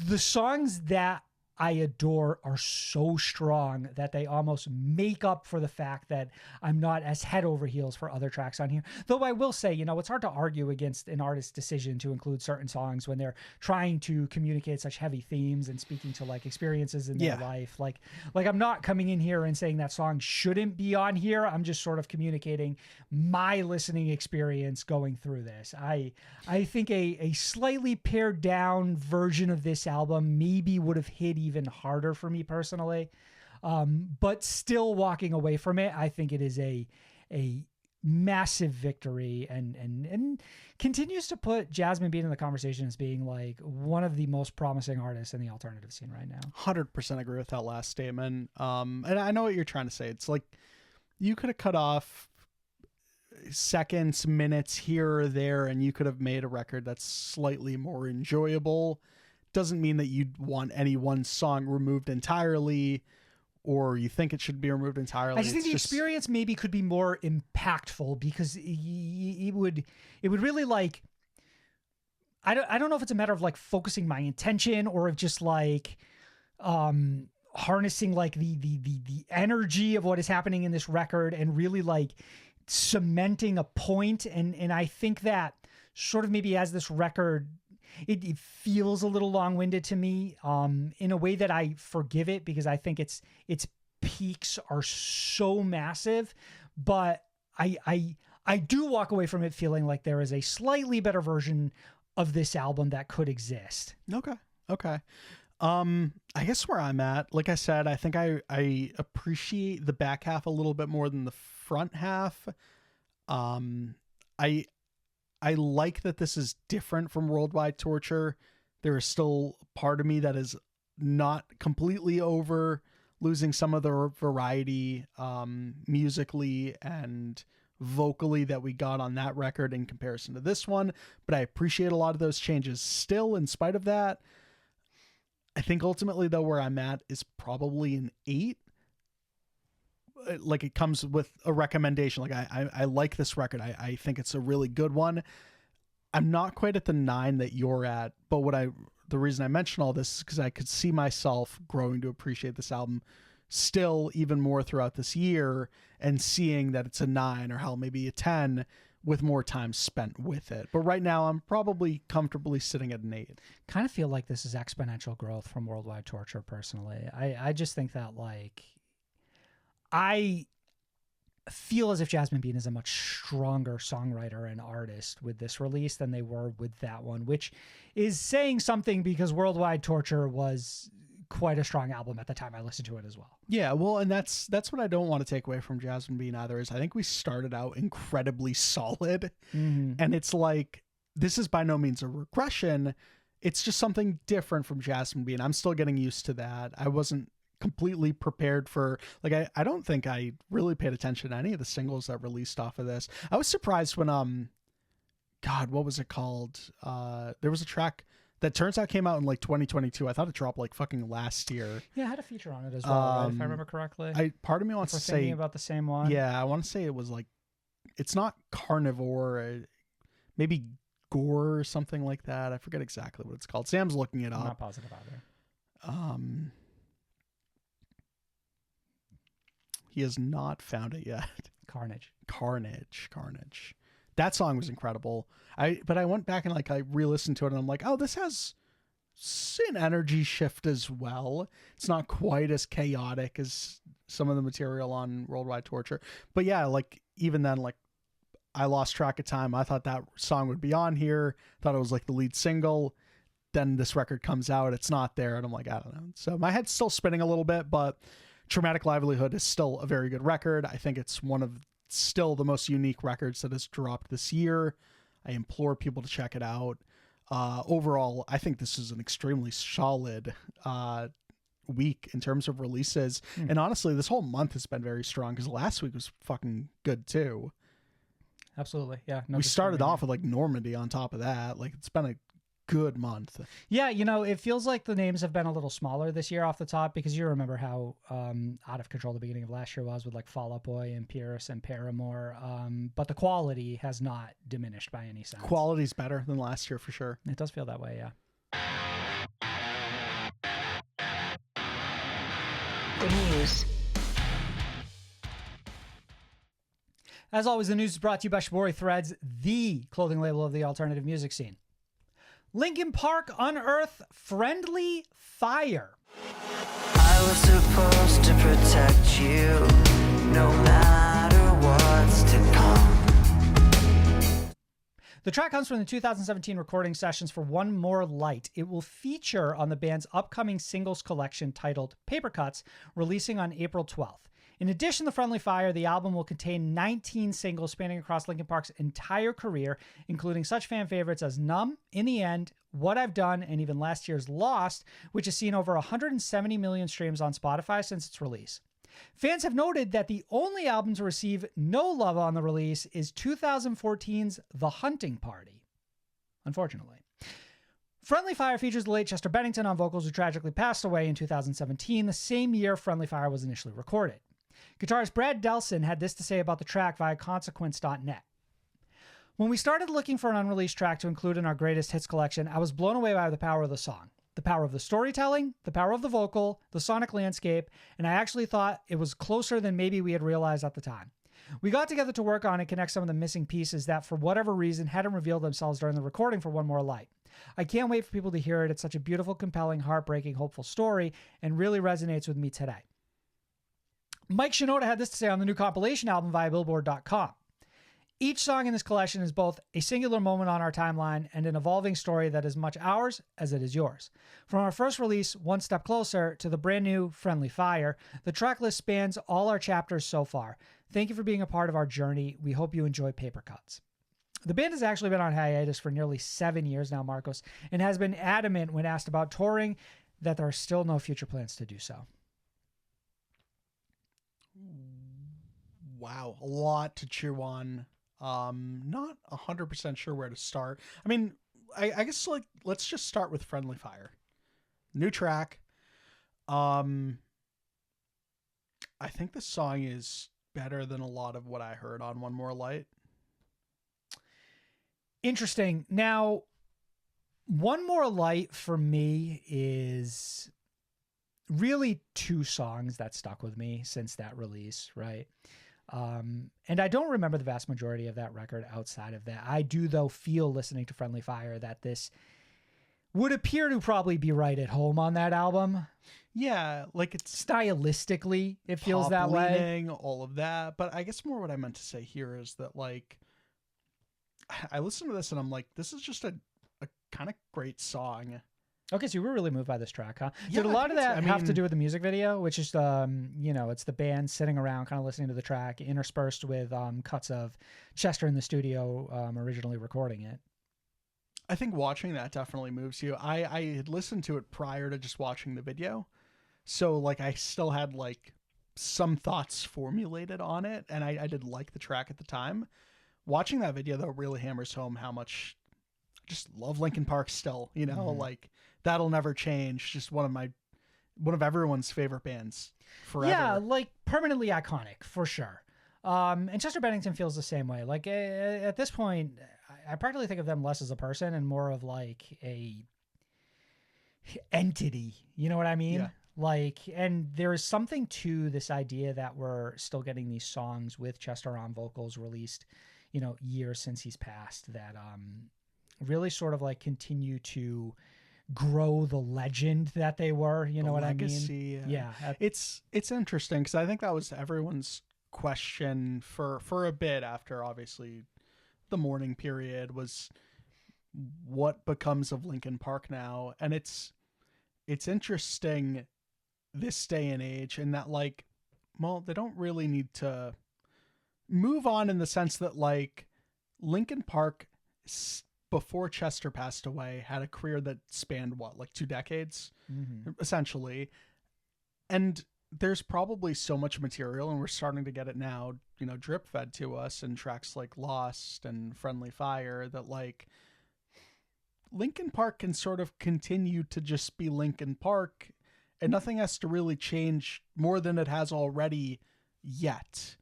the songs that I adore are so strong that they almost make up for the fact that I'm not as head over heels for other tracks on here. Though I will say, you know, it's hard to argue against an artist's decision to include certain songs when they're trying to communicate such heavy themes and speaking to like experiences in their life. Like I'm not coming in here and saying that song shouldn't be on here. I'm just sort of communicating my listening experience going through this. I think a slightly pared down version of this album maybe would have hit even harder for me personally, but still walking away from it, I think it is a massive victory and continues to put Jazmin Bean in the conversation as being like one of the most promising artists in the alternative scene right now. 100% agree with that last statement. And I know what you're trying to say. It's like you could have cut off seconds, minutes here or there, and you could have made a record that's slightly more enjoyable. Doesn't mean that you'd want any one song removed entirely or you think it should be removed entirely. I just think the experience maybe could be more impactful because it would really like, I don't know if it's a matter of like focusing my intention or of just like harnessing like the energy of what is happening in this record and really like cementing a point. And I think that sort of maybe as this record, it feels a little long-winded to me, in a way that I forgive it because I think its peaks are so massive, but I do walk away from it feeling like there is a slightly better version of this album that could exist. Okay. I guess where I'm at, like I said, I think I appreciate the back half a little bit more than the front half. I like that this is different from Worldwide Torture. There is still part of me that is not completely over losing some of the variety musically and vocally that we got on that record in comparison to this one, but I appreciate a lot of those changes still in spite of that. I think ultimately though where I'm at is probably an 8. Like it comes with a recommendation. Like I like this record. I think it's a really good one. I'm not quite at the 9 that you're at, but the reason I mention all this is because I could see myself growing to appreciate this album still even more throughout this year and seeing that it's a 9 or hell, maybe a 10 with more time spent with it. But right now I'm probably comfortably sitting at an 8. Kind of feel like this is exponential growth from Worldwide Torture personally. I just think that like, I feel as if Jazmin Bean is a much stronger songwriter and artist with this release than they were with that one, which is saying something because Worldwide Torture was quite a strong album at the time I listened to it as well. Yeah, well, and that's what I don't want to take away from Jazmin Bean either, is I think we started out incredibly solid, and it's like, this is by no means a regression. It's just something different from Jazmin Bean. I'm still getting used to that. I wasn't completely prepared for, like, I don't think I really paid attention to any of the singles that released off of this. I was surprised when, God, what was it called? There was a track that turns out came out in like 2022. I thought it dropped like fucking last year. Yeah, it had a feature on it as well, right, if I remember correctly. Part of me wants to say thinking about the same one. Yeah, I want to say it was like, it's not Carnivore, maybe Gore or something like that. I forget exactly what it's called. Sam's looking it up. I'm not positive either. He has not found it yet. Carnage. That song was incredible. But I went back and like I re-listened to it and I'm like, oh, this has an energy shift as well. It's not quite as chaotic as some of the material on Worldwide Torture. But yeah, like even then, like I lost track of time. I thought that song would be on here. Thought it was like the lead single. Then this record comes out, it's not there, and I'm like, I don't know. So my head's still spinning a little bit, but Traumatic Livelihood is still a very good record. I think it's one of still the most unique records that has dropped this year. I implore people to check it out. Overall, I think this is an extremely solid week in terms of releases. And honestly, this whole month has been very strong because last week was fucking good too. Absolutely. Yeah. We started off with like Normandy on top of that. Like it's been a good month. Yeah, you know, it feels like the names have been a little smaller this year off the top because you remember how out of control the beginning of last year was with like Fall Out Boy and Pierce and Paramore, but the quality has not diminished by any sense. Quality's better than last year for sure. It does feel that way, yeah. The news. As always, the news is brought to you by Shibori Threads, the clothing label of the alternative music scene. Linkin Park Unearth Friendly Fire. I was supposed to protect you, no matter what's to come. The track comes from the 2017 recording sessions for One More Light. It will feature on the band's upcoming singles collection titled Paper Cuts, releasing on April 12th. In addition to Friendly Fire, the album will contain 19 singles spanning across Linkin Park's entire career, including such fan favorites as Numb, In the End, What I've Done, and even last year's Lost, which has seen over 170 million streams on Spotify since its release. Fans have noted that the only album to receive no love on the release is 2014's The Hunting Party. Unfortunately. Friendly Fire features the late Chester Bennington on vocals, who tragically passed away in 2017, the same year Friendly Fire was initially recorded. Guitarist Brad Delson had this to say about the track via consequence.net. When we started looking for an unreleased track to include in our greatest hits collection, I was blown away by the power of the song, the power of the storytelling, the power of the vocal, the sonic landscape, and I actually thought it was closer than maybe we had realized at the time. We got together to work on and connect some of the missing pieces that, for whatever reason, hadn't revealed themselves during the recording for One More Light. I can't wait for people to hear it. It's such a beautiful, compelling, heartbreaking, hopeful story and really resonates with me today. Mike Shinoda had this to say on the new compilation album via Billboard.com. Each song in this collection is both a singular moment on our timeline and an evolving story that is much ours as it is yours. From our first release, One Step Closer, to the brand new Friendly Fire, the track list spans all our chapters so far. Thank you for being a part of our journey. We hope you enjoy Paper Cuts. The band has actually been on hiatus for nearly 7 years now, Marcos, and has been adamant when asked about touring that there are still no future plans to do so. Wow, a lot to chew on. Not 100% sure where to start. I mean, I guess like let's just start with Friendly Fire. New track. I think the song is better than a lot of what I heard on One More Light. Interesting. Now, One More Light for me is really two songs that stuck with me since that release, right? And I don't remember the vast majority of that record outside of that. I do, though, feel listening to Friendly Fire that this would appear to probably be right at home on that album. Yeah, like it's stylistically, it feels that way. Leaning, all of that. But I guess more what I meant to say here is that, like, I listen to this and I'm like, this is just a kind of great song. Okay, so you were really moved by this track, huh? Yeah, Did a lot of that have to mean, do with the music video, which is, it's the band sitting around kind of listening to the track, interspersed with cuts of Chester in the studio originally recording it? I think watching that definitely moves you. I had listened to it prior to just watching the video. So, like, I still had, like, some thoughts formulated on it, and I did like the track at the time. Watching that video, though, really hammers home how much I just love Linkin Park still, you know? Like, that'll never change. Just one of everyone's favorite bands forever. Yeah, like, permanently iconic, for sure. And Chester Bennington feels the same way. Like, at this point, I practically think of them less as a person and more of, like, a entity. You know what I mean? Yeah. Like, and there is something to this idea that we're still getting these songs with Chester on vocals released, years since he's passed, that really sort of like continue to grow the legend that they were. You know what I mean? Yeah. It's interesting because I think that was everyone's question for a bit after, obviously, the mourning period was what becomes of Linkin Park now. And it's interesting this day and age, and that, like, well, they don't really need to move on in the sense that, like, Linkin Park before Chester passed away had a career that spanned what, like 2 decades, essentially. And there's probably so much material, and we're starting to get it now, drip fed to us in tracks like Lost and Friendly Fire, that, like, Linkin Park can sort of continue to just be Linkin Park, and nothing has to really change more than it has already yet.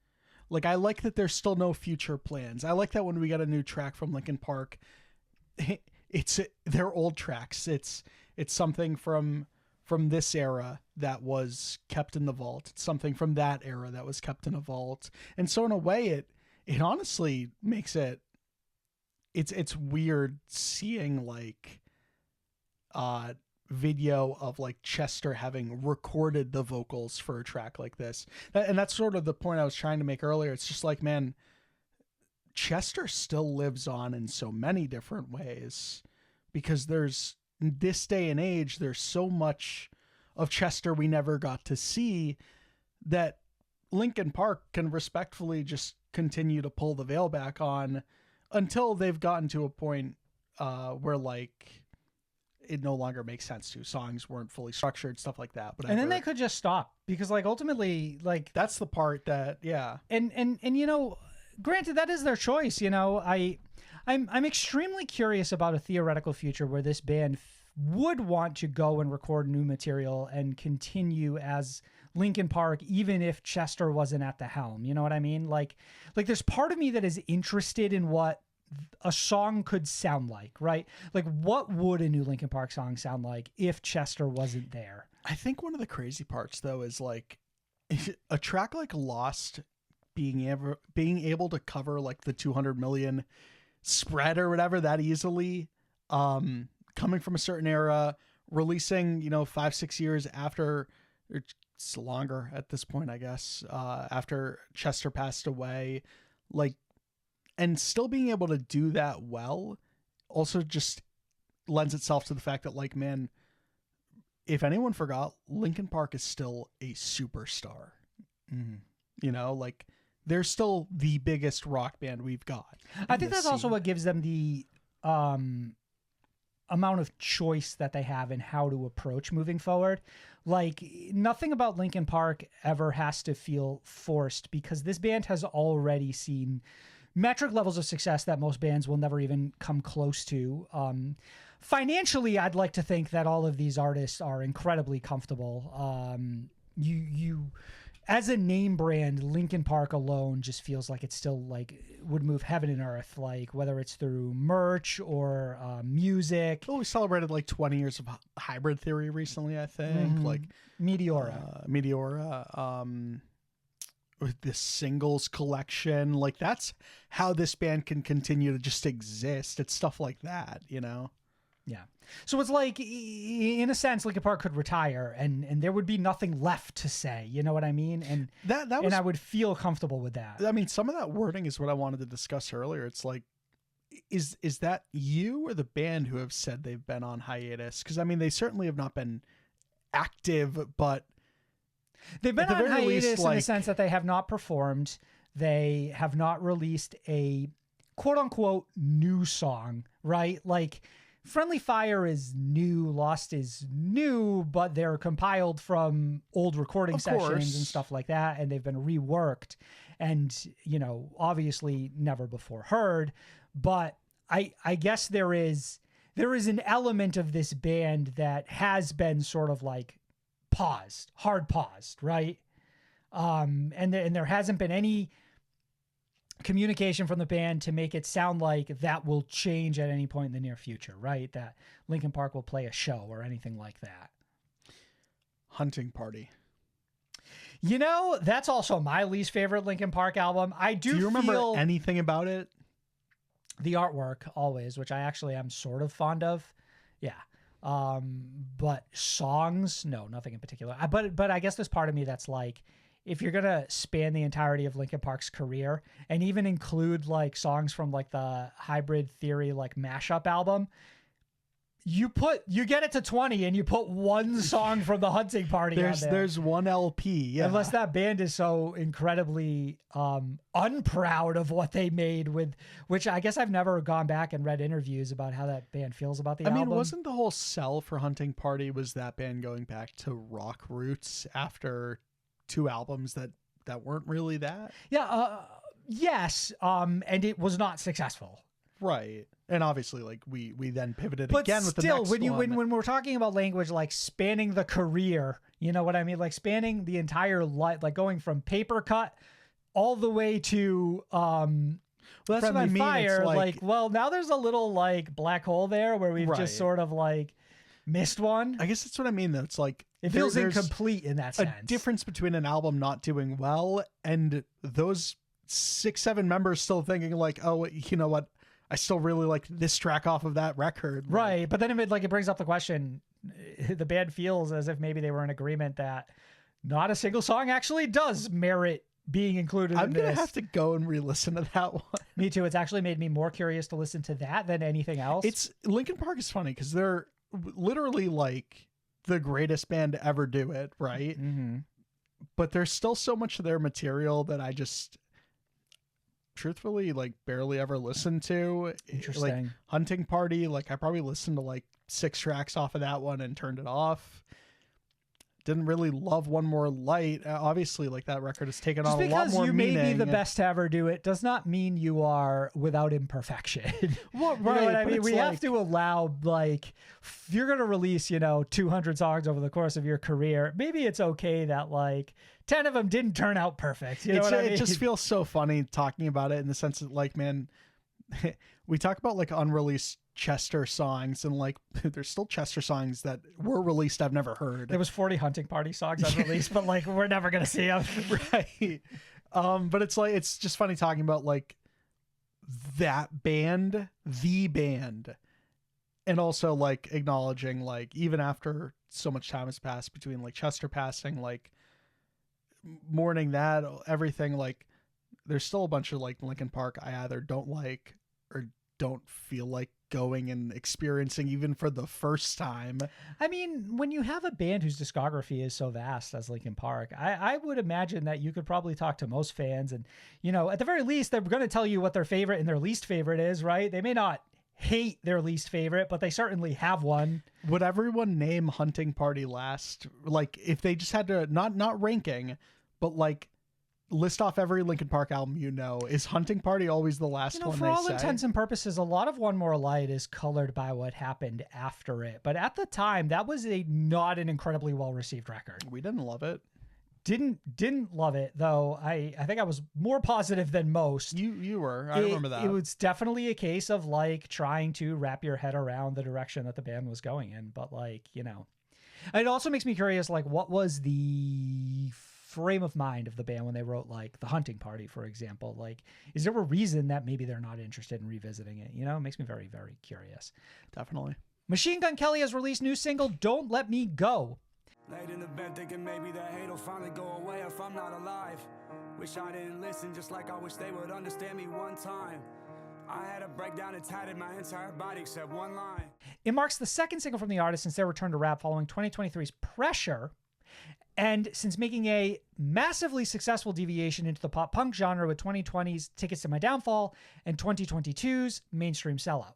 Like, I like that there's still no future plans. I like that when we get a new track from Linkin Park, it's their old tracks. It's something from this era that was kept in the vault. It's something from that era that was kept in a vault. And so in a way, it honestly makes it's weird seeing, like, video of, like, Chester having recorded the vocals for a track like this. And that's sort of the point I was trying to make earlier. It's just like, man, Chester still lives on in so many different ways, because there's, in this day and age, there's so much of Chester we never got to see that Linkin Park can respectfully just continue to pull the veil back on until they've gotten to a point where, like, it no longer makes sense to. Songs weren't fully structured, stuff like that. But and then they could just stop, because, like, ultimately, like, that's the part that, yeah. And granted, that is their choice. I'm extremely curious about a theoretical future where this band would want to go and record new material and continue as Linkin Park, even if Chester wasn't at the helm. You know what I mean? Like there's part of me that is interested in what a song could sound like, right? Like, what would a new Linkin Park song sound like if Chester wasn't there? I think one of the crazy parts, though, is, like, a track like Lost being able to cover like the 200 million spread or whatever that easily, coming from a certain era, releasing, 5-6 years after, or it's longer at this point, I guess, after Chester passed away, like, and still being able to do that well also just lends itself to the fact that, like, man, if anyone forgot, Linkin Park is still a superstar. Like, they're still the biggest rock band we've got. I think that's also what gives them the amount of choice that they have in how to approach moving forward. Like, nothing about Linkin Park ever has to feel forced, because this band has already seen metric levels of success that most bands will never even come close to. Financially, I'd like to think that all of these artists are incredibly comfortable. You as a name brand, Linkin Park alone just feels like it still like would move heaven and earth, like whether it's through merch or music. Well, we celebrated like 20 years of Hybrid Theory recently, I think. Like Meteora. With this singles collection, like that's how this band can continue to just exist. It's stuff like that, Yeah. So it's like, in a sense, Linkin Park could retire and there would be nothing left to say. You know what I mean? And that was, and I would feel comfortable with that. I mean, some of that wording is what I wanted to discuss earlier. It's like, is that you or the band who have said they've been on hiatus? Because I mean, they certainly have not been active, but they've been on hiatus least, in the sense that they have not performed. They have not released a quote unquote new song, right? Like, Friendly Fire is new, Lost is new, but they're compiled from old recording sessions and stuff like that, and they've been reworked and, obviously never before heard. But I guess there is an element of this band that has been sort of like hard paused, right? And there hasn't been any communication from the band to make it sound like that will change at any point in the near future, right? That Linkin Park will play a show or anything like that. Hunting Party. That's also my least favorite Linkin Park album. Do you remember anything about it? The artwork, always, which I actually am sort of fond of. Yeah. But songs, no, nothing in particular. But I guess there's part of me that's like, if you're going to span the entirety of Linkin Park's career and even include like songs from like the Hybrid Theory, like mashup album, you get it to 20 and you put one song from the Hunting Party on there. There's one LP. Yeah. Unless that band is so incredibly unproud of what they made, which I guess I've never gone back and read interviews about how that band feels about the album. I mean, wasn't the whole sell for Hunting Party was that band going back to rock roots after 2 albums that weren't really that? Yeah. Yes. And it was not successful. Right. And obviously, like we then pivoted but again with the still, next when we're talking about language like spanning the career, you know what I mean? Like spanning the entire life, like going from Paper Cut all the way to well, that's what I mean. Fire. It's like, well, now there's a little like black hole there where we've just sort of like missed one. I guess that's what I mean, though. It's like it feels incomplete in that sense. A difference between an album not doing well and those 6-7 members still thinking like, oh, you know what? I still really like this track off of that record. Right. But then it brings up the question, the band feels as if maybe they were in agreement that not a single song actually does merit being included I'm in going this. to have to go and re-listen to that one. Me too. It's actually made me more curious to listen to that than anything else. Linkin Park is funny because they're literally like the greatest band to ever do it, right? Mm-hmm. But there's still so much of their material that I just truthfully like barely ever listened to. Interesting. Like Hunting Party, like I probably listened to like 6 tracks off of that one and turned it off. Didn't really love One More Light. Obviously, like that record has taken on a lot more meaning. Just because you may be the best to ever do it does not mean you are without imperfection. Well, right, you know what I mean? We like, have to allow, like, if you're going to release, 200 songs over the course of your career, maybe it's okay that, like, 10 of them didn't turn out perfect. You know what I mean? It just feels so funny talking about it in the sense that, like, man, we talk about, like, unreleased Chester songs, and like there's still Chester songs that were released I've never heard. There was 40 Hunting Party songs unreleased, but like we're never gonna see them. Right. But it's just funny talking about like that band, the band, and also like acknowledging like even after so much time has passed between like Chester passing, like mourning that, everything, like there's still a bunch of like Linkin Park I either don't like or don't feel like going and experiencing even for the first time. I mean, when you have a band whose discography is so vast as Linkin Park, I would imagine that you could probably talk to most fans and, you know, at the very least, they're going to tell you what their favorite and their least favorite is, right? They may not hate their least favorite, but they certainly have one. Would everyone name Hunting Party last? Like if they just had to, not ranking, but like list off every Linkin Park album, you know, is Hunting Party always the last one for they all say? intents and purposes, a lot of One More Light is colored by what happened after it. But at the time, that was not an incredibly well-received record. We didn't love it. Didn't love it, though. I think I was more positive than most. You were. I remember that. It was definitely a case of like trying to wrap your head around the direction that the band was going in. But like, you know, it also makes me curious, like what was the frame of mind of the band when they wrote like The Hunting Party, for example? Like, is there a reason that maybe they're not interested in revisiting it? You know, it makes me very, very curious. Definitely. Machine Gun Kelly has released new single Don't Let Me Go. Laid in the bed thinking maybe that hate'll finally go away if I'm not alive. Wish I didn't listen, just like I wish they would understand me one time. I had a breakdown and tatted my entire body except one line. It marks the second single from the artist since their return to rap following 2023's Pressure, and since making a massively successful deviation into the pop punk genre with 2020's Tickets to My Downfall and 2022's Mainstream Sellout.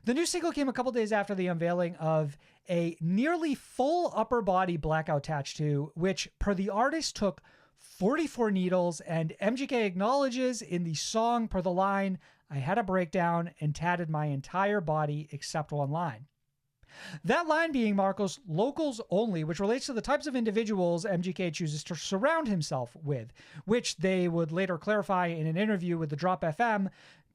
The new single came a couple days after the unveiling of a nearly full upper body blackout tattoo, which per the artist took 44 needles, and MGK acknowledges in the song per the line, "I had a breakdown and tatted my entire body except one line." That line being Marco's locals only, which relates to the types of individuals MGK chooses to surround himself with, which they would later clarify in an interview with the Drop FM,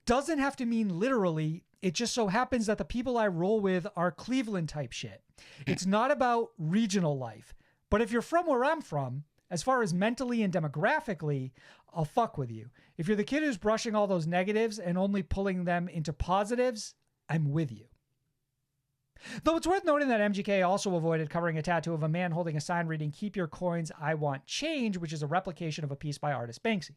doesn't have to mean literally. It just so happens that the people I roll with are Cleveland type shit. It's not about regional life. But if you're from where I'm from, as far as mentally and demographically, I'll fuck with you. If you're the kid who's brushing all those negatives and only pulling them into positives, I'm with you. Though it's worth noting that MGK also avoided covering a tattoo of a man holding a sign reading, "Keep your coins, I want change," which is a replication of a piece by artist Banksy.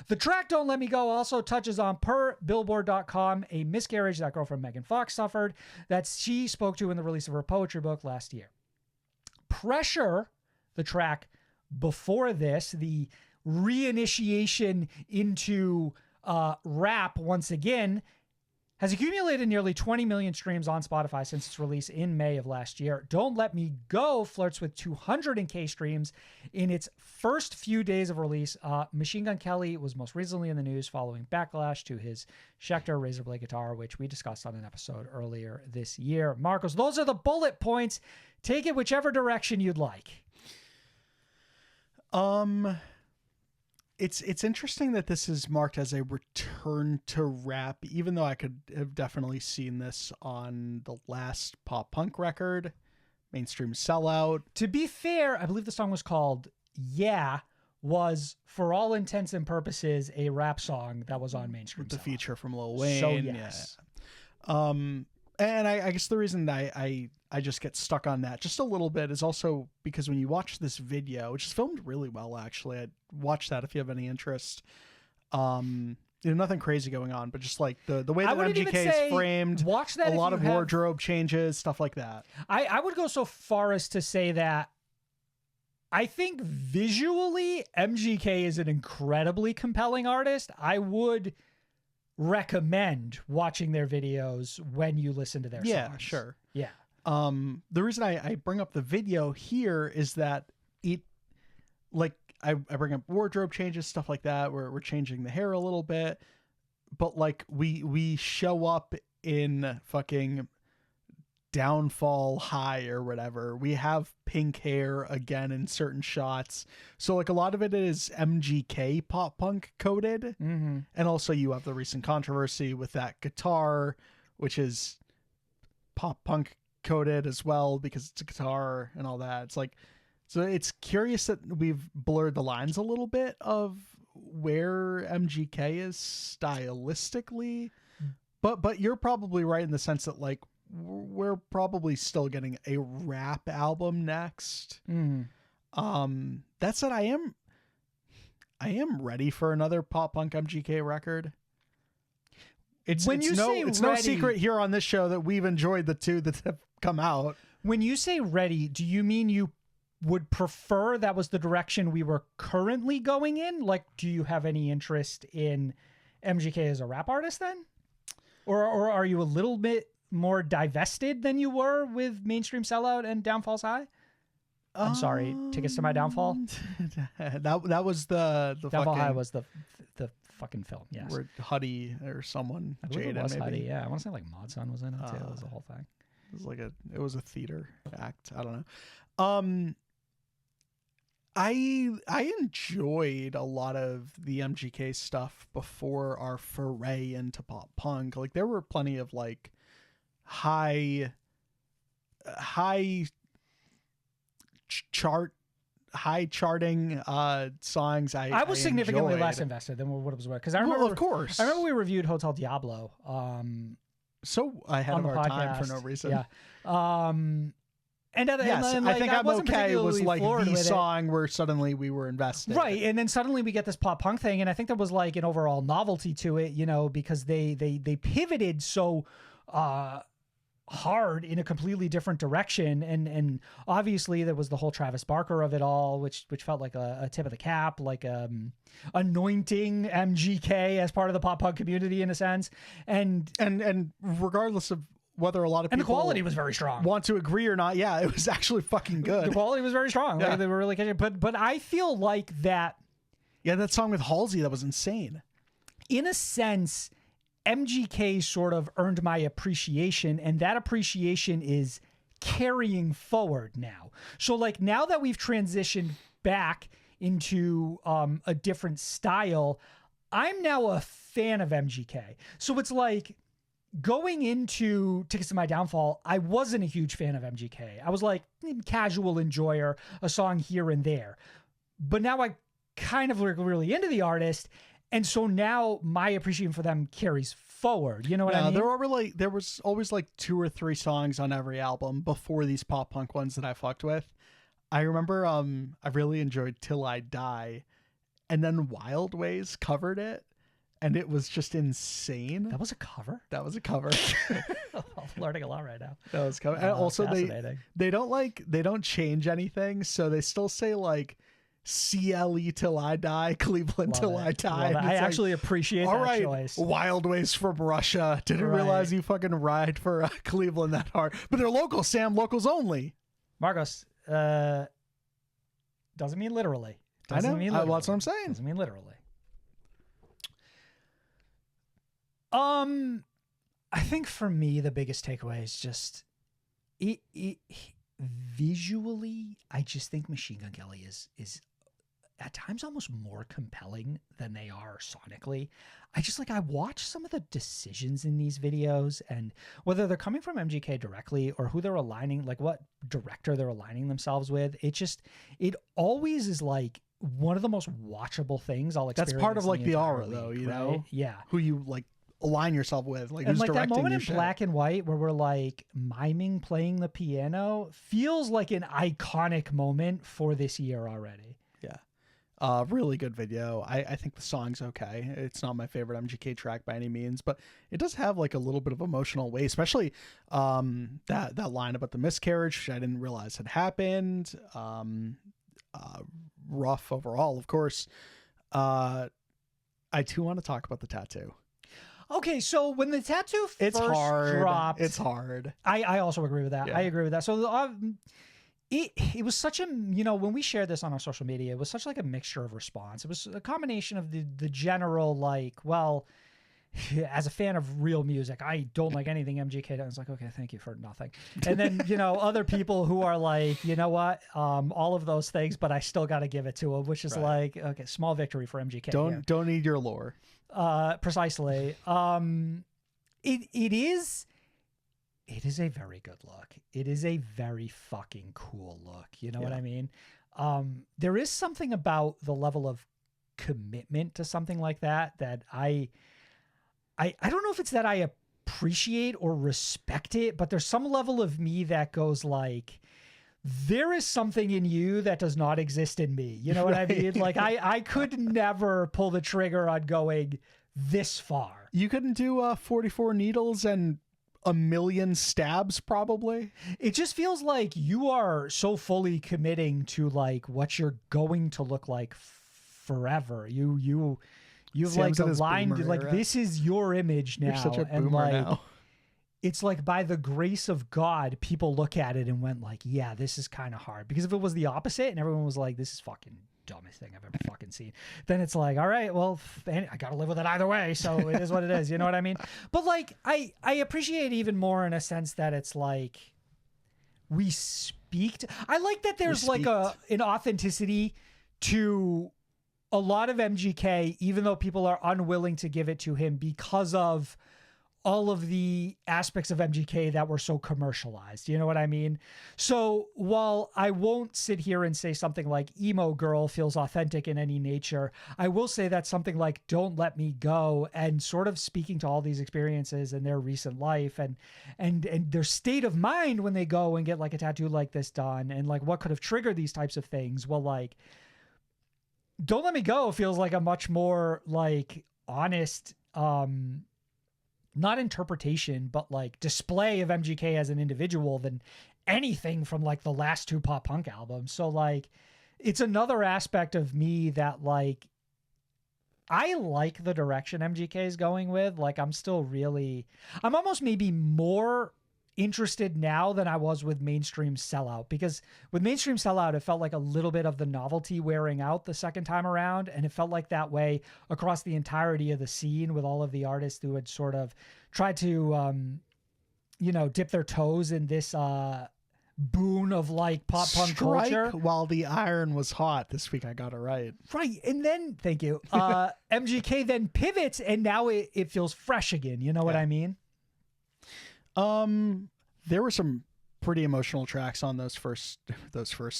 The track Don't Let Me Go also touches on, per Billboard.com, a miscarriage that girlfriend Megan Fox suffered that she spoke to in the release of her poetry book last year. Pressure, the track before this, the reinitiation into rap once again, has accumulated nearly 20 million streams on Spotify since its release in May of last year. Don't Let Me Go flirts with 200K streams in its first few days of release. Machine Gun Kelly was most recently in the news following backlash to his Schecter Razorblade guitar, which we discussed on an episode earlier this year. Marcos, those are the bullet points. Take it whichever direction you'd like. It's interesting that this is marked as a return to rap, even though I could have definitely seen this on the last pop punk record, Mainstream Sellout. To be fair, I believe the song was called Yeah, was for all intents and purposes a rap song that was on Mainstream The Sellout. feature from Lil Wayne. So yes. Yeah. And I guess the reason I just get stuck on that just a little bit is also because when you watch this video, which is filmed really well, actually, I'd watch that if you have any interest. Nothing crazy going on, but just like the way that MGK is framed, watch that a lot of wardrobe changes, stuff like that. I would go so far as to say that I think visually MGK is an incredibly compelling artist. I would recommend watching their videos when you listen to their songs. Yeah, sure. Yeah. The reason I bring up the video here is that it, like, I bring up wardrobe changes, stuff like that, where we're changing the hair a little bit, but like we show up in fucking Downfall High or whatever. We have pink hair again in certain shots. So like a lot of it is MGK pop punk coded. Mm-hmm. And also you have the recent controversy with that guitar, which is pop punk coded as well because it's a guitar and all that. It's like So it's curious that we've blurred the lines a little bit of where MGK is stylistically, but you're probably right in the sense that like we're probably still getting a rap album next. That said, I am ready for another pop punk MGK record. It's no secret here on this show that we've enjoyed the two that have come out. When you say ready, do you mean you would prefer that was the direction we were currently going in? Like, do you have any interest in MGK as a rap artist then? Or are you a little bit more divested than you were with Mainstream Sellout and Downfall's High? I'm sorry, Tickets to My Downfall? that was the Downfall fucking, High was the fucking film, yes. Where Huddy or someone, I believe it Jada was maybe. Huddy, yeah. I want to say like Mod Sun was in it too. It was the whole thing. It was a theater act. I don't know. I enjoyed a lot of the MGK stuff before our foray into pop punk. Like there were plenty of like high charting songs. I was significantly enjoyed. less invested than what it was worth, because I remember, well, of course, I remember we reviewed Hotel Diablo. So ahead of our time for no reason. Yeah. And yes, and, like, I think I I'm wasn't okay was particularly like floored the with it. song where suddenly we were invested. Right, and then suddenly we get this pop punk thing, and I think there was like an overall novelty to it, you know, because they pivoted so hard in a completely different direction, and obviously there was the whole Travis Barker of it all, which felt like a tip of the cap, like anointing MGK as part of the pop punk community in a sense, and regardless of whether a lot of people and the quality was very strong, want to agree or not, yeah, it was actually fucking good. The quality was very strong. Yeah. Like, they were really catchy. But I feel like that. Yeah, that song with Halsey, that was insane. In a sense, MGK sort of earned my appreciation, and that appreciation is carrying forward now. So like now that we've transitioned back into a different style, I'm now a fan of MGK. So it's like, going into Tickets to My Downfall, I wasn't a huge fan of MGK. I was like casual enjoyer, a song here and there. But now I kind of look really into the artist, and so now my appreciation for them carries forward. You know what I mean? There was always like 2 or 3 songs on every album before these pop punk ones that I fucked with. I remember I really enjoyed Till I Die, and then Wild Ways covered it. And it was just insane. That was a cover? That was a cover. I'm learning a lot right now. That was cover. And also they don't change anything, so they still say like CLE Till I Die, Cleveland Till I Die. I actually appreciate that choice. Wild Ways from Russia. Didn't realize you fucking ride for Cleveland that hard. But they're local, Sam. Locals only. Marcos, doesn't mean literally. Doesn't I know. Mean literally. Well, that's what I'm saying. Doesn't mean literally. I think for me, the biggest takeaway is just it visually, I just think Machine Gun Kelly is at times almost more compelling than they are sonically. I watch some of the decisions in these videos, and whether they're coming from MGK directly or who they're aligning, like what director they're aligning themselves with, it always is like one of the most watchable things I'll experience. That's part of like the aura week, though, you right? know? Yeah. Who you like align yourself with, like, and who's like that directing moment your in shit. Black and White where we're like miming playing the piano feels like an iconic moment for this year already. Yeah. Really good video. I think the song's okay. It's not my favorite MGK track by any means, but it does have like a little bit of emotional weight, especially that line about the miscarriage, which I didn't realize had happened. Rough overall, of course. I too want to talk about the tattoo. Okay, so when the tattoo It's first hard. dropped, It's hard. I also agree with that. Yeah. I agree with that. So it was such a, you know, when we shared this on our social media, it was such like a mixture of response. It was a combination of the general like, well, as a fan of real music, I don't like anything MGK does. It's like, okay, thank you for nothing. And then, you know, other people who are like, you know what, all of those things, but I still got to give it to him, which is like, okay, small victory for MGK. Don't need your lore. Precisely. It is it is a very good look. It is a very fucking cool look. You know what I mean? There is something about the level of commitment to something like that I don't know if it's that I appreciate or respect it, but there's some level of me that goes like, there is something in you that does not exist in me. You know what I mean? Like I could never pull the trigger on going this far. You couldn't do 44 needles and a million stabs, probably. It just feels like you are so fully committing to like what you're going to look like forever. You've Sam's like in his aligned, boomer like era. this is your image now. You're such a and boomer like, now. It's like by the grace of God, people look at it and went like, yeah, this is kind of hard. Because if it was the opposite and everyone was like, this is fucking dumbest thing I've ever fucking seen, then it's like, all right, well, I got to live with it either way. So it is what it is. You know what I mean? But like, I appreciate even more in a sense that it's like, we speak to, I like that there's like an authenticity to a lot of MGK, even though people are unwilling to give it to him because of all of the aspects of MGK that were so commercialized. You know what I mean? So while I won't sit here and say something like Emo Girl feels authentic in any nature, I will say that something like Don't Let Me Go and sort of speaking to all these experiences in their recent life and their state of mind when they go and get like a tattoo like this done and like what could have triggered these types of things. Well, like Don't Let Me Go feels like a much more like honest, not interpretation, but like display of MGK as an individual than anything from like the last two pop punk albums. So like, it's another aspect of me that like, I like the direction MGK is going with. Like, I'm almost maybe more interested now than I was with Mainstream Sellout, because with Mainstream Sellout, it felt like a little bit of the novelty wearing out the second time around. And it felt like that way across the entirety of the scene with all of the artists who had sort of tried to, dip their toes in this, boon of like pop punk culture while the iron was hot. This week I got it right. Right. And then, thank you. MGK then pivots and now it feels fresh again. You know what I mean? There were some pretty emotional tracks on those first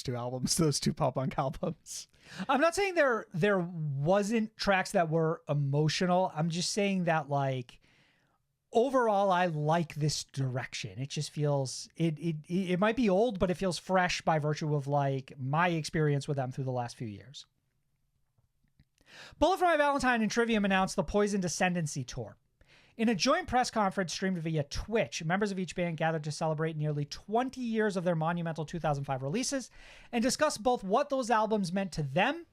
two albums, those two pop punk albums. I'm not saying there wasn't tracks that were emotional. I'm just saying that like overall I like this direction. It just feels it might be old, but it feels fresh by virtue of like my experience with them through the last few years. Bullet for My Valentine and Trivium announced the Poison Descendancy tour. In a joint press conference streamed via Twitch, members of each band gathered to celebrate nearly 20 years of their monumental 2005 releases and discuss both what those albums meant to them,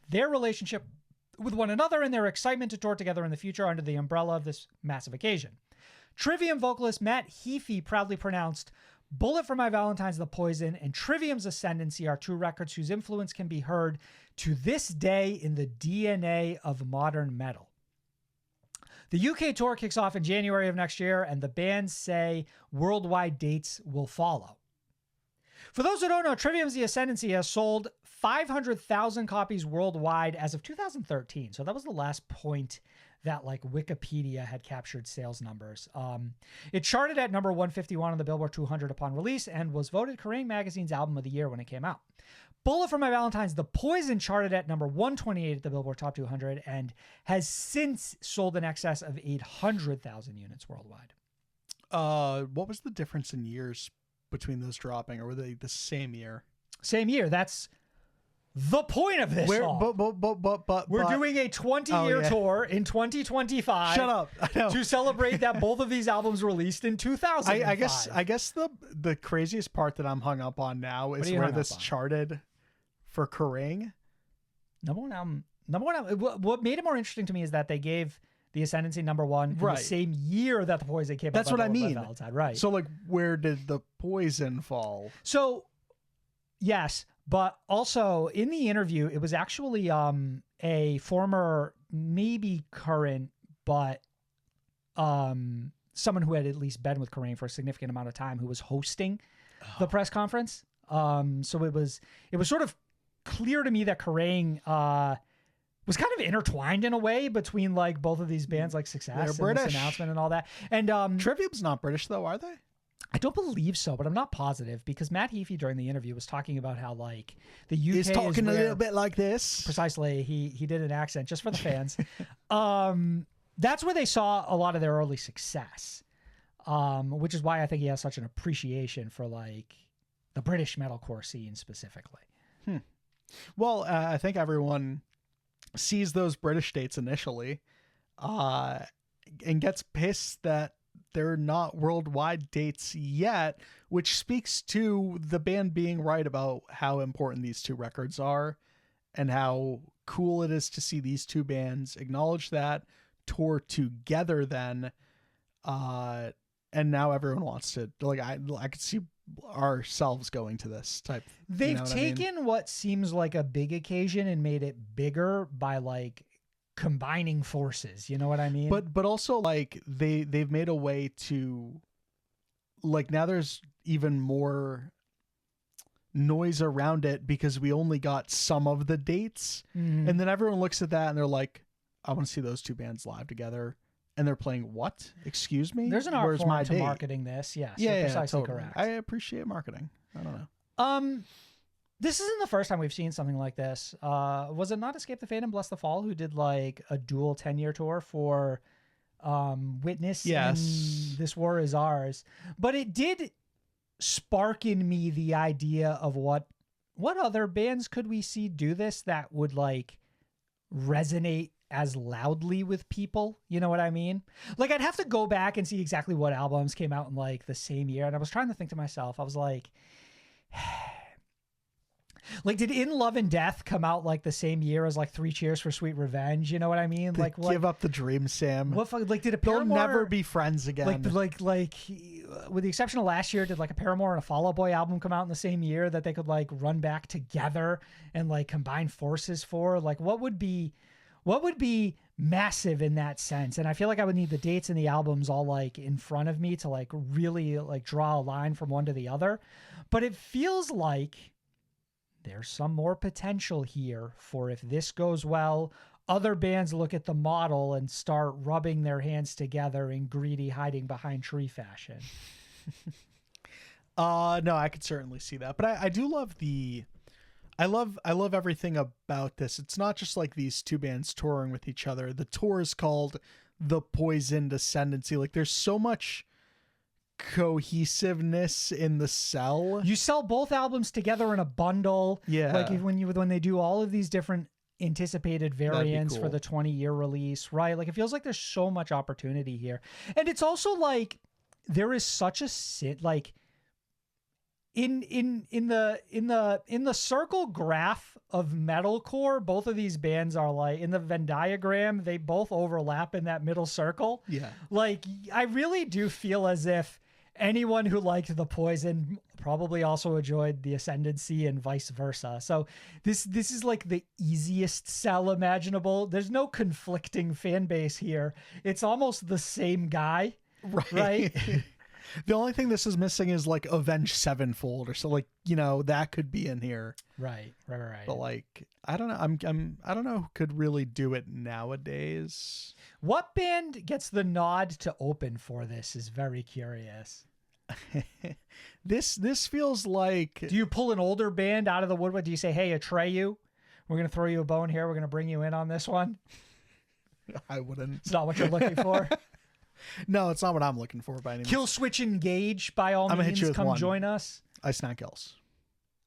their relationship with one another, and their excitement to tour together in the future under the umbrella of this massive occasion. Trivium vocalist Matt Heafy proudly pronounced, Bullet for My Valentine's The Poison and Trivium's Ascendancy are two records whose influence can be heard to this day in the DNA of modern metal. The UK tour kicks off in January of next year, and the bands say worldwide dates will follow. For those who don't know, Trivium's The Ascendancy has sold 500,000 copies worldwide as of 2013. So that was the last point that like Wikipedia had captured sales numbers. It charted at number 151 on the Billboard 200 upon release and was voted Kerrang! Magazine's album of the year when it came out. Bullet for My Valentine's The Poison charted at number 128 at the Billboard Top 200 and has since sold in excess of 800,000 units worldwide. What was the difference in years between those dropping, or were they the same year? Same year. That's the point of this song. But we're doing a 20-year tour in 2025. Shut up. I know. To celebrate that both of these albums released in 2005. I guess the craziest part that I'm hung up on now is where this charted for Kerrang! Number one album. What made it more interesting to me is that they gave The Ascendancy number one in the same year that The Poison came out. That's what I mean. Valentine. Right. So like, where did The Poison fall? So, yes, but also in the interview, it was actually a former, maybe current, but someone who had at least been with Kerrang! For a significant amount of time who was hosting the press conference. So it was sort of clear to me that Kerrang! Was kind of intertwined in a way between like both of these bands, like Success and this announcement and all that. And Trivium's not British though, are they? I don't believe so, but I'm not positive because Matt Heafy during the interview was talking about how like the UK He's talking is a little bit like this. Precisely. He did an accent just for the fans. That's where they saw a lot of their early success, which is why I think he has such an appreciation for like the British metalcore scene specifically. Well, I think everyone sees those British dates initially and gets pissed that they're not worldwide dates yet, which speaks to the band being right about how important these two records are and how cool it is to see these two bands acknowledge that, tour together then, and now everyone wants to, like, I could see ourselves going to this type. They've taken what seems like a big occasion and made it bigger by like combining forces, you know what I mean? But also like they've made a way to, like, now there's even more noise around it because we only got some of the dates, and then everyone looks at that and they're like, I want to see those two bands live together, and they're playing what? Excuse me? There's an art Where's form my to date? marketing this. Yes, Yeah, you're precisely totally. correct. I appreciate marketing. I don't know. This isn't the first time we've seen something like this. Was it not Escape the Fate and Bless the Fall who did like a dual 10-year tour for Witness Yes. and This War Is Ours? But it did spark in me the idea of what other bands could we see do this that would like resonate as loudly with people, you know what I mean? Like I'd have to go back and see exactly what albums came out in like the same year, and I was trying to think to myself, I was like did In Love and Death come out like the same year as like Three Cheers for Sweet Revenge, you know what I mean? Like what, Give up the dream, Sam. what like did a They'll Paramore never be friends again. like with the exception of last year, did like a Paramore and a Fall Out Boy album come out in the same year that they could like run back together and like combine forces for? Like what would be massive in that sense? And I feel like I would need the dates and the albums all like in front of me to like really like draw a line from one to the other. But it feels like there's some more potential here for, if this goes well, other bands look at the model and start rubbing their hands together in greedy hiding behind tree fashion. No, I could certainly see that. But I do love I love everything about this. It's not just like these two bands touring with each other. The tour is called The Poisoned Ascendancy. Like there's so much cohesiveness in the sell. You sell both albums together in a bundle. Yeah. Like when they do all of these different anticipated variants cool. for the 20-year release, right? Like it feels like there's so much opportunity here. And it's also like there is such a like in the circle graph of metalcore, both of these bands are like in the Venn diagram, they both overlap in that middle circle. Yeah. Like I really do feel as if anyone who liked the Poison probably also enjoyed the Ascendancy and vice versa. So this is like the easiest sell imaginable. There's no conflicting fan base here. It's almost the same guy, right? The only thing this is missing is like Avenged Sevenfold or so, like, you know, that could be in here. Right. But like, I don't know. I don't know who could really do it nowadays. What band gets the nod to open for this is very curious. This feels like. Do you pull an older band out of the woodwork? Do you say, hey, Atreyu, we're going to throw you a bone here. We're going to bring you in on this one. I wouldn't. It's not what you're looking for. No, it's not what I'm looking for by any means. Kill Switch Engage, by all I'm gonna means, hit you with come one. join us. Ice Nine Kills.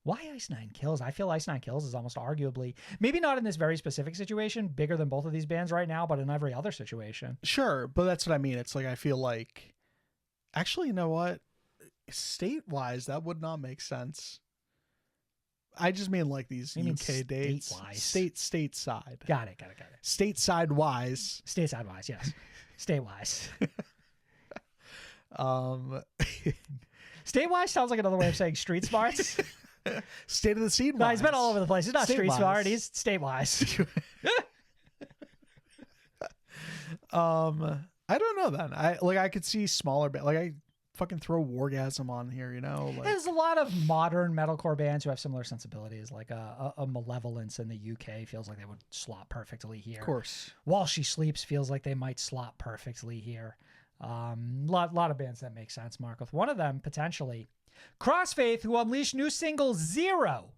Why Ice Nine Kills? I feel Ice Nine Kills is almost arguably, maybe not in this very specific situation, bigger than both of these bands right now, but in every other situation. Sure, but that's what I mean. It's like I feel like, actually, you know what? State-wise, that would not make sense. I just mean like these UK dates. Stateside. Got it. Stateside-wise. Stateside-wise, yes. State-wise. State-wise sounds like another way of saying street smarts. State of the Seed. No, he's been all over the place. He's not street State-wise. smart. He's state-wise. I don't know then. I could see smaller like I fucking throw Wargasm on here, you know? Like, There's a lot of modern metalcore bands who have similar sensibilities, like a Malevolence in the UK feels like they would slot perfectly here. of course. While She Sleeps feels like they might slot perfectly here. Lot of bands that make sense, Mark. With one of them, potentially, Crossfaith, who unleashed new single Zero.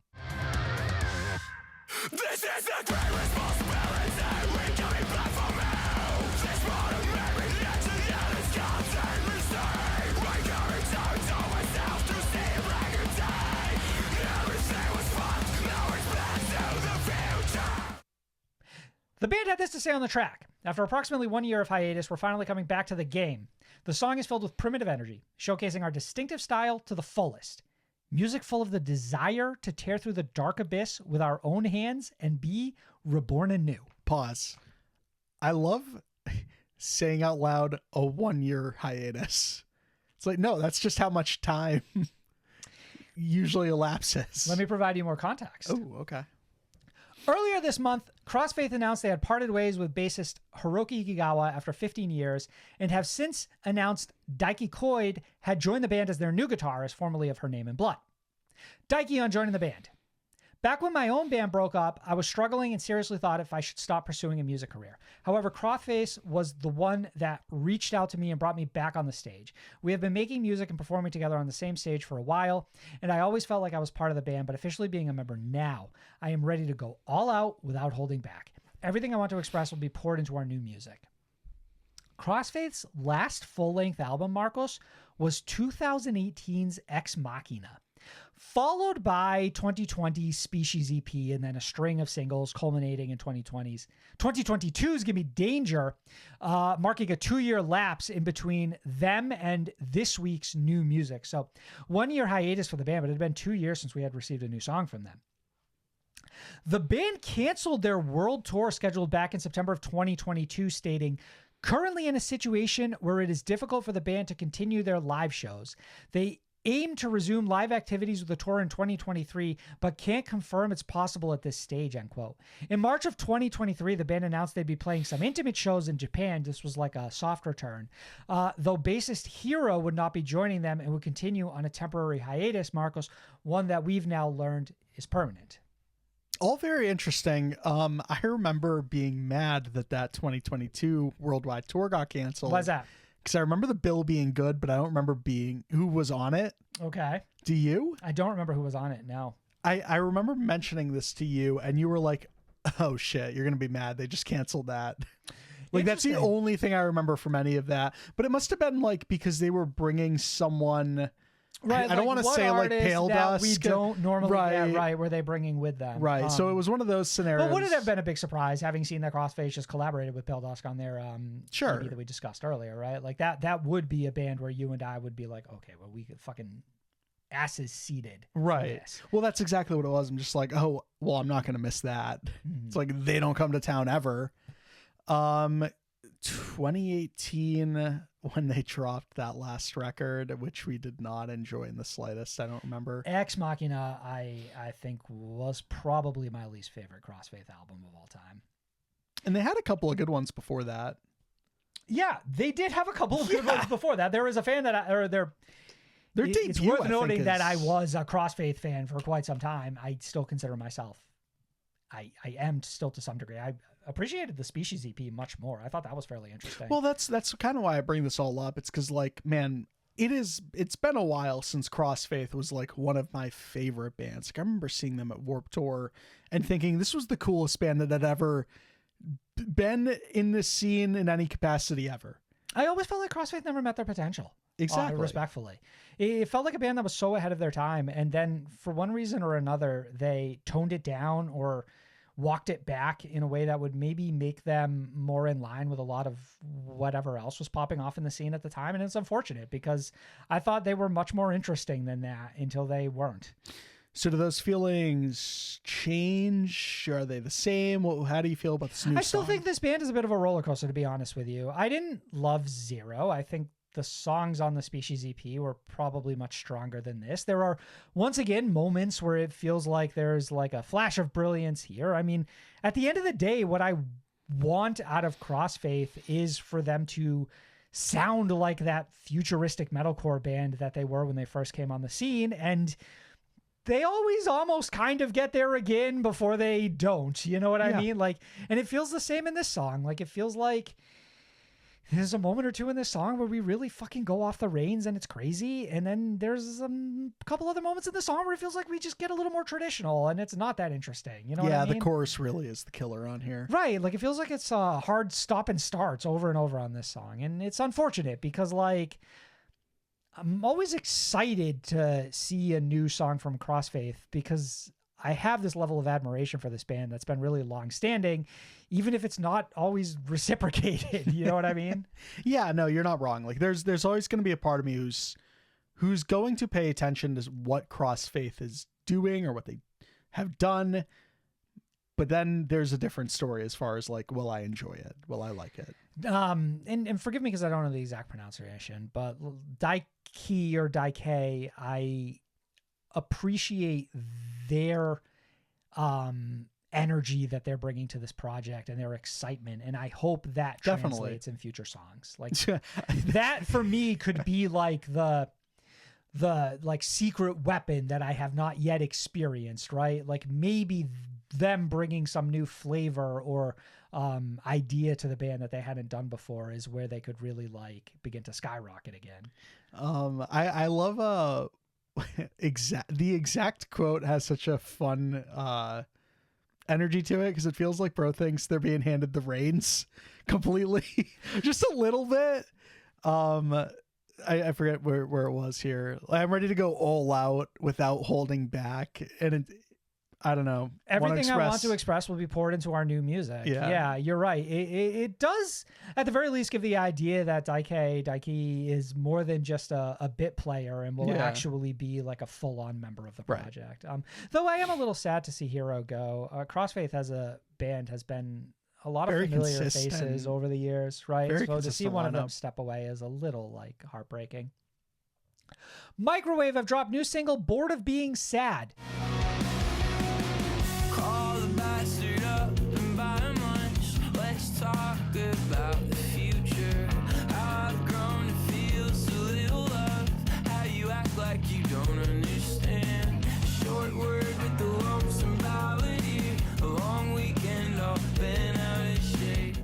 This is the great responsibility. We're coming back from hell. This modern memory that to the others can't take me stay. We're coming down to myself to see a brighter day. Everything was fun, now it's back to the future. The band had this to say on the track. After approximately 1 year of hiatus, we're finally coming back to the game. The song is filled with primitive energy, showcasing our distinctive style to the fullest. Music full of the desire to tear through the dark abyss with our own hands and be reborn anew. Pause. I love saying out loud a 1 year hiatus. It's like, no, that's just how much time usually elapses. Let me provide you more context. Oh, okay. Earlier this month, Crossfaith announced they had parted ways with bassist Hiroki Ikigawa after 15 years and have since announced Daiki Koide had joined the band as their new guitarist, formerly of Her Name in Blood. Daiki on joining the band. Back when my own band broke up, I was struggling and seriously thought if I should stop pursuing a music career. However, Crossfaith was the one that reached out to me and brought me back on the stage. We have been making music and performing together on the same stage for a while, and I always felt like I was part of the band, but officially being a member now, I am ready to go all out without holding back. Everything I want to express will be poured into our new music. Crossfaith's last full-length album, Marcos, was 2018's Ex Machina, followed by 2020's Species EP, and then a string of singles culminating in 2022's Give Me Danger, marking a 2-year lapse in between them and this week's new music. So 1 year hiatus for the band, but it had been 2 years since we had received a new song from them. The band canceled their world tour scheduled back in September of 2022, stating, currently in a situation where it is difficult for the band to continue their live shows. They aim to resume live activities with the tour in 2023, but can't confirm it's possible at this stage, end quote. In March of 2023, the band announced they'd be playing some intimate shows in Japan. This was like a soft return. Though bassist Hiro would not be joining them and would continue on a temporary hiatus, Marcos, one that we've now learned is permanent. All very interesting. I remember being mad that 2022 worldwide tour got canceled. Why's that? Because I remember the bill being good, but I don't remember who was on it. Okay. Do you? I don't remember who was on it, no. I remember mentioning this to you, and you were like, oh shit, you're going to be mad. They just canceled that. Like, that's the only thing I remember from any of that. But it must have been like because they were bringing someone... Right, I don't want to say like Paledusk. We don't normally right. Right, were they bringing with them? Right. So it was one of those scenarios. But would it have been a big surprise having seen that Crossfaith just collaborated with Paledusk on their sure. EP that we discussed earlier, right? Like that would be a band where you and I would be like, okay, well, we could fucking asses seated. Right. Well, that's exactly what it was. I'm just like, oh, well, I'm not going to miss that. It's like they don't come to town ever. 2018 when they dropped that last record, which we did not enjoy in the slightest. I don't remember. Ex Machina, I think was probably my least favorite Crossfaith album of all time. And they had a couple of good ones before that. Yeah, they did have a couple of good ones before that. There was a fan that their debut, it's worth noting that I is... was a Crossfaith fan for quite some time. I still consider myself, I am still to some degree. I appreciated the Species EP much more. I thought that was fairly interesting. Well, that's kind of why I bring this all up. It's because, like, man, it's been a while since Crossfaith was like one of my favorite bands. Like, I remember seeing them at Warped Tour and thinking this was the coolest band that had ever been in the scene in any capacity ever. I always felt like Crossfaith never met their potential. Exactly. Respectfully. It felt like a band that was so ahead of their time, and then for one reason or another, they toned it down or walked it back in a way that would maybe make them more in line with a lot of whatever else was popping off in the scene at the time. And it's unfortunate because I thought they were much more interesting than that until they weren't. So do those feelings change? Are they the same? How do you feel about this new song? I still think this band is a bit of a roller coaster, to be honest with you. I didn't love Zero. I think the songs on the Species EP were probably much stronger than this. There are, once again, moments where it feels like there's like a flash of brilliance here. I mean, at the end of the day, what I want out of Crossfaith is for them to sound like that futuristic metalcore band that they were when they first came on the scene. And they always almost kind of get there again before they don't. You know what I mean? Like, and it feels the same in this song. Like, it feels like there's a moment or two in this song where we really fucking go off the reins and it's crazy. And then there's a couple other moments in the song where it feels like we just get a little more traditional and it's not that interesting. You know what I mean? The chorus really is the killer on here. Right. Like it feels like it's hard stop and starts over and over on this song. And it's unfortunate because like I'm always excited to see a new song from Crossfaith because I have this level of admiration for this band that's been really long standing, even if it's not always reciprocated. You know what I mean? Yeah, no, you're not wrong. Like there's always going to be a part of me who's going to pay attention to what Crossfaith is doing or what they have done. But then there's a different story as far as like, will I enjoy it? Will I like it? And forgive me because I don't know the exact pronunciation, but Daiki or Daike, I appreciate their energy that they're bringing to this project and their excitement, and I hope that translates in future songs. Like that for me could be like the like secret weapon that I have not yet experienced, right? Like maybe them bringing some new flavor or idea to the band that they hadn't done before is where they could really like begin to skyrocket again. I love the exact quote has such a fun energy to it because it feels like bro thinks they're being handed the reins completely. Just a little bit. I forget where it was here. I'm ready to go all out without holding back, and I don't know. Everything I want to express will be poured into our new music. Yeah, you're right. It does, at the very least, give the idea that Daiki is more than just a bit player and will actually be like a full-on member of the project. Right. Though I am a little sad to see Hero go. Crossfaith as a band has been a lot of familiar faces over the years, right? So to see one of them step away is a little like heartbreaking. Microwave have dropped new single "Bored of Being Sad." Call the bastard up and buy him lunch. Let's talk about the future. How I've grown to feel so little love. How you act like you don't understand. Short word with the lonesome ballad here. A long weekend all been out of shape.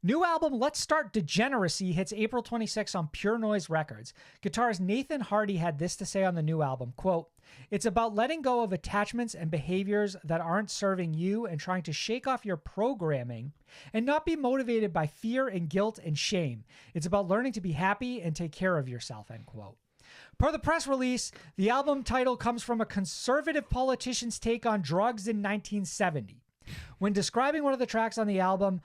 New album Let's Start Degeneracy hits April 26 on Pure Noise Records. Guitarist Nathan Hardy had this to say on the new album, quote, "It's about letting go of attachments and behaviors that aren't serving you and trying to shake off your programming and not be motivated by fear and guilt and shame. It's about learning to be happy and take care of yourself," end quote. Per the press release, the album title comes from a conservative politician's take on drugs in 1970. When describing one of the tracks on the album,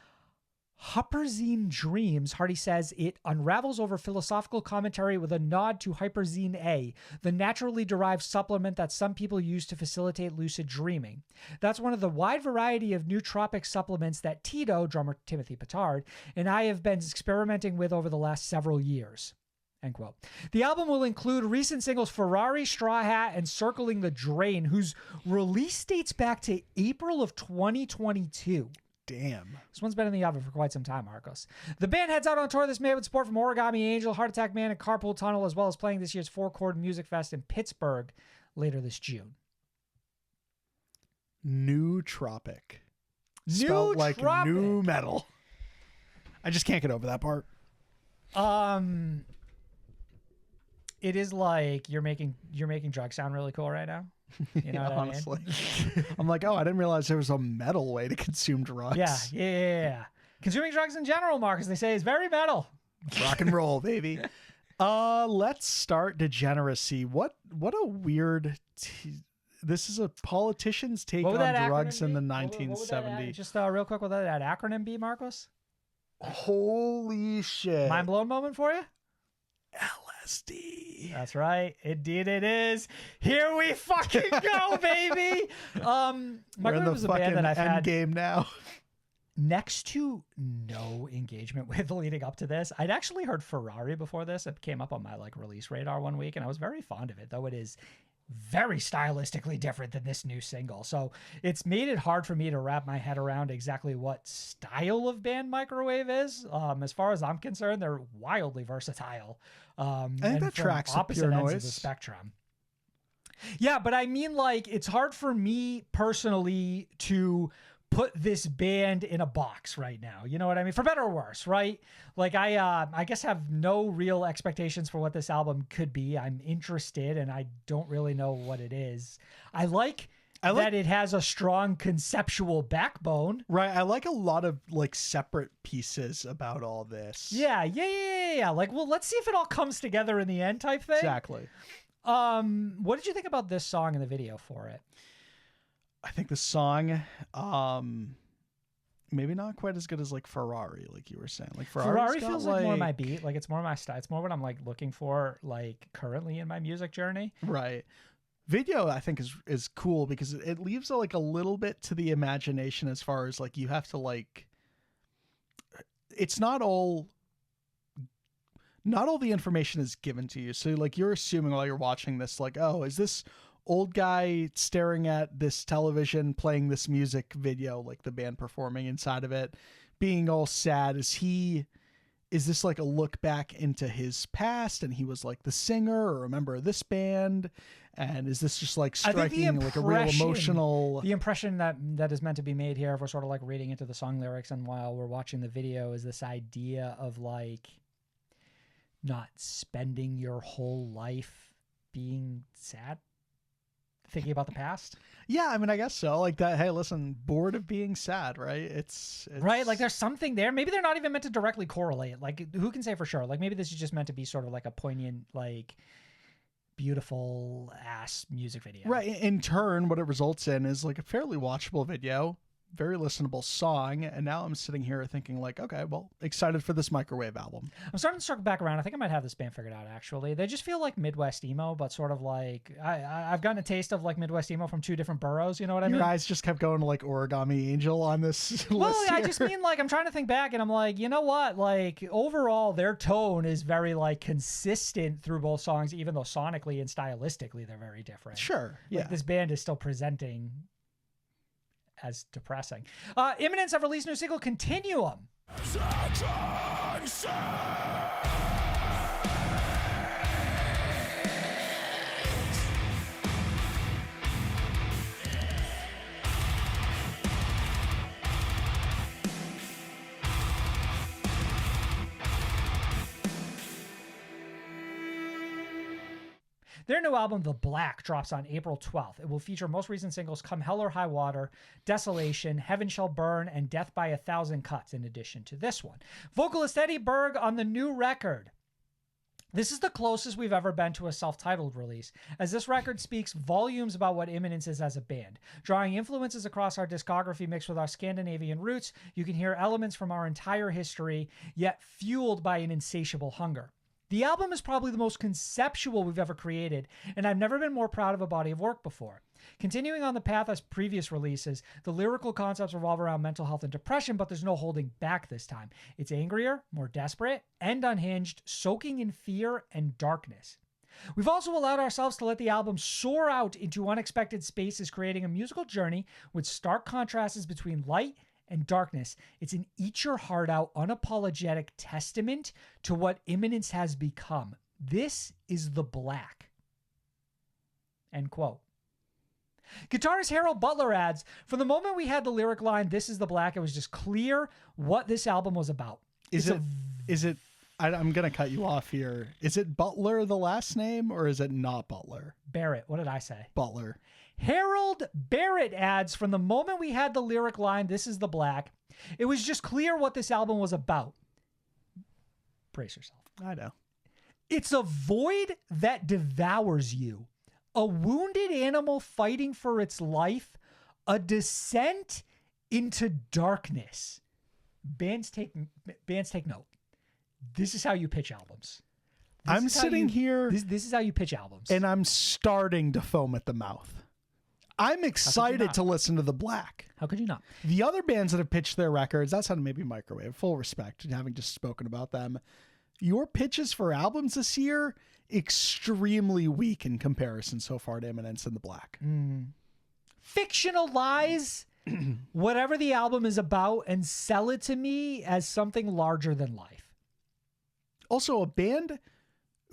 Huperzine Dreams, Hardy says it unravels over philosophical commentary with a nod to Hyperzine A, the naturally derived supplement that some people use to facilitate lucid dreaming. That's one of the wide variety of nootropic supplements that Tito, drummer Timothy Petard, and I have been experimenting with over the last several years. End quote. The album will include recent singles Ferrari, Straw Hat, and Circling the Drain, whose release dates back to April of 2022. Damn. This one's been in the oven for quite some time, Marcos. The band heads out on tour this May with support from Origami Angel, Heart Attack Man, and Carpool Tunnel, as well as playing this year's 4-Chord Music Fest in Pittsburgh later this June. Nootropic. Spelled like new metal. I just can't get over that part. It is like you're making drugs sound really cool right now. You know what honestly. I mean? I'm like, oh, I didn't realize there was a metal way to consume drugs. Yeah. Consuming drugs in general, Marcus, they say, is very metal. Rock and roll, baby. Let's Start Degeneracy. What a weird... This is a politician's take on drugs in the 1970s. Just real quick, what would that acronym be, Marcos? Holy shit. Mind blown moment for you? LSD. That's right. Indeed it is. Here we fucking go, baby. Microwave was a band that I've had game now. Next to no engagement with leading up to this. I'd actually heard Ferrari before this. It came up on my like release radar one week, and I was very fond of it, though it is very stylistically different than this new single. So it's made it hard for me to wrap my head around exactly what style of band Microwave is. As far as I'm concerned, they're wildly versatile. I think that tracks opposite ends of the spectrum. Yeah, but I mean, like, it's hard for me personally to put this band in a box right now. You know what I mean? For better or worse, right? Like I guess have no real expectations for what this album could be. I'm interested and I don't really know what it is. I like that it has a strong conceptual backbone. Right. I like a lot of like separate pieces about all this. Yeah. Like, well, let's see if it all comes together in the end type thing. Exactly. What did you think about this song and the video for it? I think the song, maybe not quite as good as like Ferrari, like you were saying. Like Ferrari feels like more my beat. Like it's more my style. It's more what I'm like looking for, like currently in my music journey. Right. Video, I think is cool because it leaves like a little bit to the imagination as far as like you have to like. It's not all the information is given to you. So like you're assuming while you're watching this, like, oh, is this old guy staring at this television playing this music video, like the band performing inside of it, being all sad? Is this like a look back into his past and he was like the singer or a member of this band? And is this just like striking like a real emotional... The impression that is meant to be made here, if we're sort of like reading into the song lyrics and while we're watching the video, is this idea of like not spending your whole life being sad, thinking about the past. Yeah, I mean, I guess so. Like that, hey, listen, bored of being sad, right? It's right. Like there's something there. Maybe they're not even meant to directly correlate. Like who can say for sure? Like maybe this is just meant to be sort of like a poignant, like beautiful ass music video. Right. In turn, what it results in is like a fairly watchable video, very listenable song. And now I'm sitting here thinking like, okay, well, excited for this microwave album. I'm starting to circle back around. I think I might have this band figured out, actually. They just feel like Midwest emo, but sort of like I've gotten a taste of like Midwest emo from two different boroughs. You know what I mean? Your eyes just kept going to like Origami Angel on this well, list I just mean like I'm trying to think back and I'm like, you know what? Like overall, their tone is very like consistent through both songs, even though sonically and stylistically they're very different. Sure. Yeah. Like, this band is still presenting as depressing. Imminence have released a new single, Continuum. Their new album, The Black, drops on April 12th. It will feature most recent singles Come Hell or High Water, Desolation, Heaven Shall Burn, and Death by 1,000 Cuts, in addition to this one. Vocalist Eddie Berg on the new record. This is the closest we've ever been to a self-titled release, as this record speaks volumes about what Imminence is as a band. Drawing influences across our discography mixed with our Scandinavian roots, you can hear elements from our entire history, yet fueled by an insatiable hunger. The album is probably the most conceptual we've ever created, and I've never been more proud of a body of work before. Continuing on the path as previous releases, the lyrical concepts revolve around mental health and depression, but there's no holding back this time. It's angrier, more desperate, and unhinged, soaking in fear and darkness. We've also allowed ourselves to let the album soar out into unexpected spaces, creating a musical journey with stark contrasts between light and darkness. It's an eat your heart out, unapologetic testament to what Imminence has become. This is The Black. End quote. Guitarist Harold Butler adds, from the moment we had the lyric line, "This is The Black," it was just clear what this album was about. I'm going to cut you off here. Is it Butler, the last name, or is it not Butler? Barrett. What did I say? Butler. Harold Barrett adds, from the moment we had the lyric line, "This is The Black," it was just clear what this album was about. Brace yourself. I know. It's a void that devours you. A wounded animal fighting for its life. A descent into darkness. Bands take note. This is how you pitch albums. I'm sitting here. This is how you pitch albums. And I'm starting to foam at the mouth. I'm excited to listen to The Black. How could you not? The other bands that have pitched their records, that sounded maybe Microwave, full respect, having just spoken about them. Your pitches for albums this year, extremely weak in comparison so far to Imminence and The Black. Fictionalize whatever the album is about and sell it to me as something larger than life. Also, a band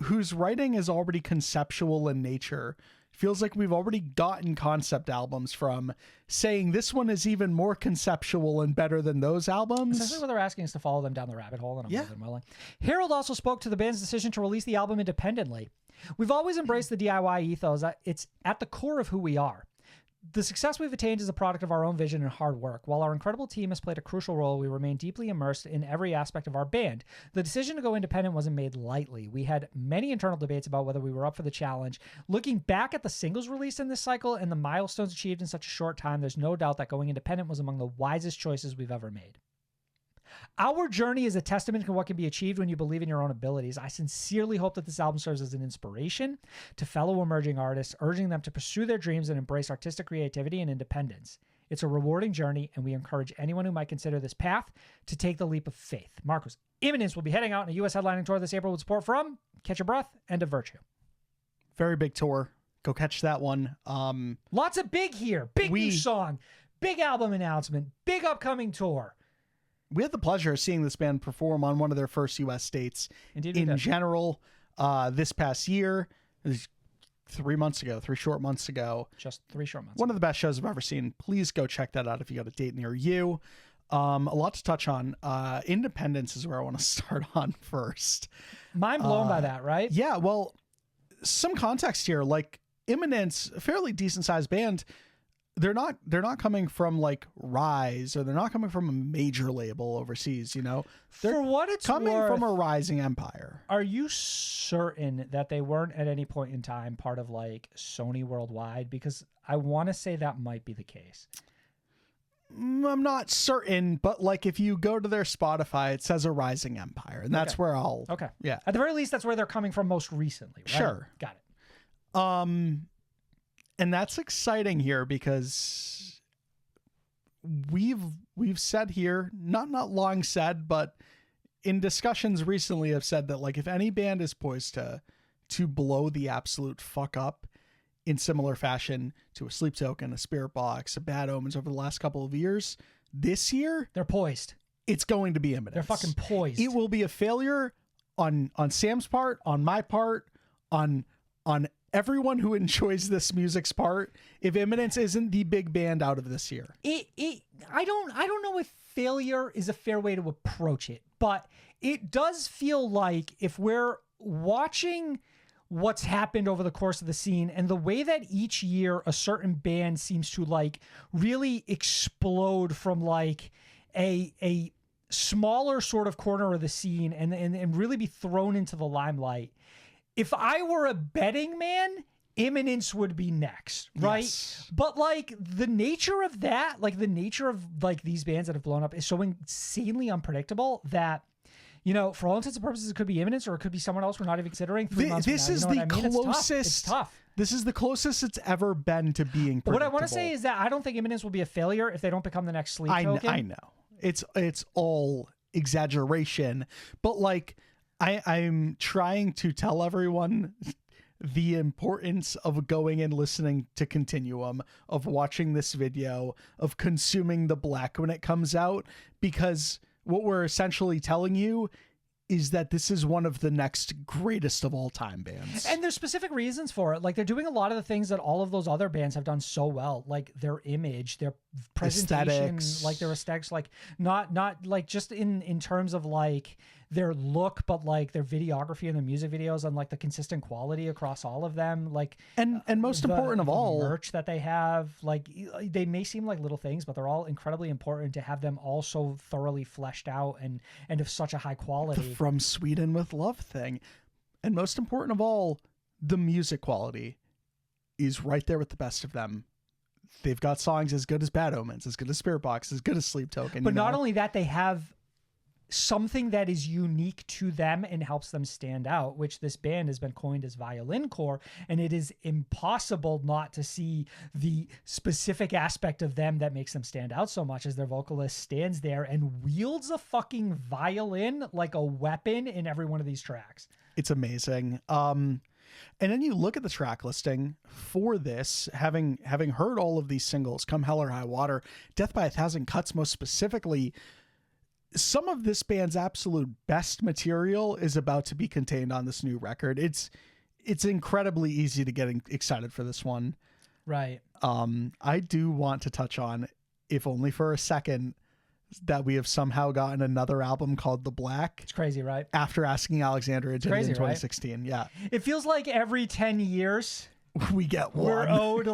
whose writing is already conceptual in nature feels like we've already gotten concept albums from saying this one is even more conceptual and better than those albums. Essentially what they're asking is to follow them down the rabbit hole, and I'm Yeah. more than willing. Harold also spoke to the band's decision to release the album independently. We've always embraced the DIY ethos. It's at the core of who we are. The success we've attained is a product of our own vision and hard work. While our incredible team has played a crucial role, we remain deeply immersed in every aspect of our band. The decision to go independent wasn't made lightly. We had many internal debates about whether we were up for the challenge. Looking back at the singles released in this cycle and the milestones achieved in such a short time, there's no doubt that going independent was among the wisest choices we've ever made. Our journey is a testament to what can be achieved when you believe in your own abilities. I sincerely hope that this album serves as an inspiration to fellow emerging artists, urging them to pursue their dreams and embrace artistic creativity and independence. It's a rewarding journey, and we encourage anyone who might consider this path to take the leap of faith. Marcos, Imminence will be heading out on a U.S. headlining tour this April with support from Catch Your Breath and Of Virtue. Very big tour. Go catch that one. Lots of big here. Big new song, big album announcement, big upcoming tour. We had the pleasure of seeing this band perform on one of their first U.S. states. Indeed we in did. general this past year. It was 3 short months ago. Just 3 short months. One of the best shows I've ever seen. Please go check that out if you got a date near you. A lot to touch on. Independence is where I want to start on first. Mind blown by that, right? Yeah, well, some context here. Like Imminence, a fairly decent sized band. They're not coming from like Rise, or they're not coming from a major label overseas, you know. They're For what it's coming worth, from a rising empire. Are you certain that they weren't at any point in time part of like Sony Worldwide? Because I want to say that might be the case. I'm not certain, but like if you go to their Spotify, it says a rising empire, and that's where I'll. Okay. Yeah. At the very least, that's where they're coming from most recently, right? Sure. Got it. And that's exciting here because we've said here, not long said, but in discussions recently have said that like if any band is poised to blow the absolute fuck up in similar fashion to a Sleep Token, a Spirit Box, a Bad Omens over the last couple of years, this year They're poised. it's going to be Imminence. They're fucking poised. It will be a failure on Sam's part, on my part, on everyone who enjoys this music's part if Imminence isn't the big band out of this year. I don't know if failure is a fair way to approach it, but it does feel like if we're watching what's happened over the course of the scene and the way that each year a certain band seems to like really explode from like a smaller sort of corner of the scene and really be thrown into the limelight. If I were a betting man, Imminence would be next, right? Yes. But like the nature of that, like the nature of like these bands that have blown up is so insanely unpredictable that, you know, for all intents and purposes, it could be Imminence or it could be someone else we're not even considering 3 months This from now. is You know the what I mean? It's tough. closest. It's tough. This is the closest it's ever been to being predictable. But what I want to say is that I don't think Imminence will be a failure if they don't become the next Sleep Token. I know. It's all exaggeration, but like I'm trying to tell everyone the importance of going and listening to Continuum, of watching this video, of consuming the Black when it comes out, because what we're essentially telling you is that this is one of the next greatest of all time bands. And there's specific reasons for it. Like they're doing a lot of the things that all of those other bands have done so well, like their image, their presentation, Aesthetics. like their aesthetics, like not like just in terms of like their look, but like their videography and their music videos and like the consistent quality across all of them. Like and most important of the all, merch that they have, like they may seem like little things, but they're all incredibly important to have them all so thoroughly fleshed out and of such a high quality. the From Sweden with Love thing. And most important of all, the music quality is right there with the best of them. They've got songs as good as Bad Omens, as good as Spirit Box, as good as Sleep Token. But you not know? only that, they have something that is unique to them and helps them stand out, which this band has been coined as violin core, and it is impossible not to see the specific aspect of them that makes them stand out so much, as their vocalist stands there and wields a fucking violin like a weapon in every one of these tracks. It's amazing. And then you look at the track listing for this, having heard all of these singles, Come Hell or High Water, Death by a Thousand Cuts most specifically, some of this band's absolute best material is about to be contained on this new record. it's incredibly easy to get excited for this one. Right. I do want to touch on, if only for a second, that we have somehow gotten another album called The Black. It's crazy, right? After Asking Alexandria did it in crazy, right? 2016. Yeah. It feels like every 10 years We get we're one. owed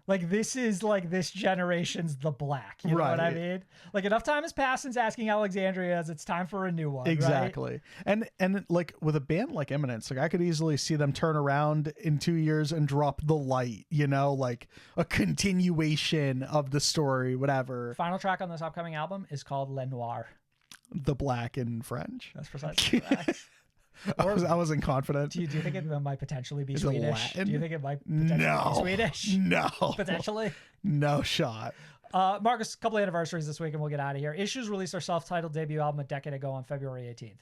like this is like this generation's The Black. You know what I Right. mean? Like enough time has passed since Asking Alexandria as it's time for a new one. Exactly. And like with a band like Imminence, like I could easily see them turn around in 2 years and drop The Light, you know, like a continuation of the story, whatever. Right? Final track on this upcoming album is called Le Noir. The Black in French. That's precisely correct. I wasn't confident. Do you think it might potentially be Is it Swedish? Latin? Do you think it might potentially be Swedish? No. Potentially. No shot. Marcus, a couple of anniversaries this week and we'll get out of here. Issues released their self-titled debut album a decade ago on February 18th.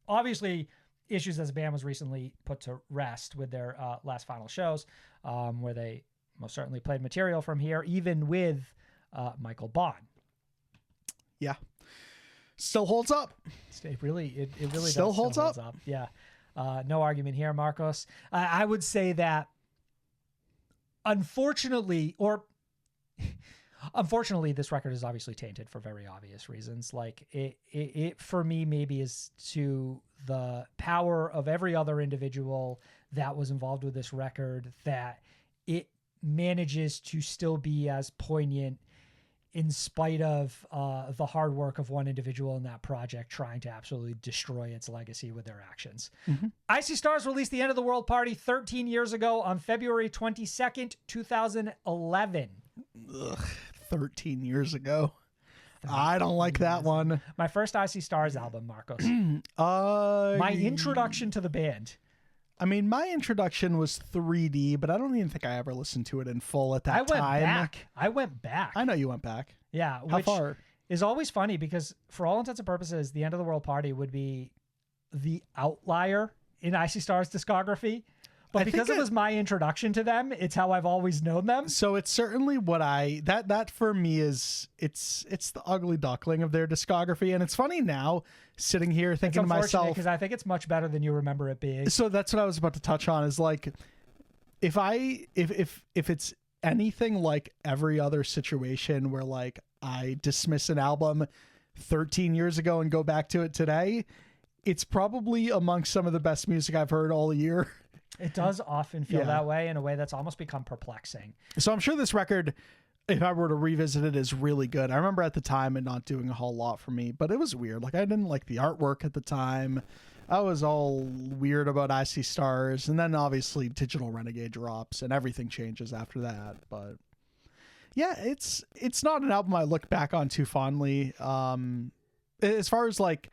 Obviously, Issues as a band was recently put to rest with their last final shows, where they most certainly played material from here, even with Michael Bond. Yeah. Still holds up. It really Still does holds up. Yeah. No argument here, Marcos. I would say that unfortunately, this record is obviously tainted for very obvious reasons. Like it for me maybe is to the power of every other individual that was involved with this record that it manages to still be as poignant in spite of the hard work of one individual in that project trying to absolutely destroy its legacy with their actions. Mm-hmm. Icy Stars released The End of the World Party 13 years ago on February 22nd, 2011. Ugh, 13 years ago. I don't like that one. My first Icy Stars album, Marcos. My My introduction to the band. I mean, my introduction was 3D, but I don't even think I ever listened to it in full at that time. I went back. I know you went back. Yeah. How which far? is always funny because for all intents and purposes, The End of the World Party would be the outlier in Icy Stars discography. But I because think it was my introduction to them, it's how I've always known them. So it's certainly what that for me is it's the ugly duckling of their discography. And it's funny now sitting here thinking to myself, because I think it's much better than you remember it being. so that's what I was about to touch on is like, if it's anything like every other situation where like I dismiss an album 13 years ago and go back to it today, it's probably amongst some of the best music I've heard all year. It does often feel Yeah. that way in a way that's almost become perplexing. So I'm sure this record, if I were to revisit it, is really good. I remember at the time it not doing a whole lot for me, but it was weird. Like I didn't like the artwork at the time. I was all weird about Icy Stars, and then obviously Digital Renegade drops and everything changes after that. But yeah, it's not an album I look back on too fondly. As far as like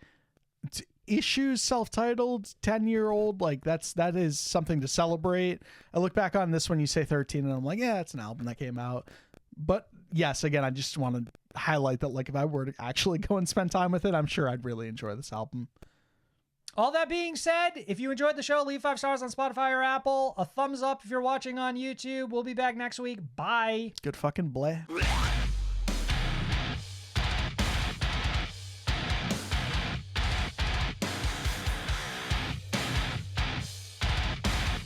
Issues self-titled 10-year-old, like that is something to celebrate. I look back on this when you say 13 and I'm like, yeah, it's an album that came out. But yes, again, I just want to highlight that like if I were to actually go and spend time with it, I'm sure I'd really enjoy this album. All that being said, if you enjoyed the show, leave 5 stars on Spotify or Apple. A thumbs up if you're watching on YouTube. We'll be back next week. Bye. Good fucking bleh.